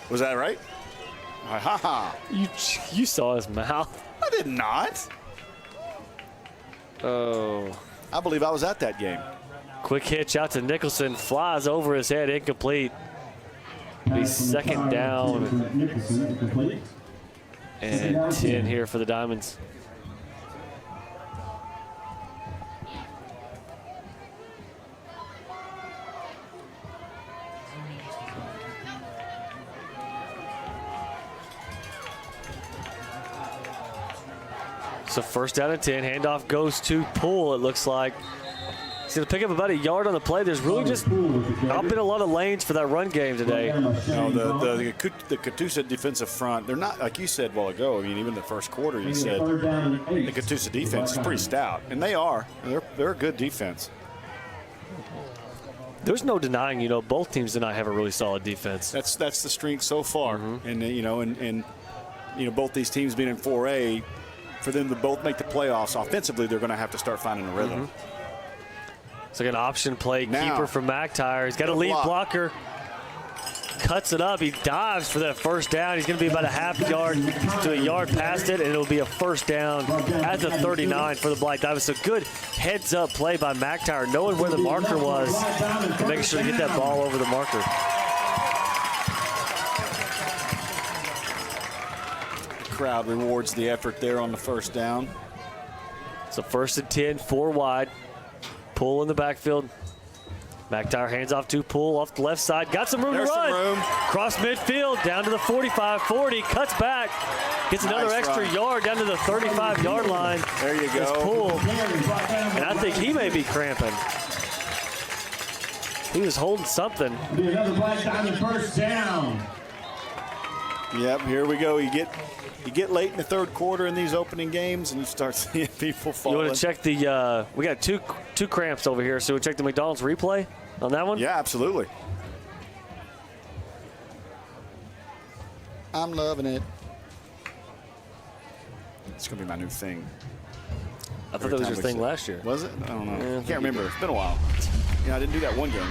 Was that right? Ha ha. You saw his mouth. I did not. Oh. I believe I was at that game. Quick hitch out to Nicholson. Flies over his head. Incomplete. Be second down. And 10 here for the Diamonds. So first down and 10. Handoff goes to Poole, it looks like. He's going to pick up about a yard on the play. There's really just not been a lot of lanes for that run game today. No, the Catoosa defensive front, they're not, like you said a while ago, I mean, even the first quarter, you said the Catoosa defense is pretty stout. And they are. They're a good defense. There's no denying, both teams tonight have a really solid defense. That's the strength so far. And both these teams being in 4A, for them to both make the playoffs, offensively, they're going to have to start finding a rhythm. It's like an option play keeper from McTire. He's got a lead blocker. Cuts it up. He dives for that first down. He's going to be about a half yard to a yard past it, and it'll be a first down at the 39 for the Black Diamonds. So good heads-up play by McTire, knowing where the marker was and making sure to get that ball over the marker. The crowd rewards the effort there on the first down. So 1st and 10, 4 wide. Poole in the backfield. McTire hands off to Poole off the left side. Got some room to run. Cross midfield, down to the 45-40. Cuts back. Gets another extra yard down to the 35-yard line. There you go. Poole. And I think he may be cramping. He was holding something. Another Black Diamond first down. Yep, here we go. You get late in the third quarter in these opening games, and you start seeing people falling. You want to check the we got two cramps over here, so we check the McDonald's replay on that one? Yeah, absolutely. I'm loving it. It's going to be my new thing. I thought that was your thing last year. Was it? I don't know. Yeah, can't remember. It's been a while. I didn't do that one game.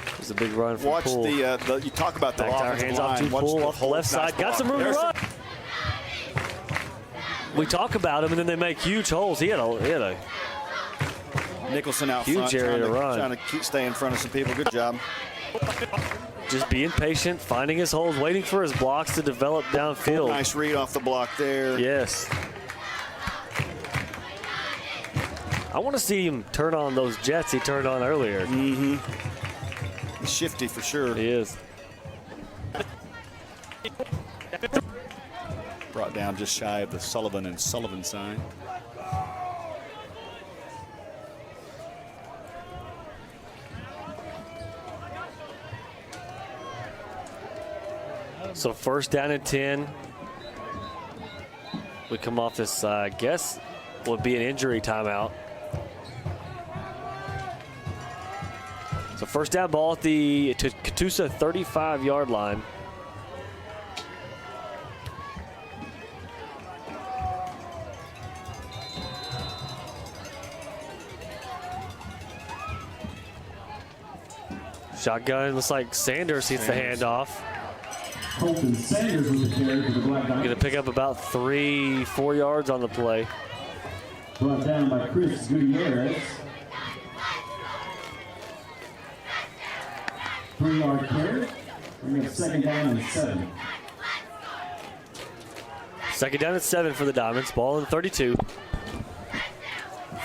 It was a big run from Watch Poole. You talk about the offensive hands line. off to Poole off the left side. Got some room to run. We talk about him, and then they make huge holes. He had a Nicholson out huge front, area to run. Trying to stay in front of some people. Good job. Just being patient, finding his holes, waiting for his blocks to develop downfield. Nice read off the block there. Yes. I want to see him turn on those jets he turned on earlier. Mm-hmm. He's shifty for sure. He is. Brought down just shy of the Sullivan and Sullivan sign. So first down and 10. We come off this, I guess, would be an injury timeout. So first down ball at the Catoosa 35-yard line. Shotgun, looks like Sanders hits the handoff. Colton Sanders with the carry for the Black Diamond. Going to pick up about 3-4 yards on the play. Brought down by Chris Gutierrez. 3-yard carry. Bring up second down and 7. Second down and 7 for the Diamonds. Ball in 32.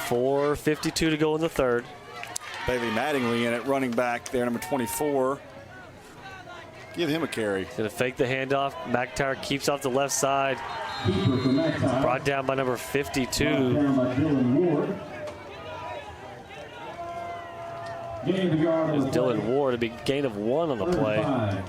4:52 to go in the third. Bailey Mattingly in at running back there, number 24. Give him a carry. Going to fake the handoff. McIntyre keeps off the left side. Brought down by number 52. Brought down by Dylan Ward. Gain of a yard on the Dylan play. Ward, a big gain of 1 on the play. 35.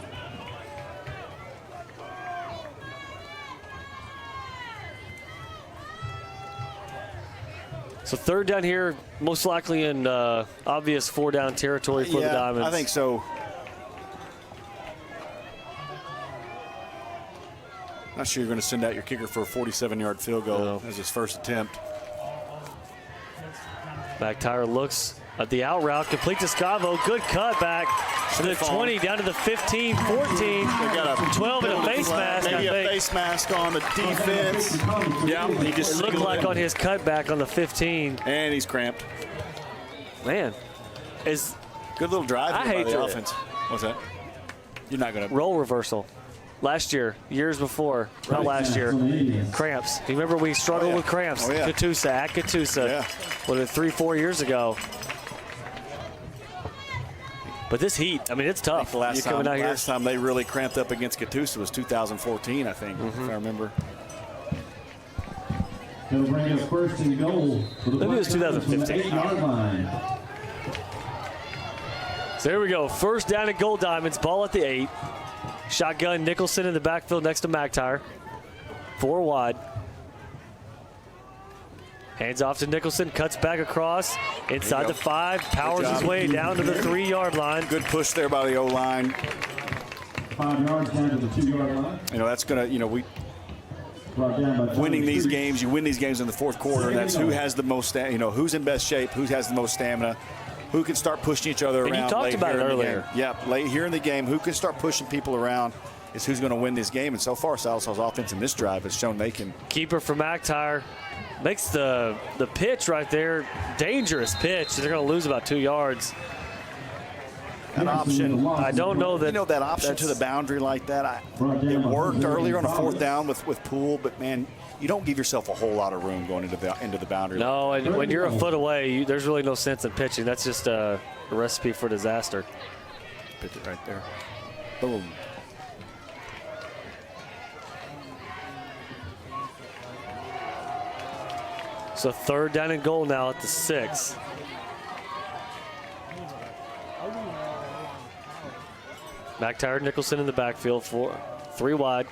So third down here, most likely in obvious 4-down territory for the Diamonds. I think so. Not sure you're going to send out your kicker for a 47-yard field goal as his first attempt. McIntyre looks at the out route, complete to Scavo. Good cut back to the 20, down to the 15, 14, They got a 12 and a face mask. Maybe I a think. face mask on the defense. Yeah, he just It looked like on his cutback on the 15. And he's cramped. Man, is good little drive I here hate by the to- offense. What's that? You're not going to role reversal. Last year, years before, not last year, cramps. You remember we struggled with cramps? Oh, yeah. Catoosa, at Catoosa. Yeah. What, 3-4 years ago? But this heat, I mean, it's tough. Last You're coming out here. last time they really cramped up against Catoosa was 2014, I think, if I remember. He'll bring us first and goal for the Maybe it was Black Diamonds from the 2015. 8-yard line. So here we go. First down at Gold Diamonds. Ball at the 8. Shotgun Nicholson in the backfield next to McIntyre. 4 wide. Hands off to Nicholson. Cuts back across. Inside the 5. Powers his way down to the 3-yard line. Good push there by the O-line. 5 yards down to the 2-yard line. You know, that's going to, we Brought down by winning Tony these Street. games, you win these games in the fourth quarter. And that's who has the most, who's in best shape, who has the most stamina, who can start pushing each other And around. you talked late about here it in the earlier. game. Yeah, late here in the game, who can start pushing people around is who's going to win this game. And so far, Salisaw's offense in this drive has shown they can. Keeper for McIntyre makes the pitch right there. Dangerous pitch. They're going to lose about 2 yards. That option, I don't know that. that option to the boundary like that. It worked earlier on a fourth down with Poole, but man, you don't give yourself a whole lot of room going into the boundary. No, and when you're a foot away, there's really no sense in pitching. That's just a recipe for disaster. Pitch it right there. Boom. So third down and goal now at the 6. McIntyre, Nicholson in the backfield, 3 wide.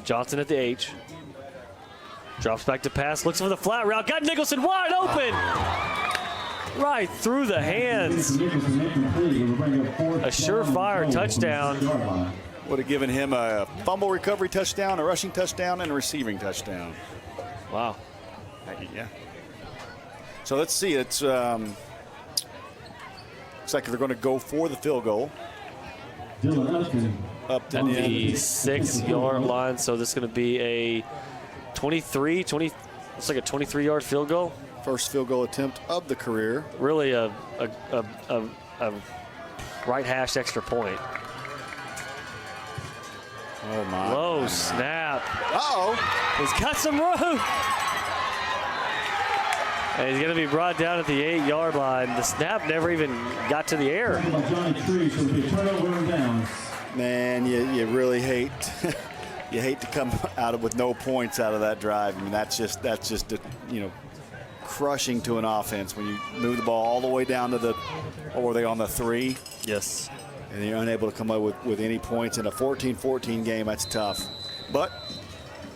Johnson at the H. Drops back to pass, looks for the flat route. Got Nicholson wide open. Right through the hands. A surefire touchdown. Would have given him a fumble recovery touchdown, a rushing touchdown, and a receiving touchdown. Wow. Yeah. So let's see. It's looks like they're going to go for the field goal. Up to At the 6-yard line, so this is going to be a 20, looks like a 23-yard field goal. First field goal attempt of the career. Really a right hash extra point. Oh, my. Low snap. Uh-oh. He's got some room. And he's going to be brought down at the 8-yard line. The snap never even got to the air. Man, you really hate you hate to come out with no points out of that drive. I mean, that's just crushing to an offense when you move the ball all the way down to the, or were they on the 3? Yes. And you're unable to come up with any points in a 14-14 game. That's tough. But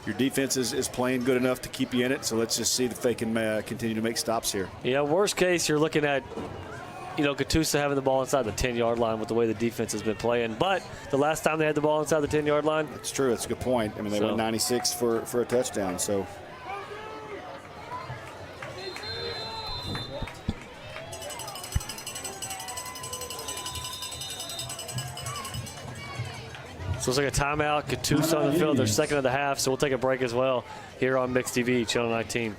your defense is playing good enough to keep you in it, so let's just see if they can continue to make stops here. Yeah, worst case, you're looking at, Catoosa having the ball inside the 10-yard line with the way the defense has been playing. But the last time they had the ball inside the 10-yard line. That's true. That's a good point. I mean, they went 96 for a touchdown, so. So it's like a timeout. Catoosa on the field, their second of the half. So we'll take a break as well here on Mixed TV, Channel 19.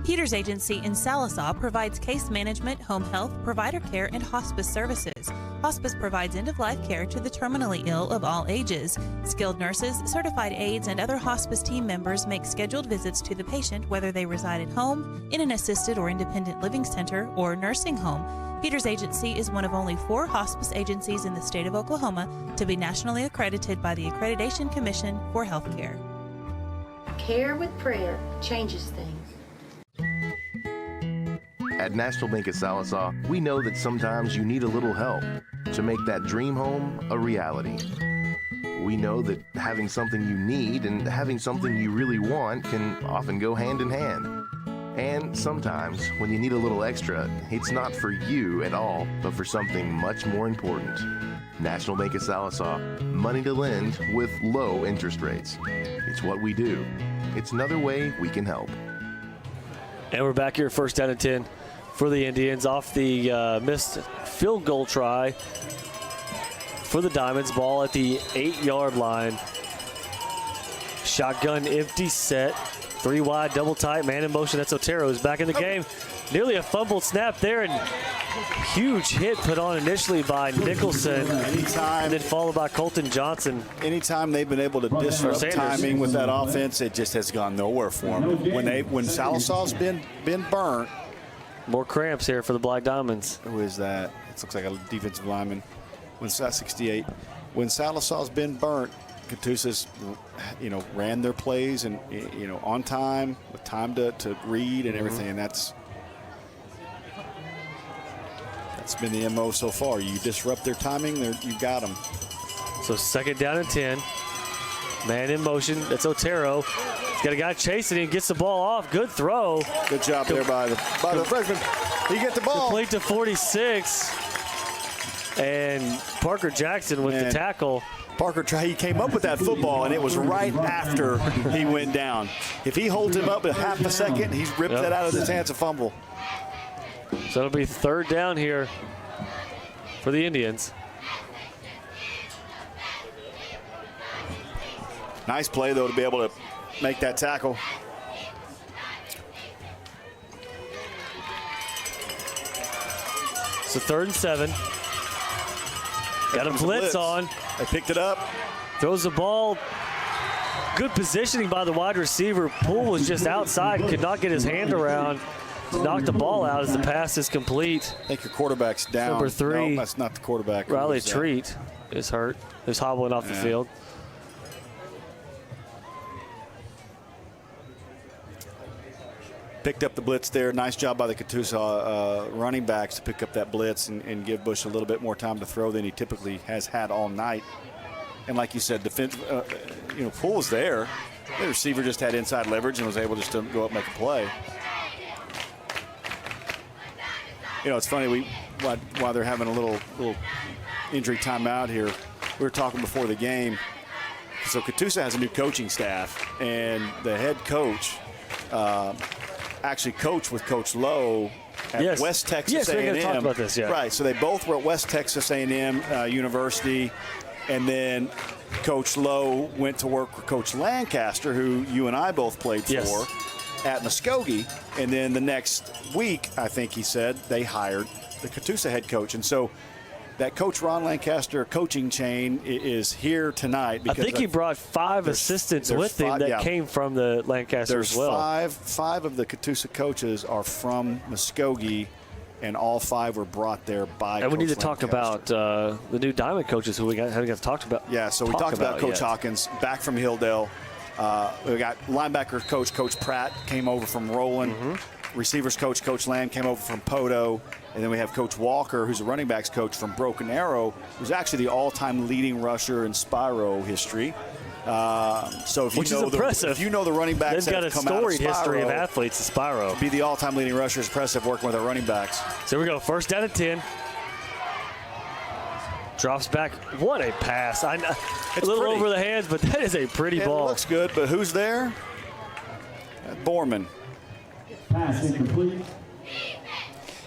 Peters Agency in Sallisaw provides case management, home health, provider care, and hospice services. Hospice provides end-of-life care to the terminally ill of all ages. Skilled nurses, certified aides, and other hospice team members make scheduled visits to the patient whether they reside at home, in an assisted or independent living center, or nursing home. Peters Agency is one of only 4 hospice agencies in the state of Oklahoma to be nationally accredited by the Accreditation Commission for Healthcare. Care with prayer changes things. At National Bank of Sallisaw, we know that sometimes you need a little help to make that dream home a reality. We know that having something you need and having something you really want can often go hand in hand. And sometimes, when you need a little extra, it's not for you at all, but for something much more important. National Bank of Sallisaw, money to lend with low interest rates. It's what we do. It's another way we can help. And we're back here, first down and 10 for the Indians off the missed field goal try for the Diamonds. Ball at the 8-yard line. Shotgun empty set. 3 wide, double tight, man in motion. That's Otero who's back in the game. Nearly a fumbled snap there, and huge hit put on initially by Nicholson. And then followed by Colton Johnson. Anytime they've been able to disrupt timing with that offense, it just has gone nowhere for them. When Sallisaw's been burnt. More cramps here for the Black Diamonds. Who is that? It looks like a defensive lineman. When 68. When Sallisaw's been burnt, Catoosa's, ran their plays and, on time, with time to read and everything, and that's been the MO so far. You disrupt their timing, you got them. So second down and 10. Man in motion. That's Otero. He's got a guy chasing him, gets the ball off. Good throw. Good job there by the freshman. He get the ball. Complete to 46. And Parker Jackson with the tackle. Parker, he came up with that football, and it was right after he went down. If he holds him up a half a second, he's ripped that out of his hands, a fumble. So it'll be third down here for the Indians. Nice play, though, to be able to make that tackle. So 3rd and 7. Got a blitz on. They picked it up. Throws the ball. Good positioning by the wide receiver. Poole was just outside, could not get his hand around. Knocked the ball out as the pass is complete. I think your quarterback's down. Number 3. No, that's not the quarterback. Riley Treat is hurt. He's hobbling off the field. Picked up the blitz there. Nice job by the Catoosa running backs to pick up that blitz and give Bush a little bit more time to throw than he typically has had all night. And like you said, defense, Poole was there. The receiver just had inside leverage and was able just to go up and make a play. It's funny, while they're having a little injury timeout here, we were talking before the game. So Catoosa has a new coaching staff, and the head coach actually coached with Coach Lowe at West Texas A&M. We're going to talk about this, yeah. Right, so they both were at West Texas A&M University, and then Coach Lowe went to work with Coach Lancaster, who you and I both played for, at Muskogee. And then the next week, I think he said, they hired the Catoosa head coach. And so that Coach Ron Lancaster coaching chain is here tonight. I think he brought 5 assistants with him that came from the Lancaster as well. Five of the Catoosa coaches are from Muskogee, and all 5 were brought there by And Coach we need to talk Lancaster. about the new Diamond coaches who we haven't got to talk about. Yeah, so we talked about Coach Hawkins, back from Hilldale. We got linebacker Coach Pratt came over from Roland. Receivers Coach Land came over from Poto. And then we have Coach Walker, who's a running backs coach from Broken Arrow, who's actually the all-time leading rusher in Spyro history. So if you know the running backs they've got a storied history of athletes in Spyro. Be the all-time leading rusher is impressive working with our running backs. So here we go, first down and 10. Drops back. What a pass. A little pretty. over the hands, but that is a pretty ball. It looks good, but who's there? Borman. Pass incomplete.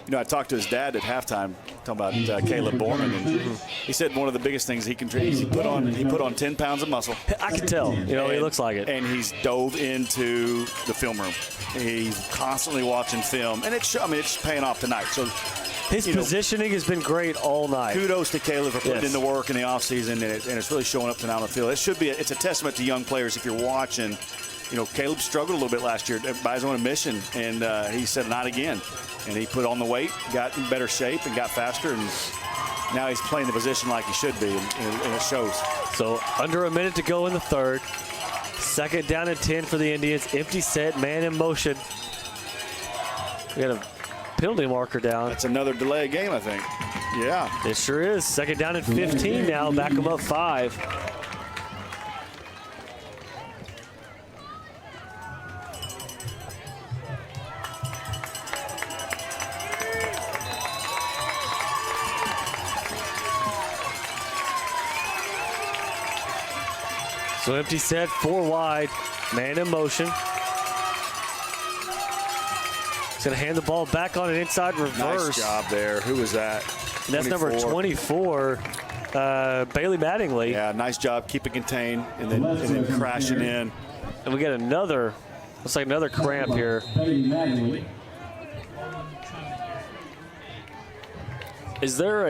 You know, I talked to his dad at halftime, talking about Caleb Borman, and he said one of the biggest things he put on 10 pounds of muscle. I can tell. He looks like it. And he's dove into the film room. He's constantly watching film, and it's paying off tonight. So his positioning has been great all night. Kudos to Caleb for putting in the work in the offseason, and it's really showing up tonight on the field. It's a testament to young players if you're watching. Caleb struggled a little bit last year by his own admission, and he said not again. And he put on the weight, got in better shape, and got faster, and now he's playing the position like he should be, and it shows. So under a minute to go in the third. Second down and 10 for the Indians. Empty set, man in motion. We got a penalty marker down. That's another delay game, I think. Yeah. It sure is. Second down and 15 now. Back them up 5. So empty set, 4 wide, man in motion. He's going to hand the ball back on an inside reverse. Nice job there. Who was that? And that's number 24, Bailey Mattingly. Yeah, nice job keeping contained and then crashing in. And we get another, looks like another cramp here. Is there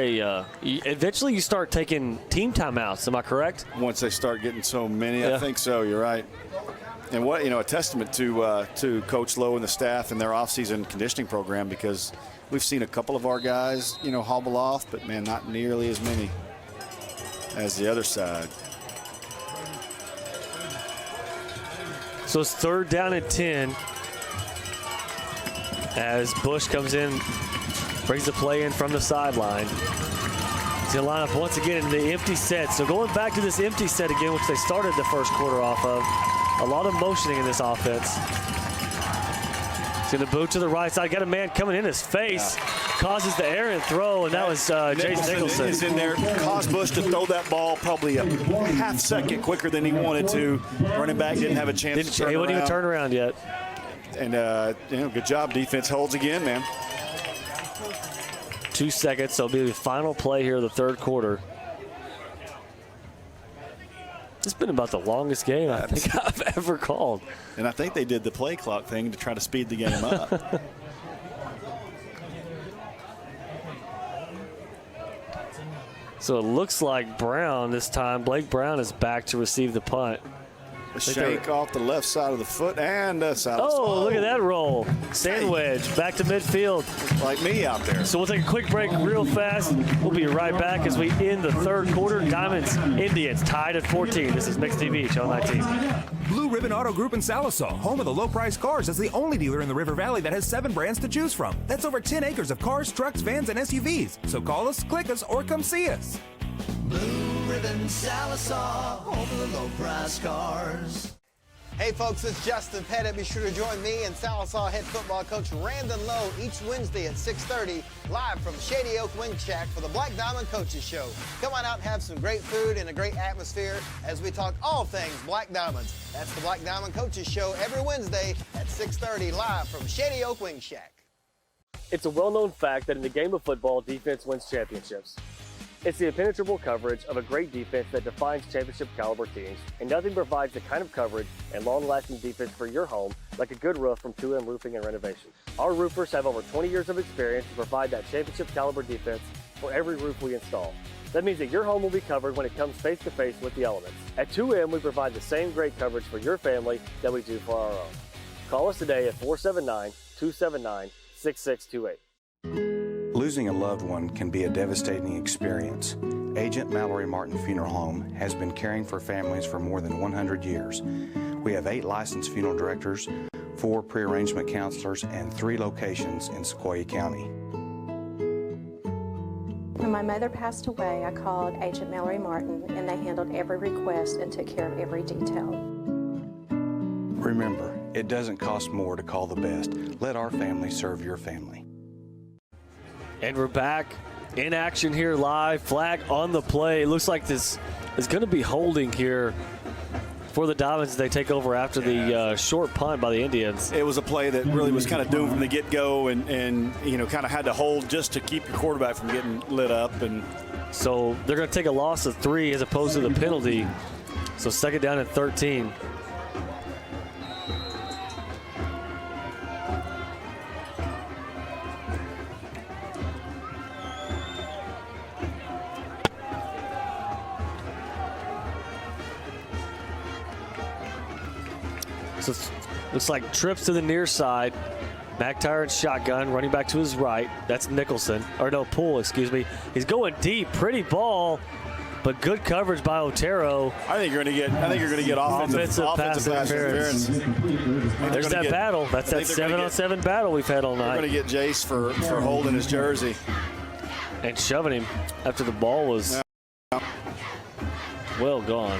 eventually you start taking team timeouts, am I correct? Once they start getting so many, I think so, you're right. And a testament to Coach Lowe and the staff and their offseason conditioning program, because we've seen a couple of our guys, hobble off, but man, not nearly as many as the other side. So it's third down and 10 as Bush comes in. Brings the play in from the sideline. He's going to line up once again in the empty set. So going back to this empty set again, which they started the first quarter off of. A lot of motioning in this offense. He's going to boot to the right side. Got a man coming in his face. Causes the errant throw, and that was Jace Nicholson. Is in there. Caused Bush to throw that ball probably a half second quicker than he wanted to. Running back didn't have a chance to turn around. He wouldn't even turn around yet. And, good job. Defense holds again, man. 2 seconds, so it'll be the final play here of the third quarter. It's been about the longest game I think I've ever called. And I think they did the play clock thing to try to speed the game up. So it looks like Brown this time. Blake Brown is back to receive the punt. A shake off the left side of the foot and Sallisaw. Oh, look at that roll. Sandwich back to midfield. Like me out there. So we'll take a quick break real fast. We'll be right back as we end the third quarter. Diamonds, Indians tied at 14. This is Mix TV, Channel 19. Blue Ribbon Auto Group in Sallisaw, home of the low-price cars, is the only dealer in the River Valley that has 7 brands to choose from. That's over 10 acres of cars, trucks, vans, and SUVs. So call us, click us, or come see us. Blue Ribbon Sallisaw, home of the low-price cars. Hey folks, it's Justin Pettit. Be sure to join me and Sallisaw head football coach Randon Lowe each Wednesday at 6:30 live from Shady Oak Wing Shack for the Black Diamond Coaches Show. Come on out and have some great food and a great atmosphere as we talk all things Black Diamonds. That's the Black Diamond Coaches Show every Wednesday at 6:30 live from Shady Oak Wing Shack. It's a well-known fact that in the game of football, defense wins championships. It's the impenetrable coverage of a great defense that defines championship caliber teams, and nothing provides the kind of coverage and long-lasting defense for your home like a good roof from 2M Roofing and Renovation. Our roofers have over 20 years of experience to provide that championship caliber defense for every roof we install. That means that your home will be covered when it comes face-to-face with the elements. At 2M, we provide the same great coverage for your family that we do for our own. Call us today at 479-279-6628. Losing a loved one can be a devastating experience. Agent Mallory Martin Funeral Home has been caring for families for more than 100 years. We have 8 licensed funeral directors, 4 pre-arrangement counselors, and 3 locations in Sequoyah County. When my mother passed away, I called Agent Mallory Martin, and they handled every request and took care of every detail. Remember, it doesn't cost more to call the best. Let our family serve your family. And we're back in action here live. Flag on the play. It looks like this is going to be holding here for the Diamonds as they take over after the short punt by the Indians. It was a play that really was kind of doomed from the get-go and you know, kind of had to hold just to keep your quarterback from getting lit up. And so they're going to take a loss of 3 as opposed to the penalty. So second down and 13. So looks like trips to the near side. McIntyre in shotgun, running back to his right. That's Nicholson, or no, Poole, excuse me. He's going deep, pretty ball, but good coverage by Otero. I think you're going to get offensive pass interference. There's that battle. That's that 7-on-7 battle we've had all night. They're going to get Jace for holding his jersey and shoving him after the ball was well gone.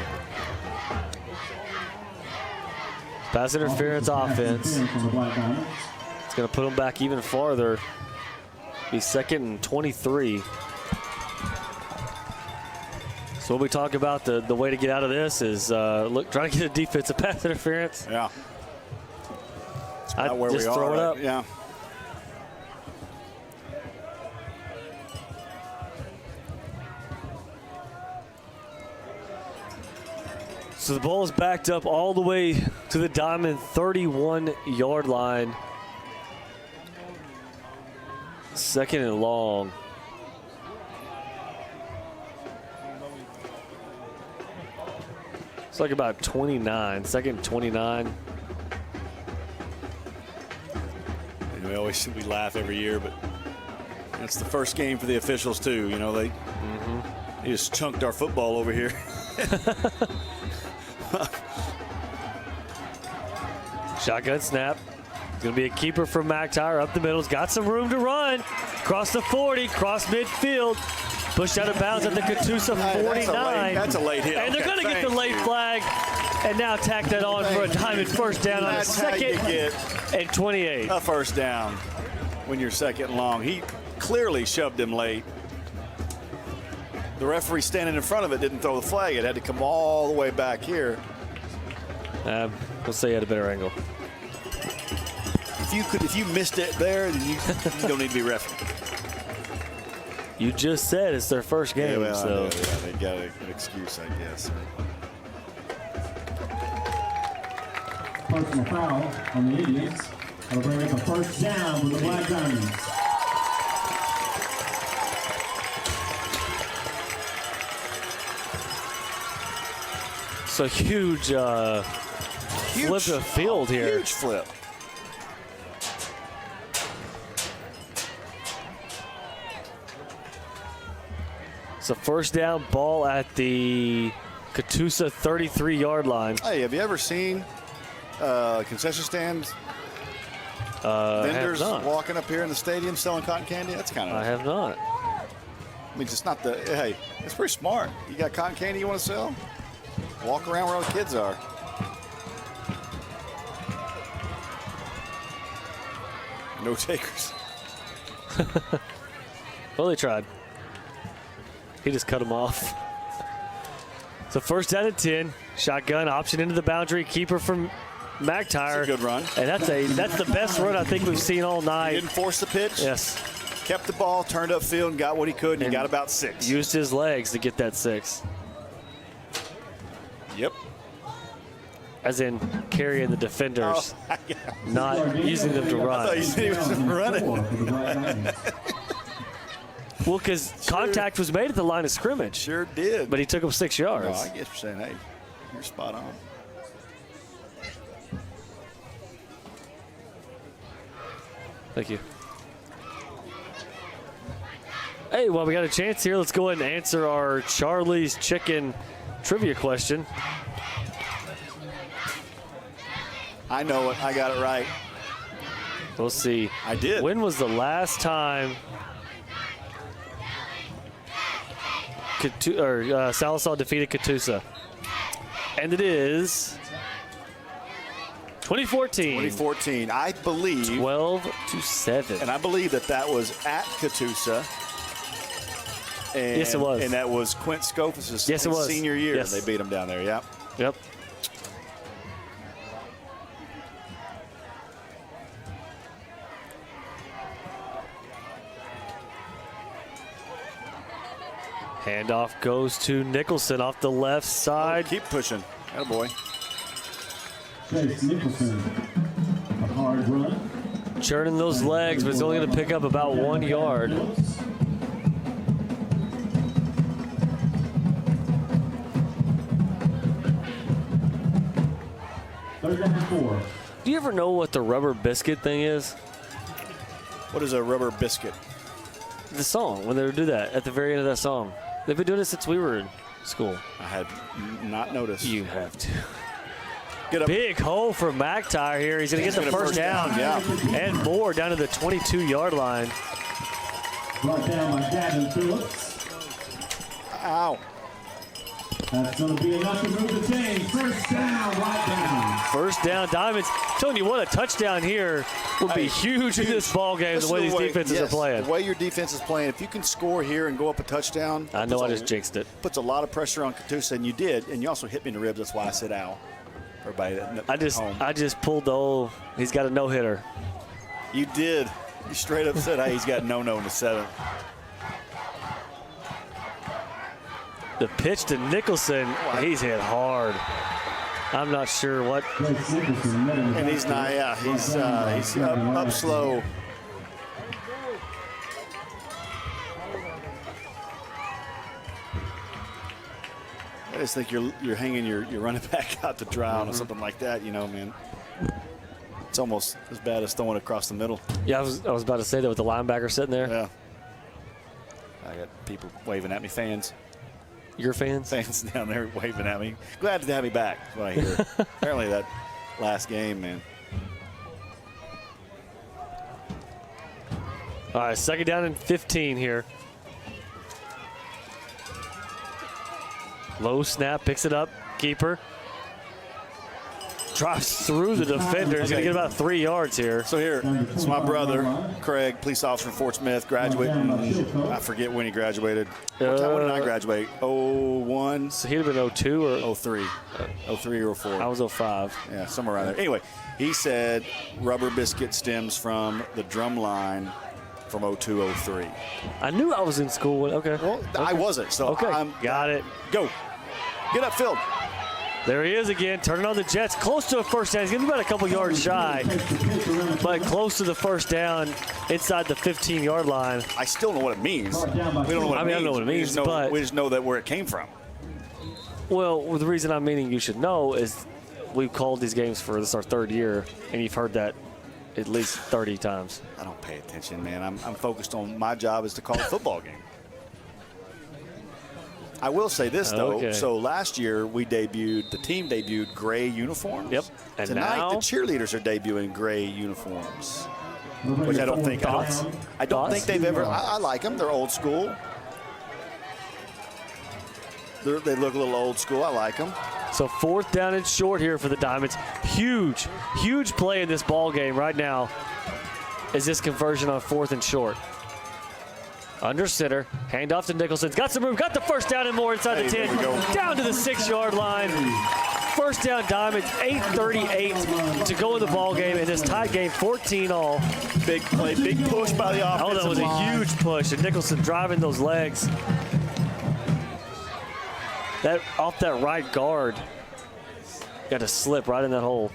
Pass interference offense. It's going to put them back even farther. Be second and 23. So what we talk about, the way to get out of this is trying to get a defensive pass interference. Yeah. I'd where just we throw are, it up. Right? Yeah. So the ball is backed up all the way to the Diamond 31-yard line. Second and long. It's like about 29, second and 29. And we laugh every year, but it's the first game for the officials too. You know, they just chunked our football over here. Shotgun snap. Going to be a keeper from McIntyre up the middle. He's got some room to run. Cross the 40, cross midfield. Pushed out of bounds at the Catoosa 49. That's a late hit. And they're going to get the late flag and now tack that on for a Diamond first down on a second and 28. A first down when you're second and long. He clearly shoved him late. The referee standing in front of it didn't throw the flag. It had to come all the way back here. We'll say he had a better angle. If you missed it there, then you don't need to be refereeing. You just said it's their first game, so they got an excuse, I guess. Personal foul on the Indians. That'll bring up a first down for the Black Diamonds. So huge flip of field here. Huge flip. So first down, ball at the Catoosa 33-yard line. Hey, have you ever seen concession stands? Vendors walking up here in the stadium selling cotton candy? That's kind of. I have not. I mean, it's not the. Hey, it's pretty smart. You got cotton candy you want to sell? Walk around where all the kids are. No takers. Well, they tried. He just cut him off. So first down and 10. Shotgun option into the boundary. Keeper from McIntyre. That's a good run. And that's the best run I think we've seen all night. He didn't force the pitch. Yes. Kept the ball, turned upfield, and got what he could, and he got about 6. Used his legs to get that 6. Yep. As in carrying the defenders, not using them to run. I thought you said he was running. Well, because contact was made at the line of scrimmage. Sure did. But he took him 6 yards. No, I guess you're saying, hey, you're spot on. Thank you. Hey, well, we got a chance here. Let's go ahead and answer our Charlie's Chicken trivia question. I know it. I got it right. We'll see. I did. When was the last time Sallisaw defeated Catoosa? And it is 2014. 2014. I believe 12-7. And I believe that was at Catoosa. And, yes, it was. And that was Quint Scopus' yes, it was. senior year. Yes. They beat him down there. Yep. Yep. Handoff goes to Nicholson off the left side. Keep pushing. Attaboy. Chase Nicholson, a hard run. Churning those legs, but it's only going to pick up about 1 yard. Third down and 4. Do you ever know what the rubber biscuit thing is? What is a rubber biscuit? The song, when they would do that at the very end of that song. They've been doing it since we were in school. I had not noticed. You have to. Get up. Big hole for McTire here. He's going to get the first down. Yeah. And more down to the 22-yard line. Brought down by Gavin Phillips. Ow. That's going to be enough to move the chain. First down, right down. First down, Diamonds. Telling you what, a touchdown here would be huge in this ball game, the way these defenses are playing. The way your defense is playing, if you can score here and go up a touchdown. I know I just jinxed it. Puts a lot of pressure on Catoosa, and you did, and you also hit me in the ribs. That's why I said ow. Everybody at home. I just pulled the old, he's got a no-hitter. You did. You straight up said, hey, he's got no-no in the 7th. The pitch to Nicholson, he's hit hard. I'm not sure what. And he's not, yeah, he's up slow. I just think you're hanging your running back out to dry on or something like that, you know, man. It's almost as bad as throwing it across the middle. Yeah, I was about to say that with the linebacker sitting there. Yeah. I got people waving at me, fans. Your fans? Fans down there waving at me. Glad to have me back, is what I hear. Apparently that last game, man. All right, second down and 15 here. Low snap, picks it up, keeper. Drives through the defender. He's going to get about 3 yards here. So here, it's my brother, Craig, police officer from Fort Smith, graduating. I forget when he graduated. When did I graduate? 01? So he'd have been 02 or 03. 03 or 04. I was 05. Yeah, somewhere around there. Anyway, he said rubber biscuit stems from the drum line from 02, 03. I knew I was in school. Okay. Well, okay. I wasn't, so got it. Go. Get upfield. There he is again, turning on the Jets. Close to a first down. He's going to be about a couple yards shy, but close to the first down inside the 15-yard line. I still know what it means. We don't know what it means. I don't know what it means, but we just know that where it came from. Well, the reason I'm meaning you should know is we've called these games for this our third year, and you've heard that at least 30 times. I don't pay attention, man. I'm focused on my job is to call a football game. I will say this, though. Okay. So last year, the team debuted gray uniforms. Yep. And tonight, now the cheerleaders are debuting gray uniforms, which I don't think. I don't think they've ever. I like them. They're old school. They look a little old school. I like them. So fourth down and short here for the Diamonds. Huge play in this ball game right now is this conversion on fourth and short. Under center, handoff to Nicholson. Got some room, got the first down and more inside the 10. Down to the 6-yard line. First down, Diamonds, 8:38 to go in the ball game in this tight game, 14-all. Big play, big push by the offensive line. Oh, that was a huge push, and Nicholson driving those legs. That off that right guard, got to slip right in that hole.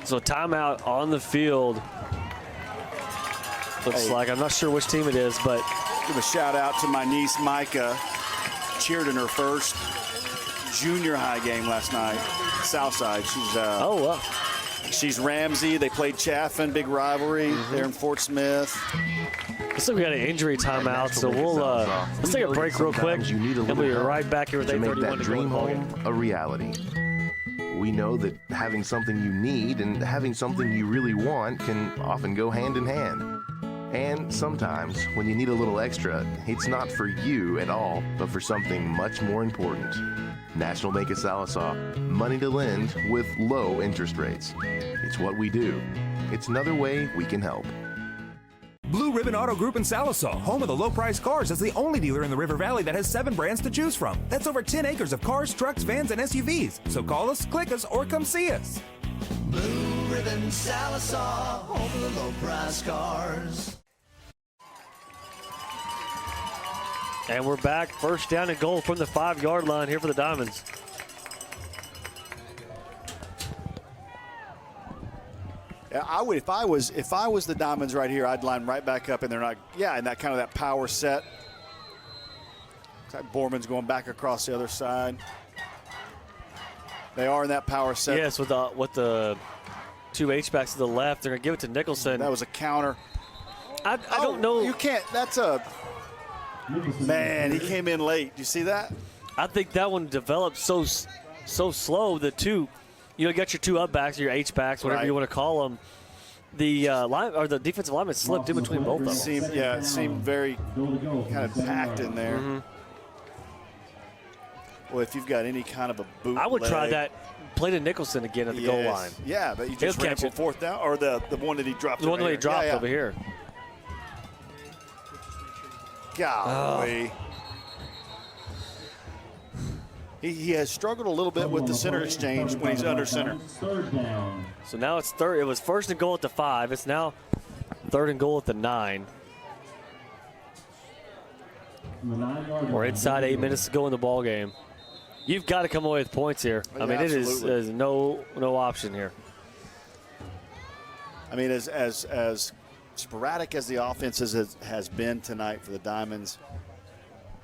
So timeout on the field. Looks like, I'm not sure which team it is, but. Give a shout out to my niece, Micah. Cheered in her first junior high game last night, Southside. She's Ramsey. They played Chaffin, big rivalry there in Fort Smith. Looks like we got an injury timeout, so let's take a break real quick, and we'll be right back here with 8:31 to go in the ballgame. A reality. We know that having something you need and having something you really want can often go hand in hand. And sometimes, when you need a little extra, it's not for you at all, but for something much more important. National Bank of Sallisaw, money to lend with low interest rates. It's what we do. It's another way we can help. Blue Ribbon Auto Group in Sallisaw, home of the low-priced cars, is the only dealer in the River Valley that has 7 brands to choose from. That's over 10 acres of cars, trucks, vans, and SUVs. So call us, click us, or come see us. Blue Ribbon Sallisaw, home of the low-priced cars. And we're back. First down and goal from the 5-yard line here for the Diamonds. I would, if I was the Diamonds right here, I'd line right back up, and they're not. Yeah, and that kind of that power set. Looks like Borman's going back across the other side. They are in that power set. Yes, with the 2 H-backs to the left, they're gonna give it to Nicholson. That was a counter. I don't know. You can't. That's a man. He came in late. You see that? I think that one developed so slow. The two. You got your 2 up backs, your H backs, whatever you want to call them. The the defensive lineman slipped in between both of them. It seemed very kind of packed in there. Mm-hmm. Well, if you've got any kind of a boot, I would try that. Play to Nicholson again at the goal line. Yeah, but you just ran for 4th down, or the one that he dropped. The one that he dropped over here. Golly. He has struggled a little bit with the center exchange when he's under center. So now it's third. It was 1st and goal at the 5. It's now 3rd and goal at the 9. We're inside 8 minutes to go in the ball game. You've got to come away with points here. I mean, there's no option here. I mean, as sporadic as the offense has been tonight for the Diamonds,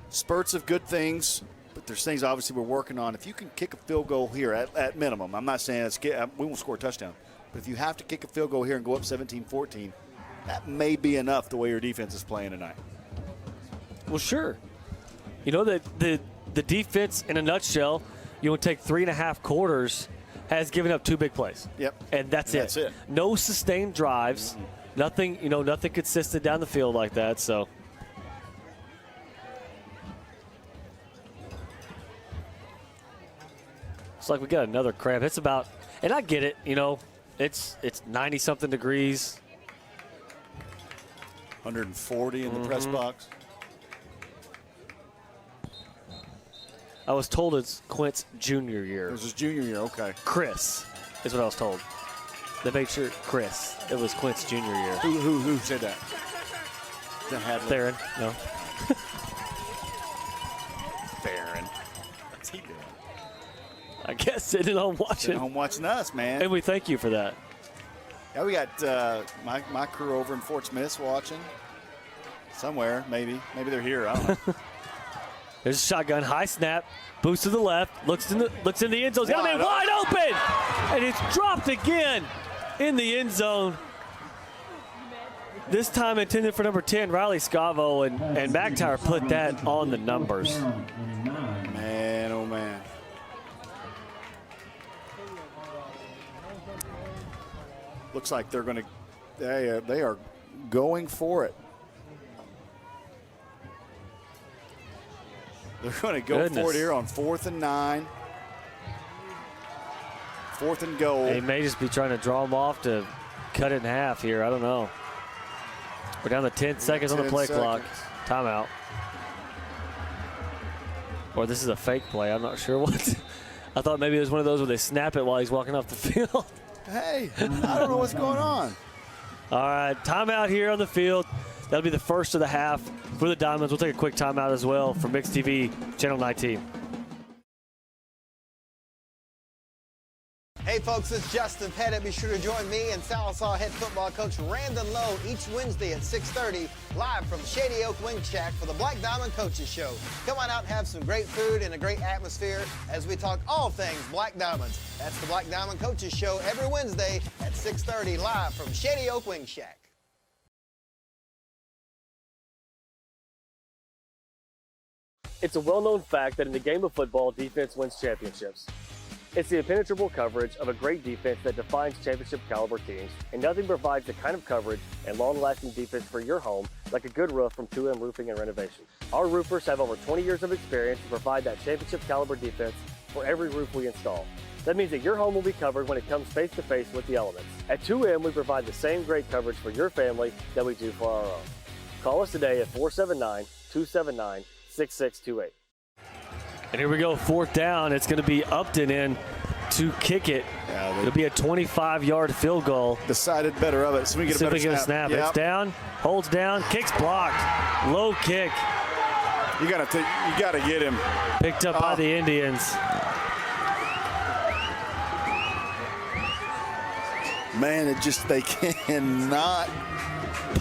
spurts of good things. But there's things obviously we're working on. If you can kick a field goal here at minimum, I'm not saying we won't score a touchdown, but if you have to kick a field goal here and go up 17-14, that may be enough the way your defense is playing tonight. Well, sure. You know, the defense in a nutshell, you want to take 3.5 quarters, has given up 2 big plays. Yep. And that's it. No sustained drives. Nothing consistent down the field like that. So. It's like we got another cramp. It's about, and I get it, it's 90-something degrees. 140 in the press box. I was told it's Quint's junior year. It was his junior year, okay. Chris is what I was told. They made sure Chris. It was Quint's junior year. Who said that? Theron, no. Theron. What's he doing? I guess sitting home watching. Sitting home watching us, man. And we thank you for that. Yeah, we got my crew over in Fort Smith watching. Somewhere, maybe. Maybe they're here. I don't know. There's a shotgun, high snap, boost to the left, looks in the end zone. It's got to be wide open, and it's dropped again in the end zone. This time intended for number 10, Riley Scavo, and McIntyre put that on the numbers. Man, oh man. Looks like they're going to. They are going for it. They're going to go for it here on 4th and 9. 4th and goal. They may just be trying to draw them off to cut it in half here. I don't know. We're down to 10 seconds on the play clock. Timeout. Or this is a fake play. I'm not sure what. I thought maybe it was one of those where they snap it while he's walking off the field. Hey, I don't know what's going on. All right, timeout here on the field. That'll be the first of the half for the Diamonds. We'll take a quick timeout as well for Mix TV, Channel 19. Hey folks, it's Justin Pettit. Be sure to join me and Sallisaw head football coach Randon Lowe each Wednesday at 6:30 live from Shady Oak Wing Shack for the Black Diamond Coaches Show. Come on out and have some great food and a great atmosphere as we talk all things Black Diamonds. That's the Black Diamond Coaches Show every Wednesday at 6:30 live from Shady Oak Wing Shack. It's a well-known fact that in the game of football, defense wins championships. It's the impenetrable coverage of a great defense that defines championship-caliber teams, and nothing provides the kind of coverage and long-lasting defense for your home like a good roof from 2M Roofing and Renovation. Our roofers have over 20 years of experience to provide that championship-caliber defense for every roof we install. That means that your home will be covered when it comes face-to-face with the elements. At 2M, we provide the same great coverage for your family that we do for our own. Call us today at 479-279-6628. And here we go, 4th down. It's going to be Upton in to kick it. Yeah, it'll be a 25-yard field goal. Decided better of it. So we get a better snap. Yep. It's down, holds down, kicks blocked. Low kick. You gotta get him. Picked up by the Indians. Man, they cannot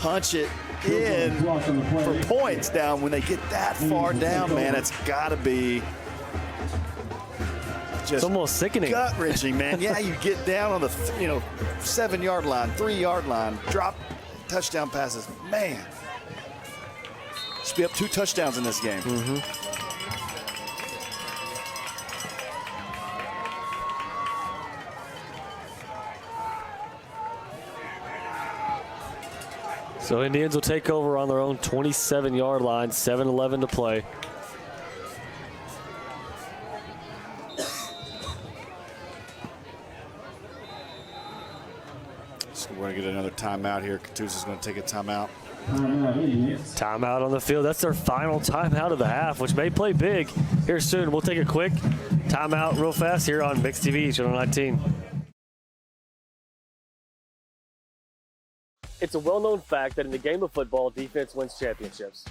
punch it in for points down when they get that far down, man. It's got to be just it's almost sickening. Gut-wrenching, man. Yeah, you get down on the 7-yard line, 3-yard line, drop touchdown passes. Man, should be up 2 touchdowns in this game. So Indians will take over on their own 27-yard line, 7:11 to play. So we're going to get another timeout here. Catoosa's going to take a timeout. Timeout on the field. That's their final timeout of the half, which may play big here soon. We'll take a quick timeout real fast here on Mix TV, Channel 19. It's a well-known fact that in the game of football, defense wins championships.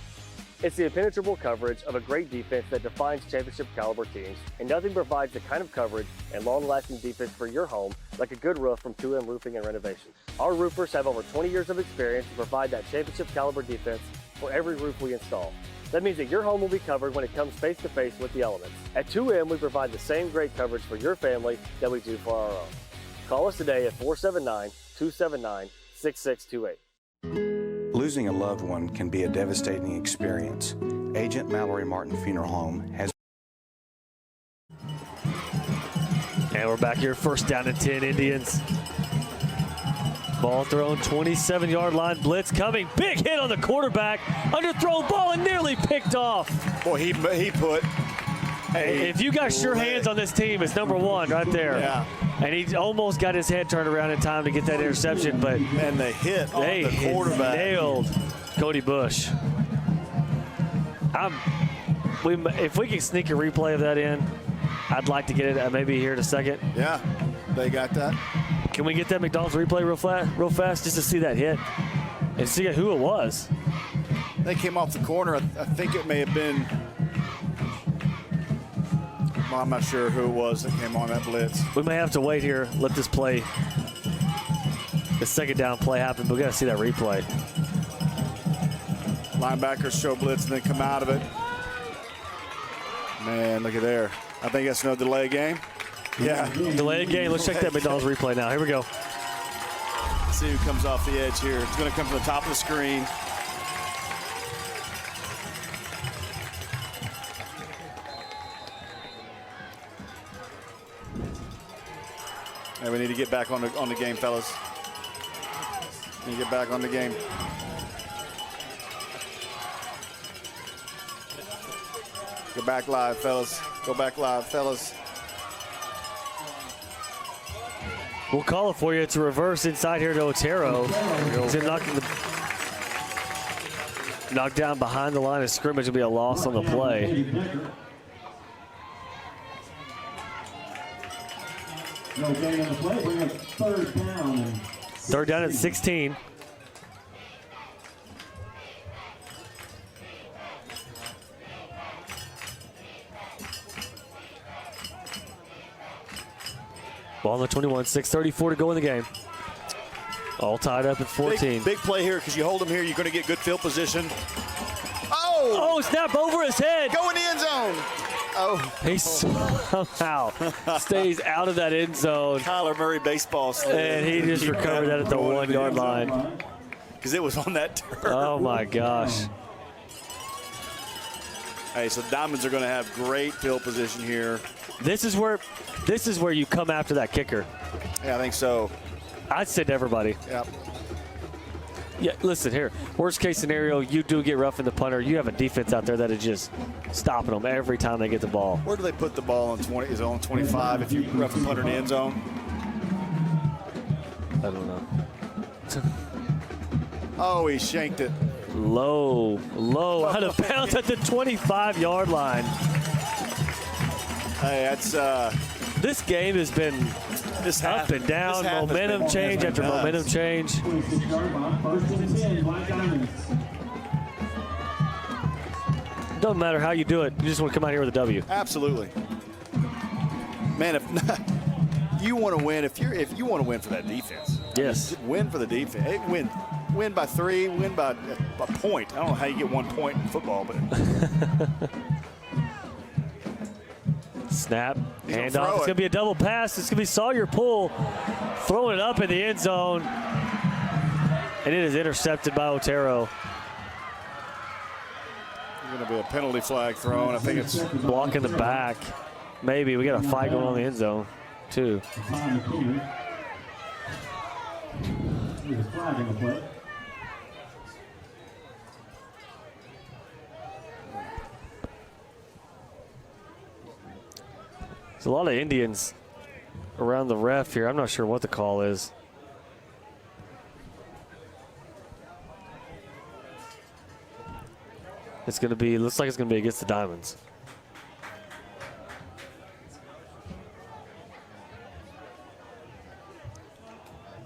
It's the impenetrable coverage of a great defense that defines championship-caliber teams, and nothing provides the kind of coverage and long-lasting defense for your home like a good roof from 2M Roofing and Renovation. Our roofers have over 20 years of experience to provide that championship-caliber defense for every roof we install. That means that your home will be covered when it comes face-to-face with the elements. At 2M, we provide the same great coverage for your family that we do for our own. Call us today at 479-279-6628. Losing a loved one can be a devastating experience. Agent Mallory Martin Funeral Home has... And we're back here, 1st down and 10, Indians. Ball at their own 27-yard line, blitz coming. Big hit on the quarterback. Underthrown ball and nearly picked off. Boy, he put... Hey, if you got sure hands on this team, it's number 1 right there. Yeah. And he almost got his head turned around in time to get that interception, but man, they hit on the quarterback. Nailed Cody Bush. If we can sneak a replay of that in, I'd like to get it maybe here in a second. Yeah, they got that. Can we get that McDonald's replay real fast just to see that hit and see who it was? They came off the corner. I think it may have been... Well, I'm not sure who it was that came on that blitz. We may have to wait here, let this play, the 2nd down play happen, but we got to see that replay. Linebackers show blitz and then come out of it. Man, look at there. I think that's no delay game. Yeah. Delay game. Let's check that McDonald's replay now. Here we go. Let's see who comes off the edge here. It's going to come from the top of the screen. And we need to get back on the game, fellas. We need to get back on the game. Go back live, fellas. Go back live, fellas. We'll call it for you. It's a reverse inside here to Otero. He's knocked down behind the line of scrimmage. Will be a loss on the play. Okay, on the play, bring up 3rd down. 3rd down at 16. Ball on the 21, 6:34 to go in the game. All tied up at 14. Big play here because you hold him here, you're going to get good field position. Oh, snap over his head. Go in the end zone. Oh. He somehow stays out of that end zone. Kyler Murray baseball slid. And he just recovered that at the 1 yard line. Because it was on that turf. Oh, my gosh. Hey, so Diamonds are going to have great field position here. This is where you come after that kicker. Yeah, I think so. I'd send everybody. Yep. Yeah, listen here. Worst case scenario, you do get rough in the punter. You have a defense out there that is just stopping them every time they get the ball. Where do they put the ball on 20? Is it on 25 if you rough and punter in the end zone? I don't know. Oh, he shanked it. Low out of bounds at the 25-yard line. Hey, that's this game has been up and down, momentum change after momentum change. Doesn't matter how you do it, you just want to come out here with a W. Absolutely. Man, if you want to win, if you want to win for that defense. Yes. Win for the defense. Hey, win by 3, win by a point. I don't know how you get 1 point in football, but snap, handoff. It's going to be a double pass. It's going to be Sawyer pull, throwing it up in the end zone, and it is intercepted by Otero. There's going to be a penalty flag thrown. I think it's blocking the back. Maybe we got a fight going on in the end zone, too. There's a lot of Indians around the ref here. I'm not sure what the call is. It's going to be, looks like it's going to be against the Diamonds.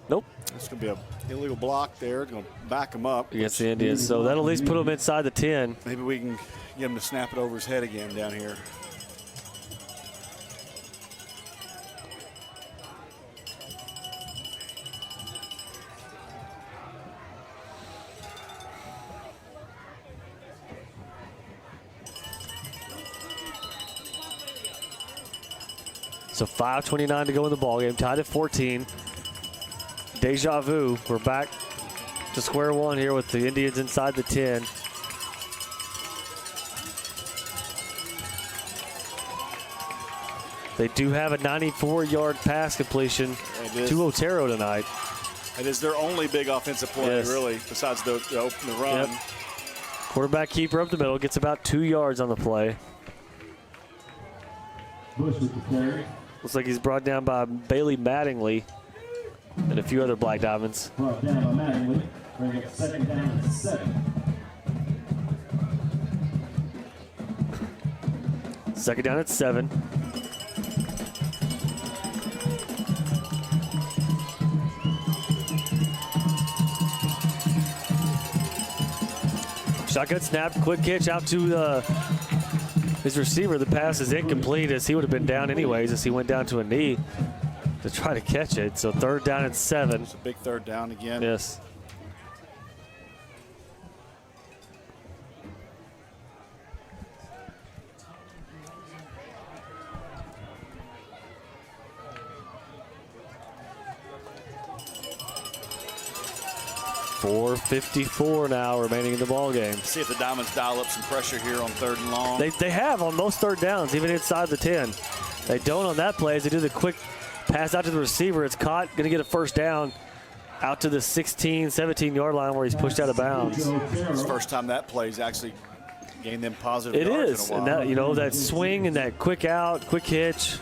Nope. It's going to be an illegal block there. It's going to back them up. Against the Indians. So that'll at least put them inside the 10. Maybe we can get him to snap it over his head again down here. So 5:29 to go in the ballgame, tied at 14. Deja vu. We're back to square one here with the Indians inside the 10. They do have a 94-yard pass completion to Otero tonight. It is their only big offensive play, really, besides the run. Yep. Quarterback keeper up the middle, gets about 2 yards on the play. Looks like he's brought down by Bailey Mattingly and a few other Black Diamonds. Brought down by Mattingly. Bring it second down and 7. Second down at 7. Shotgun snap, quick catch out to his receiver. The pass is incomplete as he would have been down anyways as he went down to a knee to try to catch it. So third down at 7. It's a big third down again. Yes. .454 now remaining in the ball game. See if the Diamonds dial up some pressure here on 3rd and long. They have on most third downs, even inside the 10. They don't on that play as they do the quick pass out to the receiver. It's caught, going to get a first down out to the 16, 17-yard line where he's pushed out of bounds. It's the first time that play's actually gained them positive It yards is, in a and while. that, you know, that swing and that quick out, quick hitch.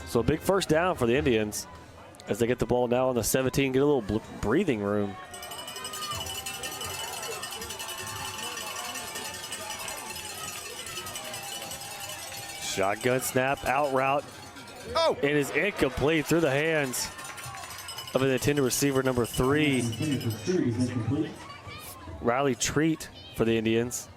So a big first down for the Indians as they get the ball now on the 17, get a little breathing room. Shotgun snap, out route. Oh! It is incomplete through the hands of an intended receiver, number 3, Riley Treat for the Indians.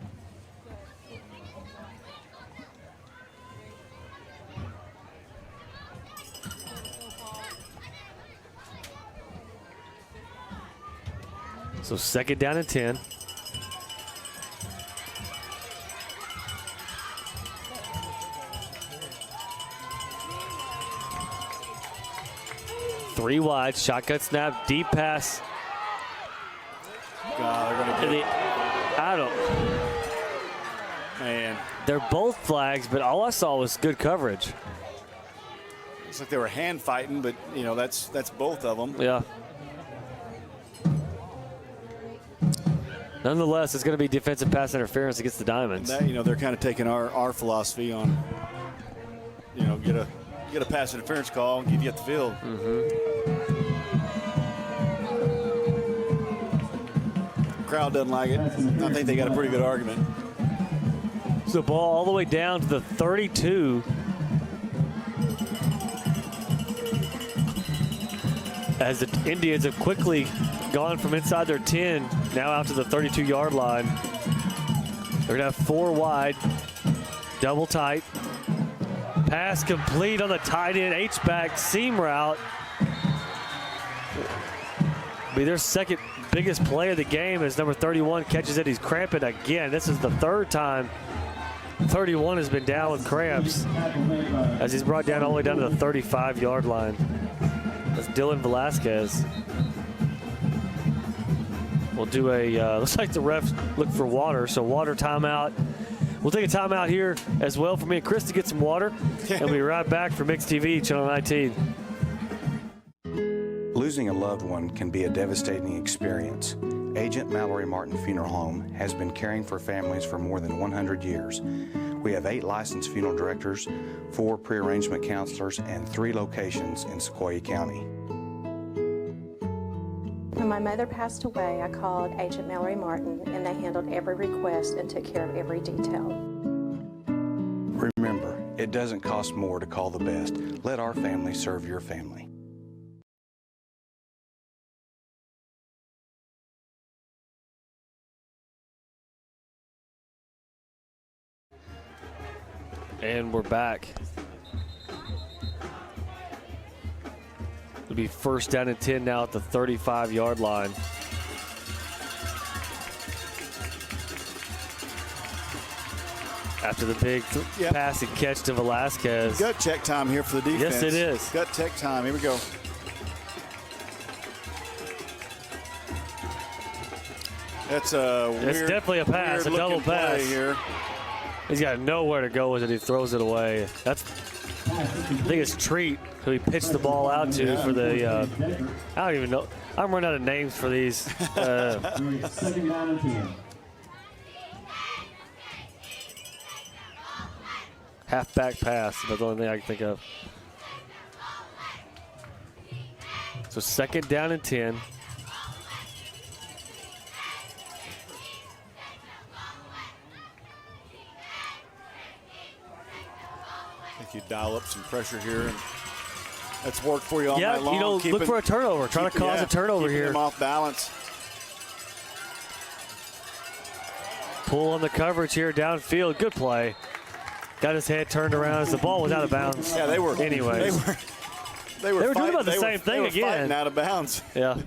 So 2nd down and 10. Three wide, shotgun snap, deep pass. God, they're gonna get I don't. Man, they're both flags, but all I saw was good coverage. Looks like they were hand fighting, but you know that's both of them. Yeah. Nonetheless, it's going to be defensive pass interference against the Diamonds. That, you know, they're kind of taking our philosophy on, you know, get a pass interference call and give you at the field. Crowd doesn't like it. I think they got a pretty good argument. So ball all the way down to the 32. As the Indians have quickly gone from inside their 10 now out to the 32-yard line. They're going to have 4 wide, double tight. Pass complete on the tight end, H-back seam route. Be their second biggest play of the game as number 31 catches it. He's cramping again. This is the 3rd time 31 has been down with cramps as he's brought down all the way down to the 35-yard line. That's Dylan Velasquez. We'll do a, looks like the refs look for water, so water timeout. We'll take a timeout here as well for me and Chris to get some water. And we'll be right back for Mix TV, Channel 19. Losing a loved one can be a devastating experience. Agent Mallory Martin Funeral Home has been caring for families for more than 100 years. We have 8 licensed funeral directors, 4 pre-arrangement counselors, and 3 locations in Sequoyah County. When my mother passed away, I called Agent Mallory Martin, and they handled every request and took care of every detail. Remember, it doesn't cost more to call the best. Let our family serve your family. And we're back. It'll be 1st down and 10 now at the 35-yard line. After the big pass and catch to Velasquez. Gut check time here for the defense. Yes, it is. Gut check time. Here we go. That's a weird, it's definitely a pass, a double pass here. He's got nowhere to go with it. He throws it away. That's, I think it's Treat who he pitched the ball out to for the, I don't even know. I'm running out of names for these. 2nd down and 10. Halfback pass. That's the only thing I can think of. So 2nd down and 10. I think you dial up some pressure here, and that's worked for you all night long. You know, look for a turnover. Trying to cause a turnover here. Him off balance. Pull on the coverage here downfield. Good play. Got his head turned around as the ball was out of bounds. Yeah, they were. Anyways. They were doing about the same thing again. Fighting out of bounds. Yeah.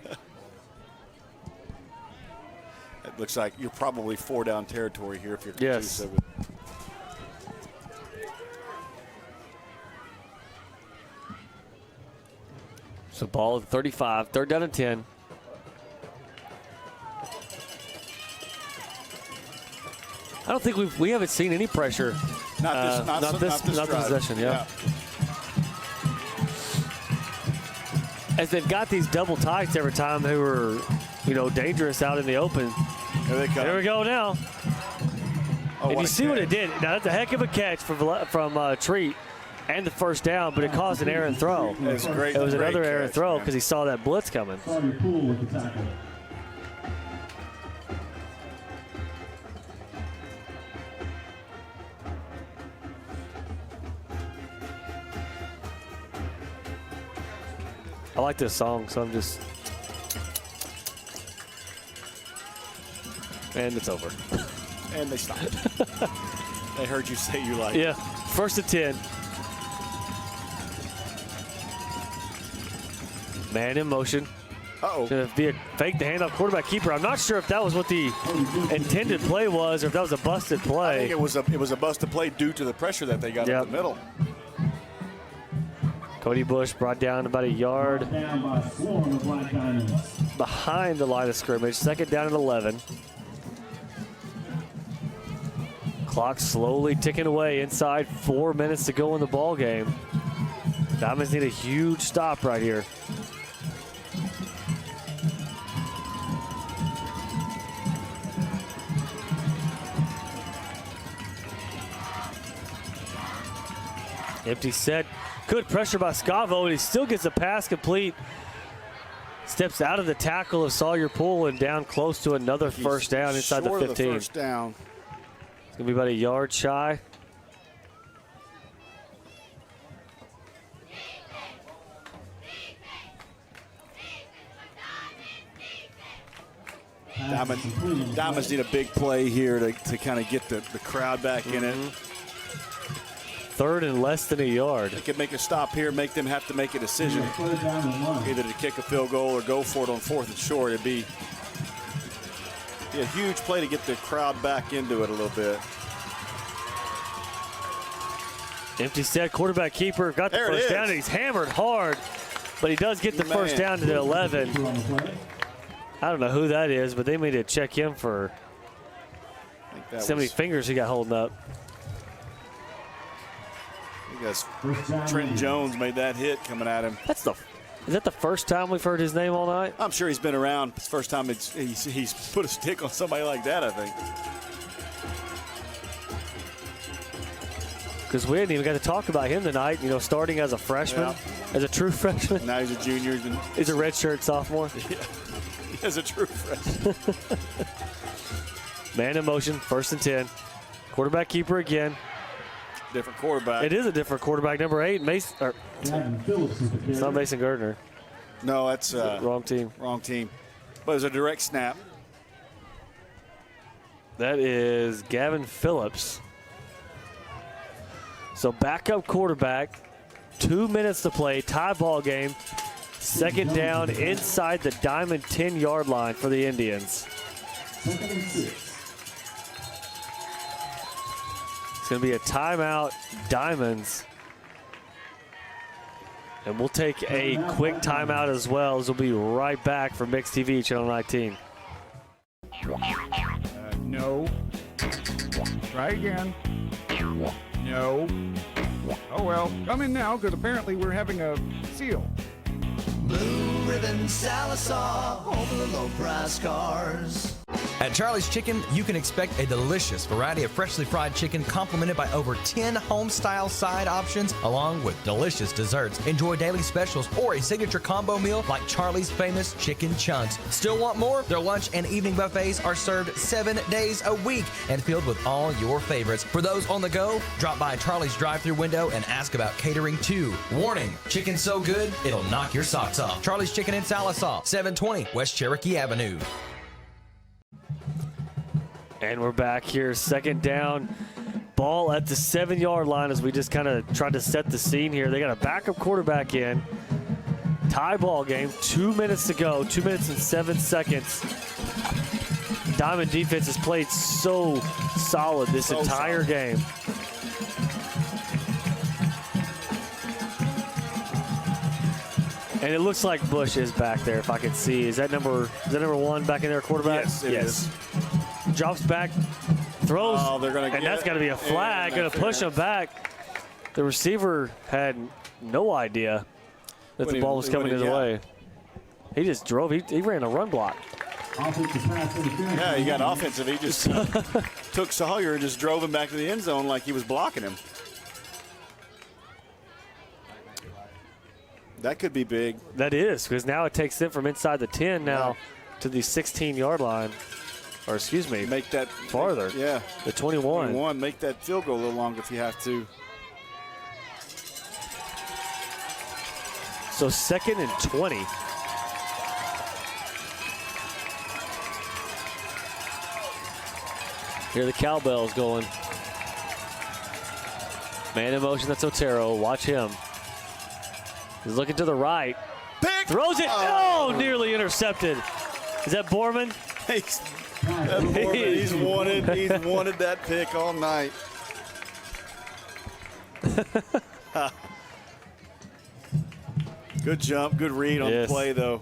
It looks like you're probably 4 down territory here if you're Yes. Catoosa. So ball at 35, 3rd down and 10. I don't think we haven't seen any pressure. Not this possession. Yeah. As they've got these double tights every time they were, dangerous out in the open. Here they come. There we go now. If you see what it did, now that's a heck of a catch from Treat and the 1st down, but it caused an errant throw. It was great. It was another catch, errant throw because he saw that blitz coming. Pool with the tackle. I like this song, so I'm just. And it's over. And they stopped. They heard you say you like it. Yeah, 1st and 10. Man in motion. Uh-oh. Going to be a fake the handoff quarterback keeper. I'm not sure if that was what the intended play was or if that was a busted play. I think it was a busted play due to the pressure that they got in the middle. Cody Bush brought down about a yard behind the line of scrimmage. 2nd down and 11. Clock slowly ticking away inside. 4 minutes to go in the ball game. Diamonds need a huge stop right here. Empty set. Good pressure by Scavo, and he still gets a pass complete. Steps out of the tackle of Sawyer Poole and down close to another first down inside the 15. The first down. It's going to be about a yard shy. Diamonds need a big play here to kind of get the crowd back in it. 3rd and less than a yard. They could make a stop here, make them have to make a decision. Either to kick a field goal or go for it on 4th and short. It'd be a huge play to get the crowd back into it a little bit. Empty set, quarterback keeper got the first down. He's hammered hard, but he does get the first down to the 11. I don't know who that is, but they made to check him for so many fingers he got holding up. I guess Trent Jones made that hit coming at him. Is that the first time we've heard his name all night? I'm sure he's been around. It's the first time he's put a stick on somebody like that, I think. Because we hadn't even got to talk about him tonight, you know, starting as a freshman, as a true freshman. Now he's a junior. He's a redshirt sophomore. Yeah, he's a true freshman. Man in motion, 1st and 10. Quarterback keeper again. Different quarterback. It is a different quarterback. Number 8, Mason. It's not Mason Gardner. No, that's wrong team. Wrong team. But it was a direct snap. That is Gavin Phillips. So backup quarterback. 2 minutes to play. Tie ball game. 2nd down inside the Diamond 10-yard line for the Indians. It's going to be a timeout, Diamonds. And we'll take a quick timeout as well, as we'll be right back for Mix TV, Channel 19. No. Try again. No. Oh, well, come in now, because apparently we're having a seal. Blue Ribbon Sallisaw, home of the low-price cars. At Charlie's Chicken, you can expect a delicious variety of freshly fried chicken complemented by over 10 home-style side options along with delicious desserts. Enjoy daily specials or a signature combo meal like Charlie's famous chicken chunks. Still want more? Their lunch and evening buffets are served 7 days a week and filled with all your favorites. For those on the go, drop by Charlie's drive-thru window and ask about catering too. Warning, chicken's so good, it'll knock your socks off. Charlie's Chicken in Sallisaw, 720 West Cherokee Avenue. And we're back here, 2nd down. Ball at the 7-yard line as we just kind of tried to set the scene here. They got a backup quarterback in. Tie ball game, 2 minutes to go, 2 minutes and 7 seconds. Diamond defense has played so solid this entire game. And it looks like Bush is back there, if I can see. Is that number 1 back in there, quarterback? Yes, it is. Drops back, throws, Oh, they're gonna and that's got to be a flag. Going to push him back. The receiver had no idea that the ball was coming his way. He just drove. He ran a run block. Yeah, he got offensive. He just took Sawyer and just drove him back to the end zone like he was blocking him. That could be big. That is, because now it takes them from inside the 10 now to the 16-yard line. Or excuse me, make that farther. Yeah, the 21. 21. Make that field goal a little longer if you have to. So 2nd and 20. Hear the cowbells going. Man in motion, that's Otero. Watch him. He's looking to the right. Pick! Throws it. Oh, nearly intercepted. Is that Borman? He's wanted that pick all night. Good jump, good read on the play, though.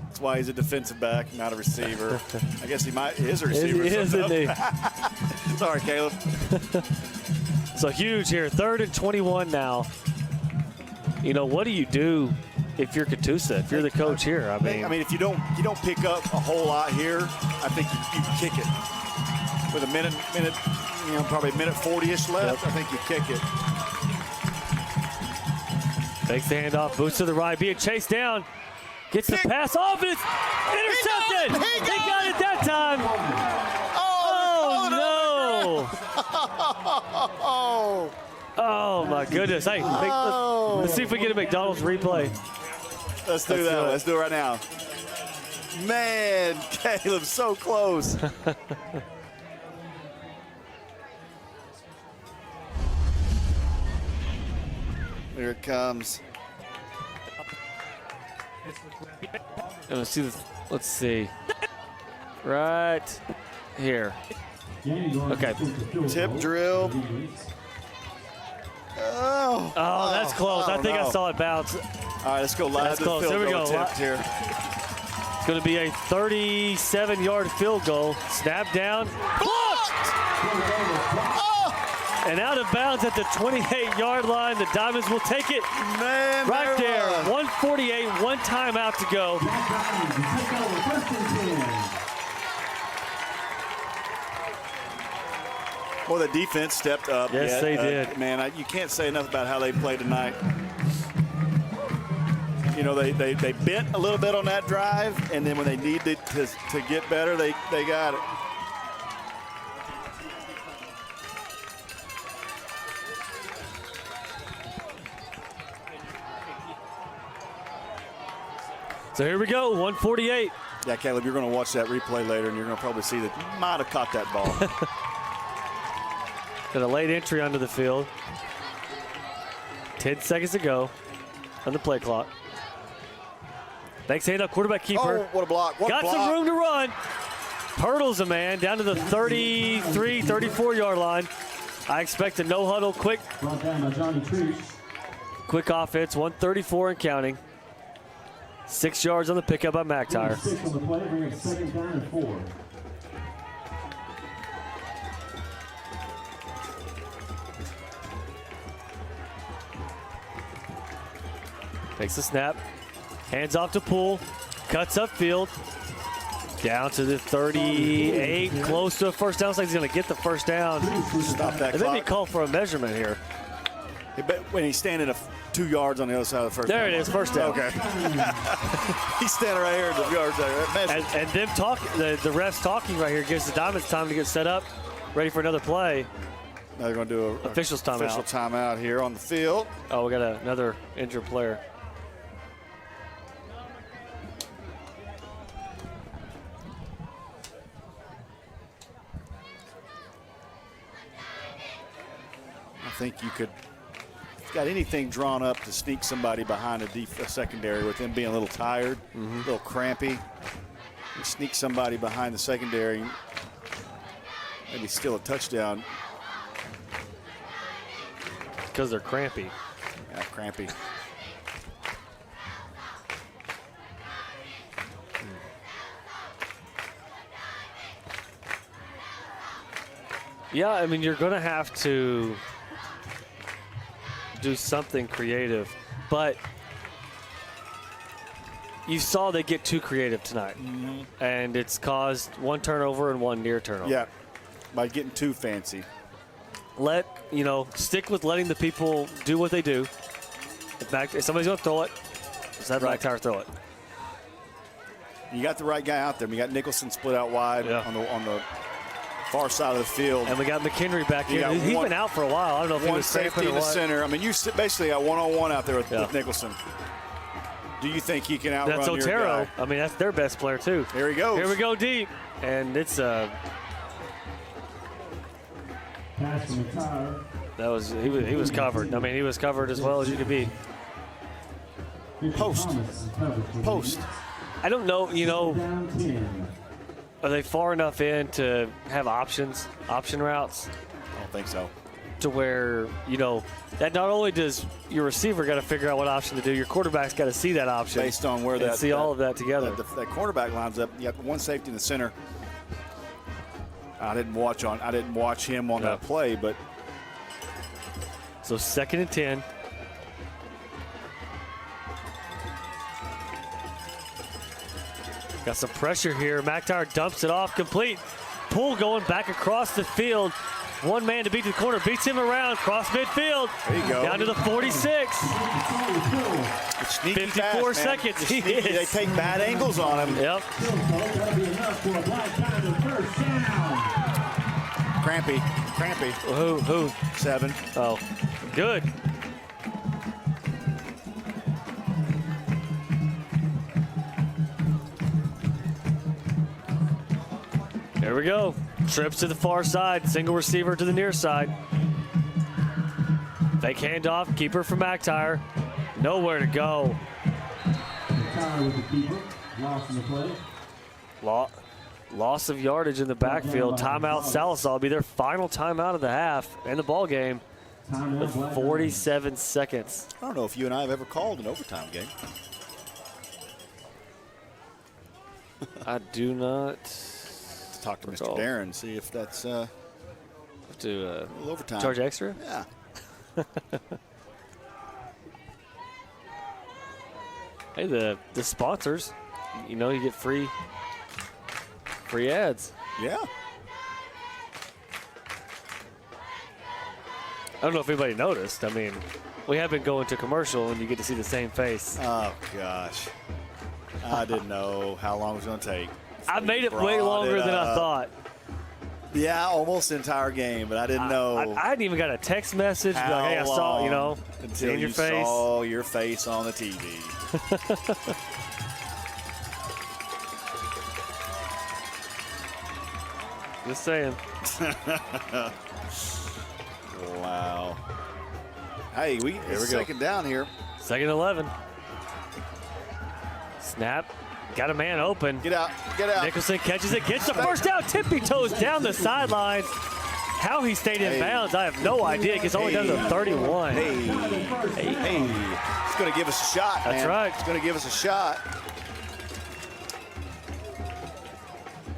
That's why he's a defensive back, not a receiver. I guess he is a receiver. He is, isn't he? Sorry, Caleb. So huge here. 3rd and 21 now. You know, what do you do if you're Catoosa, if you're the coach here? I mean, if you don't pick up a whole lot here, I think you kick it. With a minute, probably a minute 40-ish left, I think you kick it. Takes the handoff, boots to the right, being chased down. Gets the pass off, and it's intercepted. He got it that time. Oh no. Oh, my goodness. Hey, let's see if we get a McDonald's replay. Let's do that. Let's do it right now. Man, Caleb, so close. Here it comes. Let's see. Right here. Okay. Tip drill. Oh, that's close. I think I saw it bounce. All right, let's go live. That's close. There we go. Here. It's going to be a 37-yard field goal. Snap down. Blocked! And out of bounds at the 28-yard line. The Diamonds will take it. Man, right there. 1:48, one timeout to go. Well, the defense stepped up. Yes, they did. Man, you can't say enough about how they played tonight. You know, they bent a little bit on that drive, and then when they needed to get better, they got it. So here we go, 1:48. Yeah, Caleb, you're going to watch that replay later, and you're going to probably see that you might have caught that ball. Got a late entry onto the field. 10 seconds to go on the play clock. Thanks, hand up, quarterback keeper. Oh, what a block. Got some room to run. Hurdles a man down to the 33, 34-yard line. I expect a no-huddle, quick offense, 134 and counting. 6 yards on the pickup by McTire. 6 on the play, bring it 2nd down and 4. Takes the snap, hands off to Poole, cuts upfield, down to the 38, close to a first down. Looks like he's going to get the first down. Stop that and clock. maybe call for a measurement here. When he's standing 2 yards on the other side of the first down. There it is, first down. Okay. He's standing right here at the yards there. And them the refs talking right here gives the Diamonds time to get set up, ready for another play. Now they're going to do an official timeout here on the field. Oh, we got another injured player. I think you could, if you've got anything drawn up to sneak somebody behind a secondary with them being a little tired, a little crampy, you sneak somebody behind the secondary, maybe steal a touchdown. Because they're crampy. Yeah, crampy. Yeah, I mean, you're going to have to do something creative, but you saw they get too creative tonight, and it's caused one turnover and one near turnover. Yeah, by getting too fancy. Stick with letting the people do what they do. If somebody's going to throw it, just have McTire throw it. You got the right guy out there. You got Nicholson split out wide on the Far side of the field. And we got McHenry back here. He's been out for a while. I don't know if he was safety in the center. I mean, you basically got one-on-one out there with Nicholson. Do you think he can outrun your guy? I mean, that's their best player, too. Here he goes. Here we go deep. And it's Pass from the tire. he was covered. I mean, he was covered as well as you could be. Post. I don't know, are they far enough in to have option routes? I don't think so. To where, that not only does your receiver got to figure out what option to do, your quarterback's got to see that option. Based on where see all of that together. That cornerback lines up. You have one safety in the center. I didn't watch him on that play, but. So 2nd and 10. Got some pressure here. McIntyre dumps it off complete. Pull going back across the field. One man to beat the corner. Beats him around. Cross midfield. There you go. Down to the 46. 54 seconds. They take bad angles on him. Yep. Crampy. Who? 7. Oh, good. There we go. Trips to the far side. Single receiver to the near side. Fake handoff. Keeper for McIntyre. Nowhere to go. With the keeper. Loss in the play. Loss of yardage in the backfield. Timeout. Sallisaw will be their final timeout of the half and the ball game with 47 seconds. I don't know if you and I have ever called an overtime game. I do not. Talk to Mr. Darren, see if that's to a little overtime. Charge extra? Yeah. Hey, the sponsors, you get free ads. Yeah. I don't know if anybody noticed. I mean, we have been going to commercial and you get to see the same face. Oh, gosh. I didn't know how long it was going to take. I made it way longer than I thought. Yeah, almost the entire game, but I didn't know. I hadn't even got a text message. Like, hey, I saw, until your you face. saw your face on the TV. Just saying. Wow. Hey, we're second down here. 2nd 11. Snap. Got a man open. Get out. Nicholson catches it, gets the first down, tippy toes down the sidelines. How he stayed in bounds, I have no idea. Gets only down to 31. Hey. It's going to give us a shot, man. That's right. It's going to give us a shot.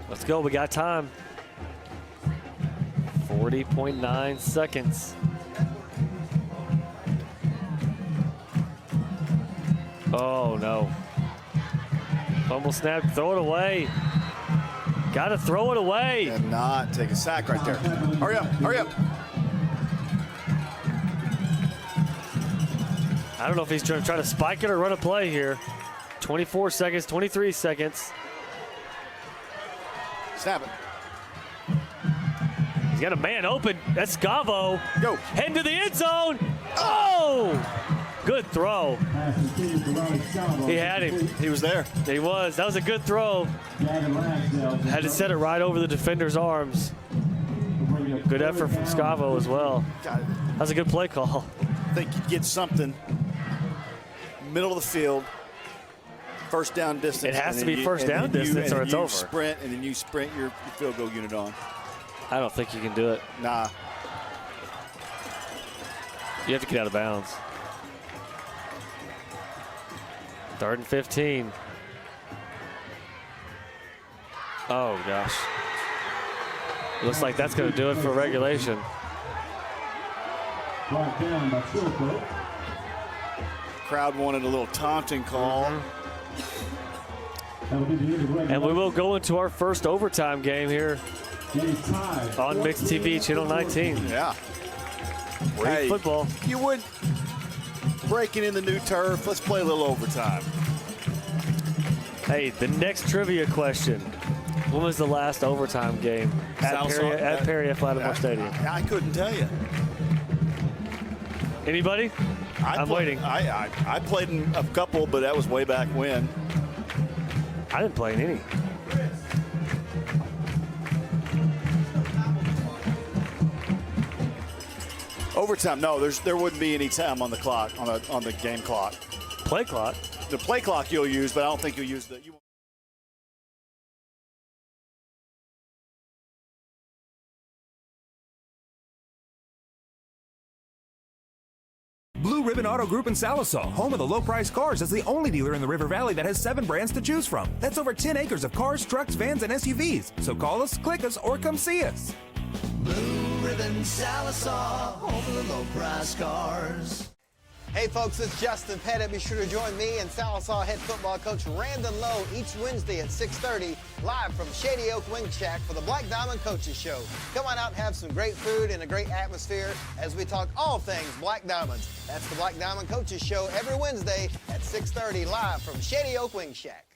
Let's go. We got time. 40.9 seconds. Oh, no. Fumble snap, throw it away. Got to throw it away. And not take a sack right there. Hurry up. I don't know if he's trying to spike it or run a play here. 24 seconds, 23 seconds. Snap it. He's got a man open. That's Scavo. Go. Heading to the end zone. Oh! Good throw. He had him. He was there. He was. That was a good throw. Had to set it right over the defender's arms. Good effort from Scavo as well. That was a good play call. I think you get something middle of the field, first down distance. It has to be first down distance or it's over. Sprint, and then you sprint your field goal unit on. I don't think you can do it. Nah. You have to get out of bounds. 3rd and 15. Oh, gosh. Looks like that's going to do it for regulation. Brought down by Silco. Crowd wanted a little taunting call. And we will go into our first overtime game here on Mixed TV, Channel 19. Yeah. Great football. You would breaking in the new turf. Let's play a little overtime. Hey, the next trivia question. When was the last overtime game at Perry F. Lattimore Stadium? I couldn't tell you. Anybody? I'm waiting. I played in a couple, but that was way back when. I didn't play in any. Overtime? No, there wouldn't be any time on the clock, on the game clock. Play clock? The play clock you'll use, but I don't think you'll use the. Blue Ribbon Auto Group in Sallisaw, home of the low-price cars, is the only dealer in the River Valley that has 7 brands to choose from. That's over 10 acres of cars, trucks, vans, and SUVs. So call us, click us, or come see us. Blue Ribbon Sallisaw, home of the low-price cars. Hey folks, it's Justin Pettit. Be sure to join me and Sallisaw head football coach Randon Lowe each Wednesday at 6:30 live from Shady Oak Wing Shack for the Black Diamond Coaches Show. Come on out and have some great food and a great atmosphere as we talk all things Black Diamonds. That's the Black Diamond Coaches Show every Wednesday at 6:30 live from Shady Oak Wing Shack.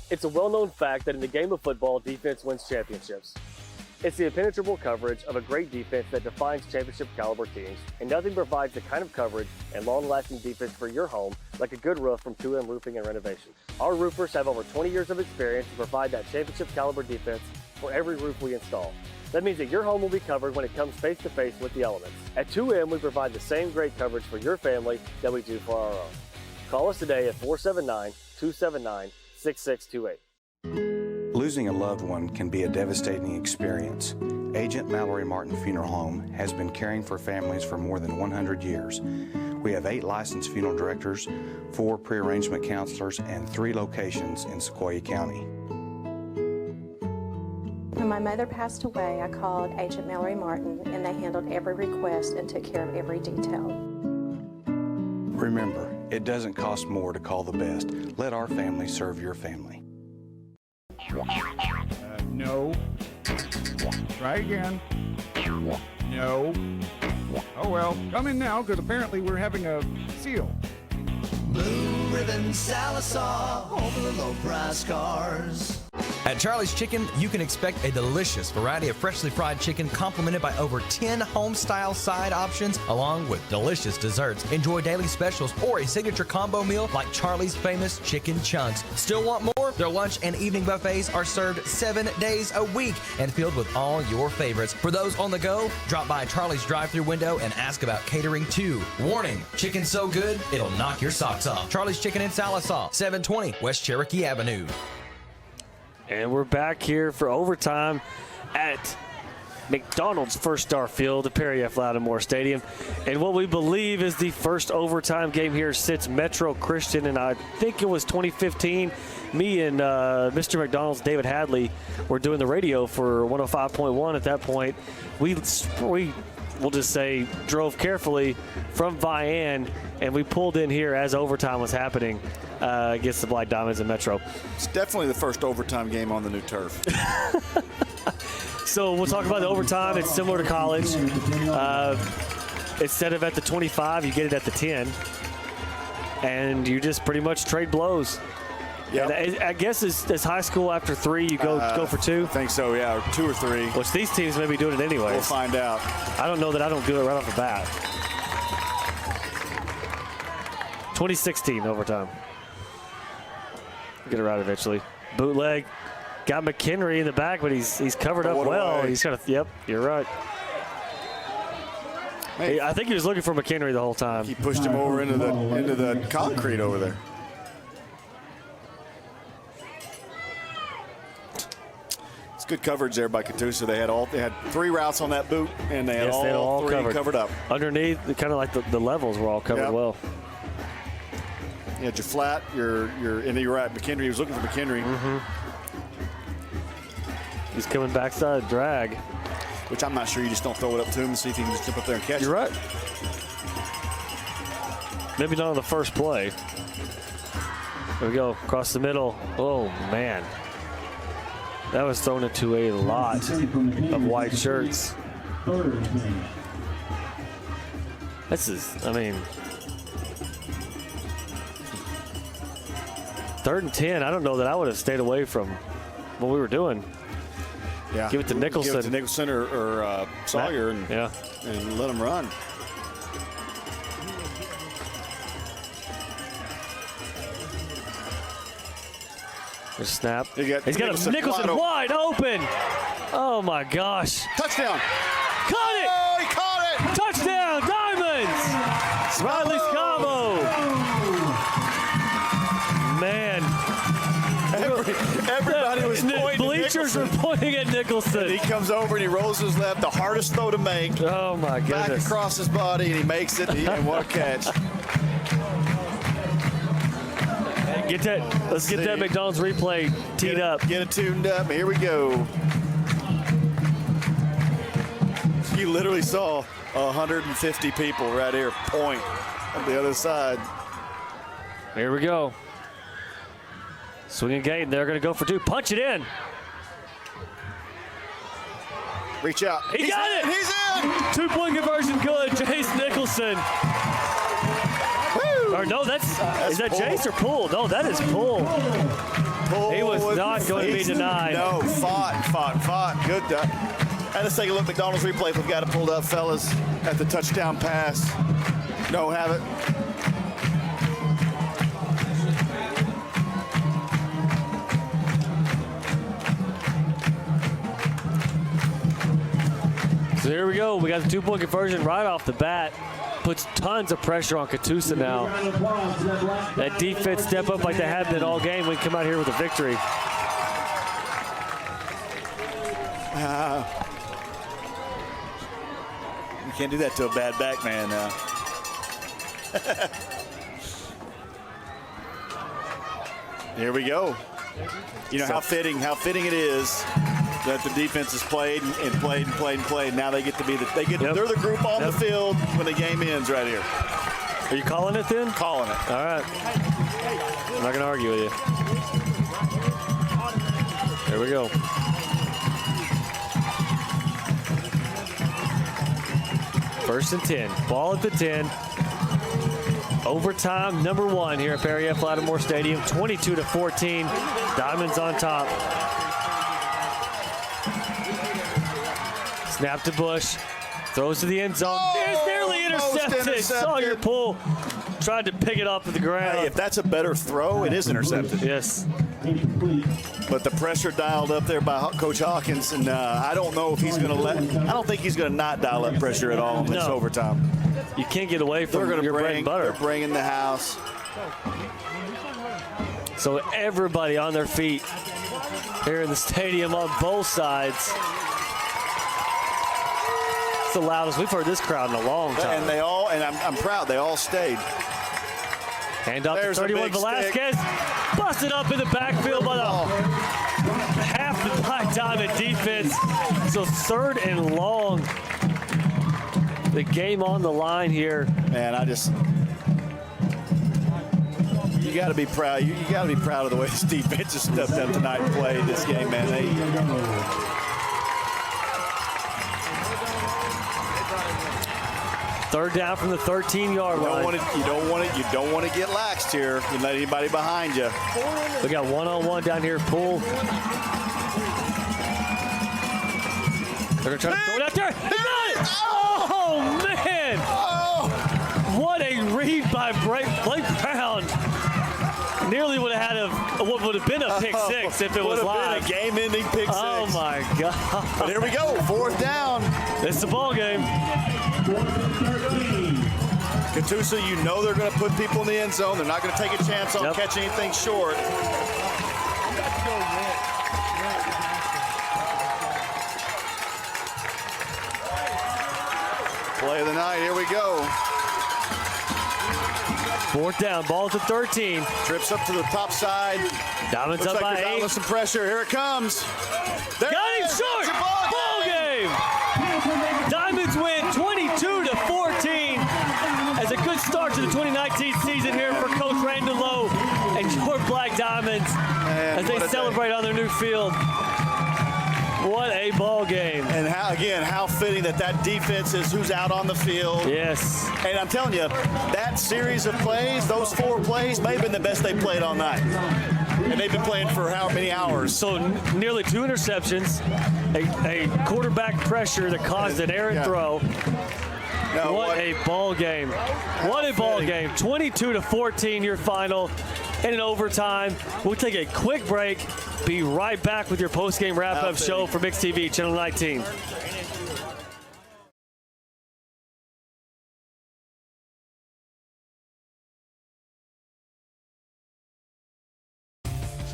It's a well-known fact that in the game of football, defense wins championships. It's the impenetrable coverage of a great defense that defines championship caliber teams, and nothing provides the kind of coverage and long-lasting defense for your home like a good roof from 2M Roofing and Renovation. Our roofers have over 20 years of experience to provide that championship caliber defense for every roof we install. That means that your home will be covered when it comes face-to-face with the elements. At 2M, we provide the same great coverage for your family that we do for our own. Call us today at 479-279-6628. Losing a loved one can be a devastating experience. Agent Mallory Martin Funeral Home has been caring for families for more than 100 years. We have 8 licensed funeral directors, 4 pre-arrangement counselors, and 3 locations in Sequoyah County. When my mother passed away, I called Agent Mallory Martin, and they handled every request and took care of every detail. Remember, it doesn't cost more to call the best. Let our family serve your family. No. Try again. No. Oh well, come in now, because apparently we're having a seal. Blue Ribbon Sallisaw, home of the low-price cars. At Charlie's Chicken, you can expect a delicious variety of freshly fried chicken complemented by over 10 home-style side options along with delicious desserts. Enjoy daily specials or a signature combo meal like Charlie's famous chicken chunks. Still want more? Their lunch and evening buffets are served 7 days a week and filled with all your favorites. For those on the go, drop by Charlie's drive-thru window and ask about catering too. Warning, chicken's so good, it'll knock your socks off. Charlie's Chicken in Sallisaw, 720 West Cherokee Avenue. And we're back here for overtime at McDonald's First Star Field at Perry F. Lattimore Stadium. And what we believe is the first overtime game here since Metro Christian, and I think it was 2015. Me and Mr. McDonald's, David Hadley, were doing the radio for 105.1 at that point. We we'll just say, drove carefully from Vian, and we pulled in here as overtime was happening against the Black Diamonds in Metro. It's definitely the first overtime game on the new turf. So we'll talk about the overtime. It's similar to college. Instead of at the 25, you get it at the 10. And you just pretty much trade blows. Yeah, I guess as high school after 3, you go for 2. I think so, yeah, or 2 or 3. Which these teams may be doing it anyway. We'll find out. I don't know that I don't do it right off the bat. 2016 overtime. Get it right eventually. Bootleg. Got McHenry in the back, but he's covered up well. He's got to. Yep, you're right. Hey, I think he was looking for McHenry the whole time. He pushed him over into the concrete over there. It's good coverage there by Catoosa. They had 3 routes on that boot, and they had all 3 covered up. Underneath, kind of like the levels were all covered well. You had your flat, and you're right. McHenry, he was looking for McHenry. Mm-hmm. He's coming backside drag. Which I'm not sure, you just don't throw it up to him and see if he can just jump up there and catch it. You're right. Maybe not on the first play. There we go, across the middle. Oh, man. That was thrown into a lot of white shirts. This is, I mean, 3rd and 10. I don't know that I would have stayed away from what we were doing. Yeah. Give it to Nicholson. Give it to Nicholson or Sawyer and let them run. There's a snap. He's got Nicholson wide open. Oh, my gosh. Touchdown. Caught it. Oh, he caught it. Touchdown, Diamonds. Riley Scavo. Man. Everybody was pointing. Bleachers were pointing at Nicholson. And he comes over and he rolls his left, the hardest throw to make. Oh, my goodness. Back across his body, and he makes it. And what a catch. Let's get that McDonald's replay teed up. Get it tuned up. Here we go. You literally saw 150 people right here point on the other side. Here we go. Swinging gate, and they're going to go for 2. Punch it in. Reach out. He got it. He's in. 2-point conversion good. Jace Nicholson. Or no, is that Jace or Poole? No, that is Poole. He was not going to be denied. No, fought. Good. Let's take a look at McDonald's replay if we've got it pulled up, fellas, at the touchdown pass. No, have it. So here we go. We got the 2-point conversion right off the bat. Puts tons of pressure on Catoosa now. That defense step up like they have been all game. We come out here with a victory. You can't do that to a bad back man now. Here we go. You know how fitting it is that the defense has played and played. Now they get to be they're the group on the field when the game ends right here. Are you calling it then? Calling it. All right. I'm not going to argue with you. There we go. First and 10. Ball at the 10. Overtime number 1 here at Perry F. Lattimore Stadium. 22-14. Diamonds on top. Snap to Bush. Throws to the end zone. It's nearly intercepted. Sawyer Poole tried to pick it up at the ground. Hey, if that's a better throw, it is intercepted. Yes. But the pressure dialed up there by Coach Hawkins, and I don't know if he's going to I don't think he's going to not dial up pressure at all in this overtime. You can't get away from your bread and butter. They're bringing the house. So everybody on their feet here in the stadium on both sides. It's the loudest we've heard this crowd in a long time. And I'm proud, they all stayed. Hand off to 31 Velasquez. Busted up in the backfield by half the Black Diamond defense. So 3rd and long. The game on the line here. Man, you got to be proud. You got to be proud of the way this defense has stepped up tonight and played this game, man. Third down from the 13-yard line. You don't want to get laxed here. You let anybody behind you. We got one-on-one down here. Poole. They're going to try to throw it out there. He got it! Oh, man! What a read by Blake Brown. Nearly would have had what would have been a pick 6 if it was live. Been a game-ending pick 6. Oh, my God. But here we go. 4th down. It's the ball game. Catoosa, you know they're going to put people in the end zone. They're not going to take a chance on catching anything short. Play of the night. Here we go. 4th down. Ball at the 13. Trips up to the top side. Diamonds Looks up like by 8. With some pressure. Here it comes. Got him short. Ball game. Diamonds win 22-14. As a good start to the 2019 season here for Coach Randall Lowe and your Black Diamonds as they celebrate on their new field. What a ball game. And how fitting that defense is who's out on the field. Yes. And I'm telling you, that series of plays, those 4 plays, may have been the best they played all night. and they've been playing for how many hours? So nearly 2 interceptions, a quarterback pressure that caused an errant throw. No, what a ball game. What a ball game. 22-14 your final in an overtime. We'll take a quick break. Be right back with your post-game wrap-up show for Mix TV, Channel 19.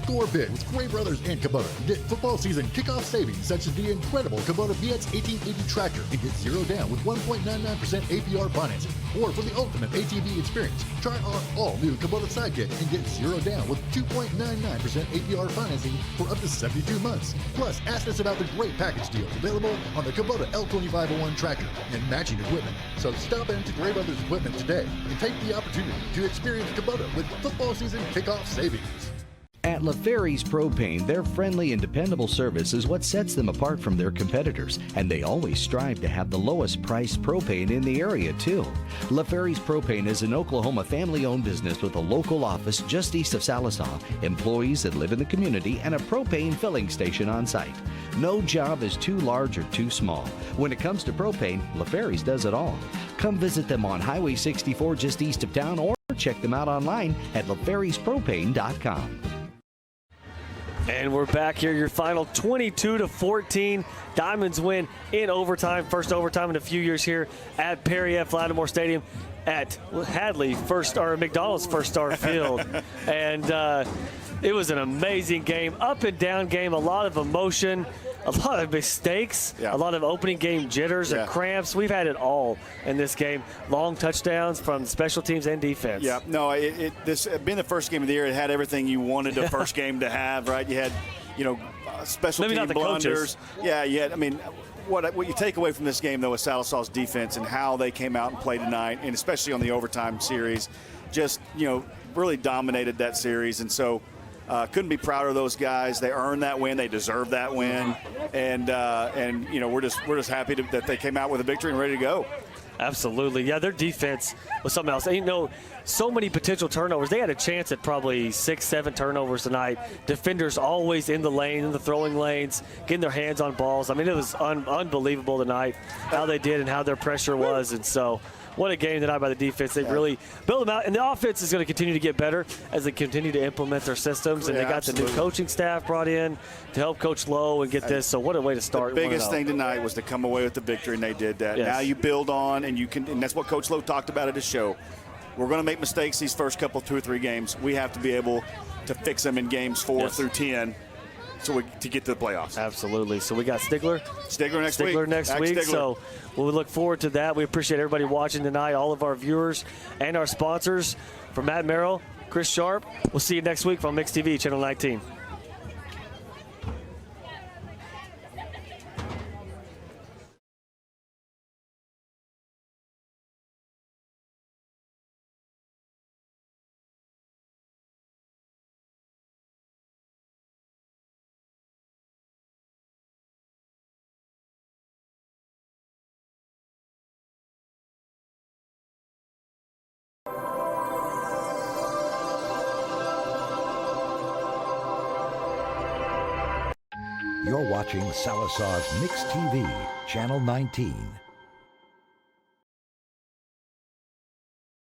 Score big with Gray Brothers and Kubota. Get football season kickoff savings such as the incredible Kubota VX 1880 tractor and get 0 down with 1.99% APR financing. Or for the ultimate ATV experience, try our all-new Kubota Sidekick and get 0 down with 2.99% APR financing for up to 72 months. Plus, ask us about the great package deals available on the Kubota L2501 tractor and matching equipment. So stop into Gray Brothers Equipment today and take the opportunity to experience Kubota with football season kickoff savings. At LaFerry's Propane, their friendly and dependable service is what sets them apart from their competitors, and they always strive to have the lowest priced propane in the area, too. LaFerry's Propane is an Oklahoma family-owned business with a local office just east of Sallisaw, employees that live in the community, and a propane filling station on site. No job is too large or too small. When it comes to propane, LaFerry's does it all. Come visit them on Highway 64 just east of town, or check them out online at laferryspropane.com. And we're back here, your final 22-14. Diamonds win in overtime. First overtime in a few years here at Perry F. Lattimore Stadium at McDonald's First Star Field. And it was an amazing game, up and down game, a lot of emotion, a lot of mistakes, a lot of opening game jitters and cramps. We've had it all in this game. Long touchdowns from special teams and defense. Yeah, no, this being the first game of the year, it had everything you wanted a first game to have, right? You had, special team blunders. Yeah, I mean, what you take away from this game, though, is Sallisaw's defense and how they came out and played tonight, and especially on the overtime series, just, really dominated that series. And so couldn't be prouder of those guys. They earned that win. They deserved that win. And we're just happy that they came out with a victory and ready to go. Absolutely. Yeah, their defense was something else. And, so many potential turnovers. They had a chance at probably 6-7 turnovers tonight. Defenders always in the lane, in the throwing lanes, getting their hands on balls. I mean, it was unbelievable tonight how they did and how their pressure was. And so what a game tonight by the defense. They really built them out. And the offense is going to continue to get better as they continue to implement their systems. And they got the new coaching staff brought in to help Coach Lowe and get this. So what a way to start. The biggest thing tonight was to come away with the victory, and they did that. Yes. Now you build on, and that's what Coach Lowe talked about at his show. We're going to make mistakes these first 2 or 3 games. We have to be able to fix them in games 4 through 10 to get to the playoffs. Absolutely. So we got Stigler next week. So we'll look forward to that. We appreciate everybody watching tonight, all of our viewers and our sponsors. For Matt Merrill, Chris Sharp, we'll see you next week from Mix TV, Channel 19. You're watching Sallisaw's Mix TV, Channel 19.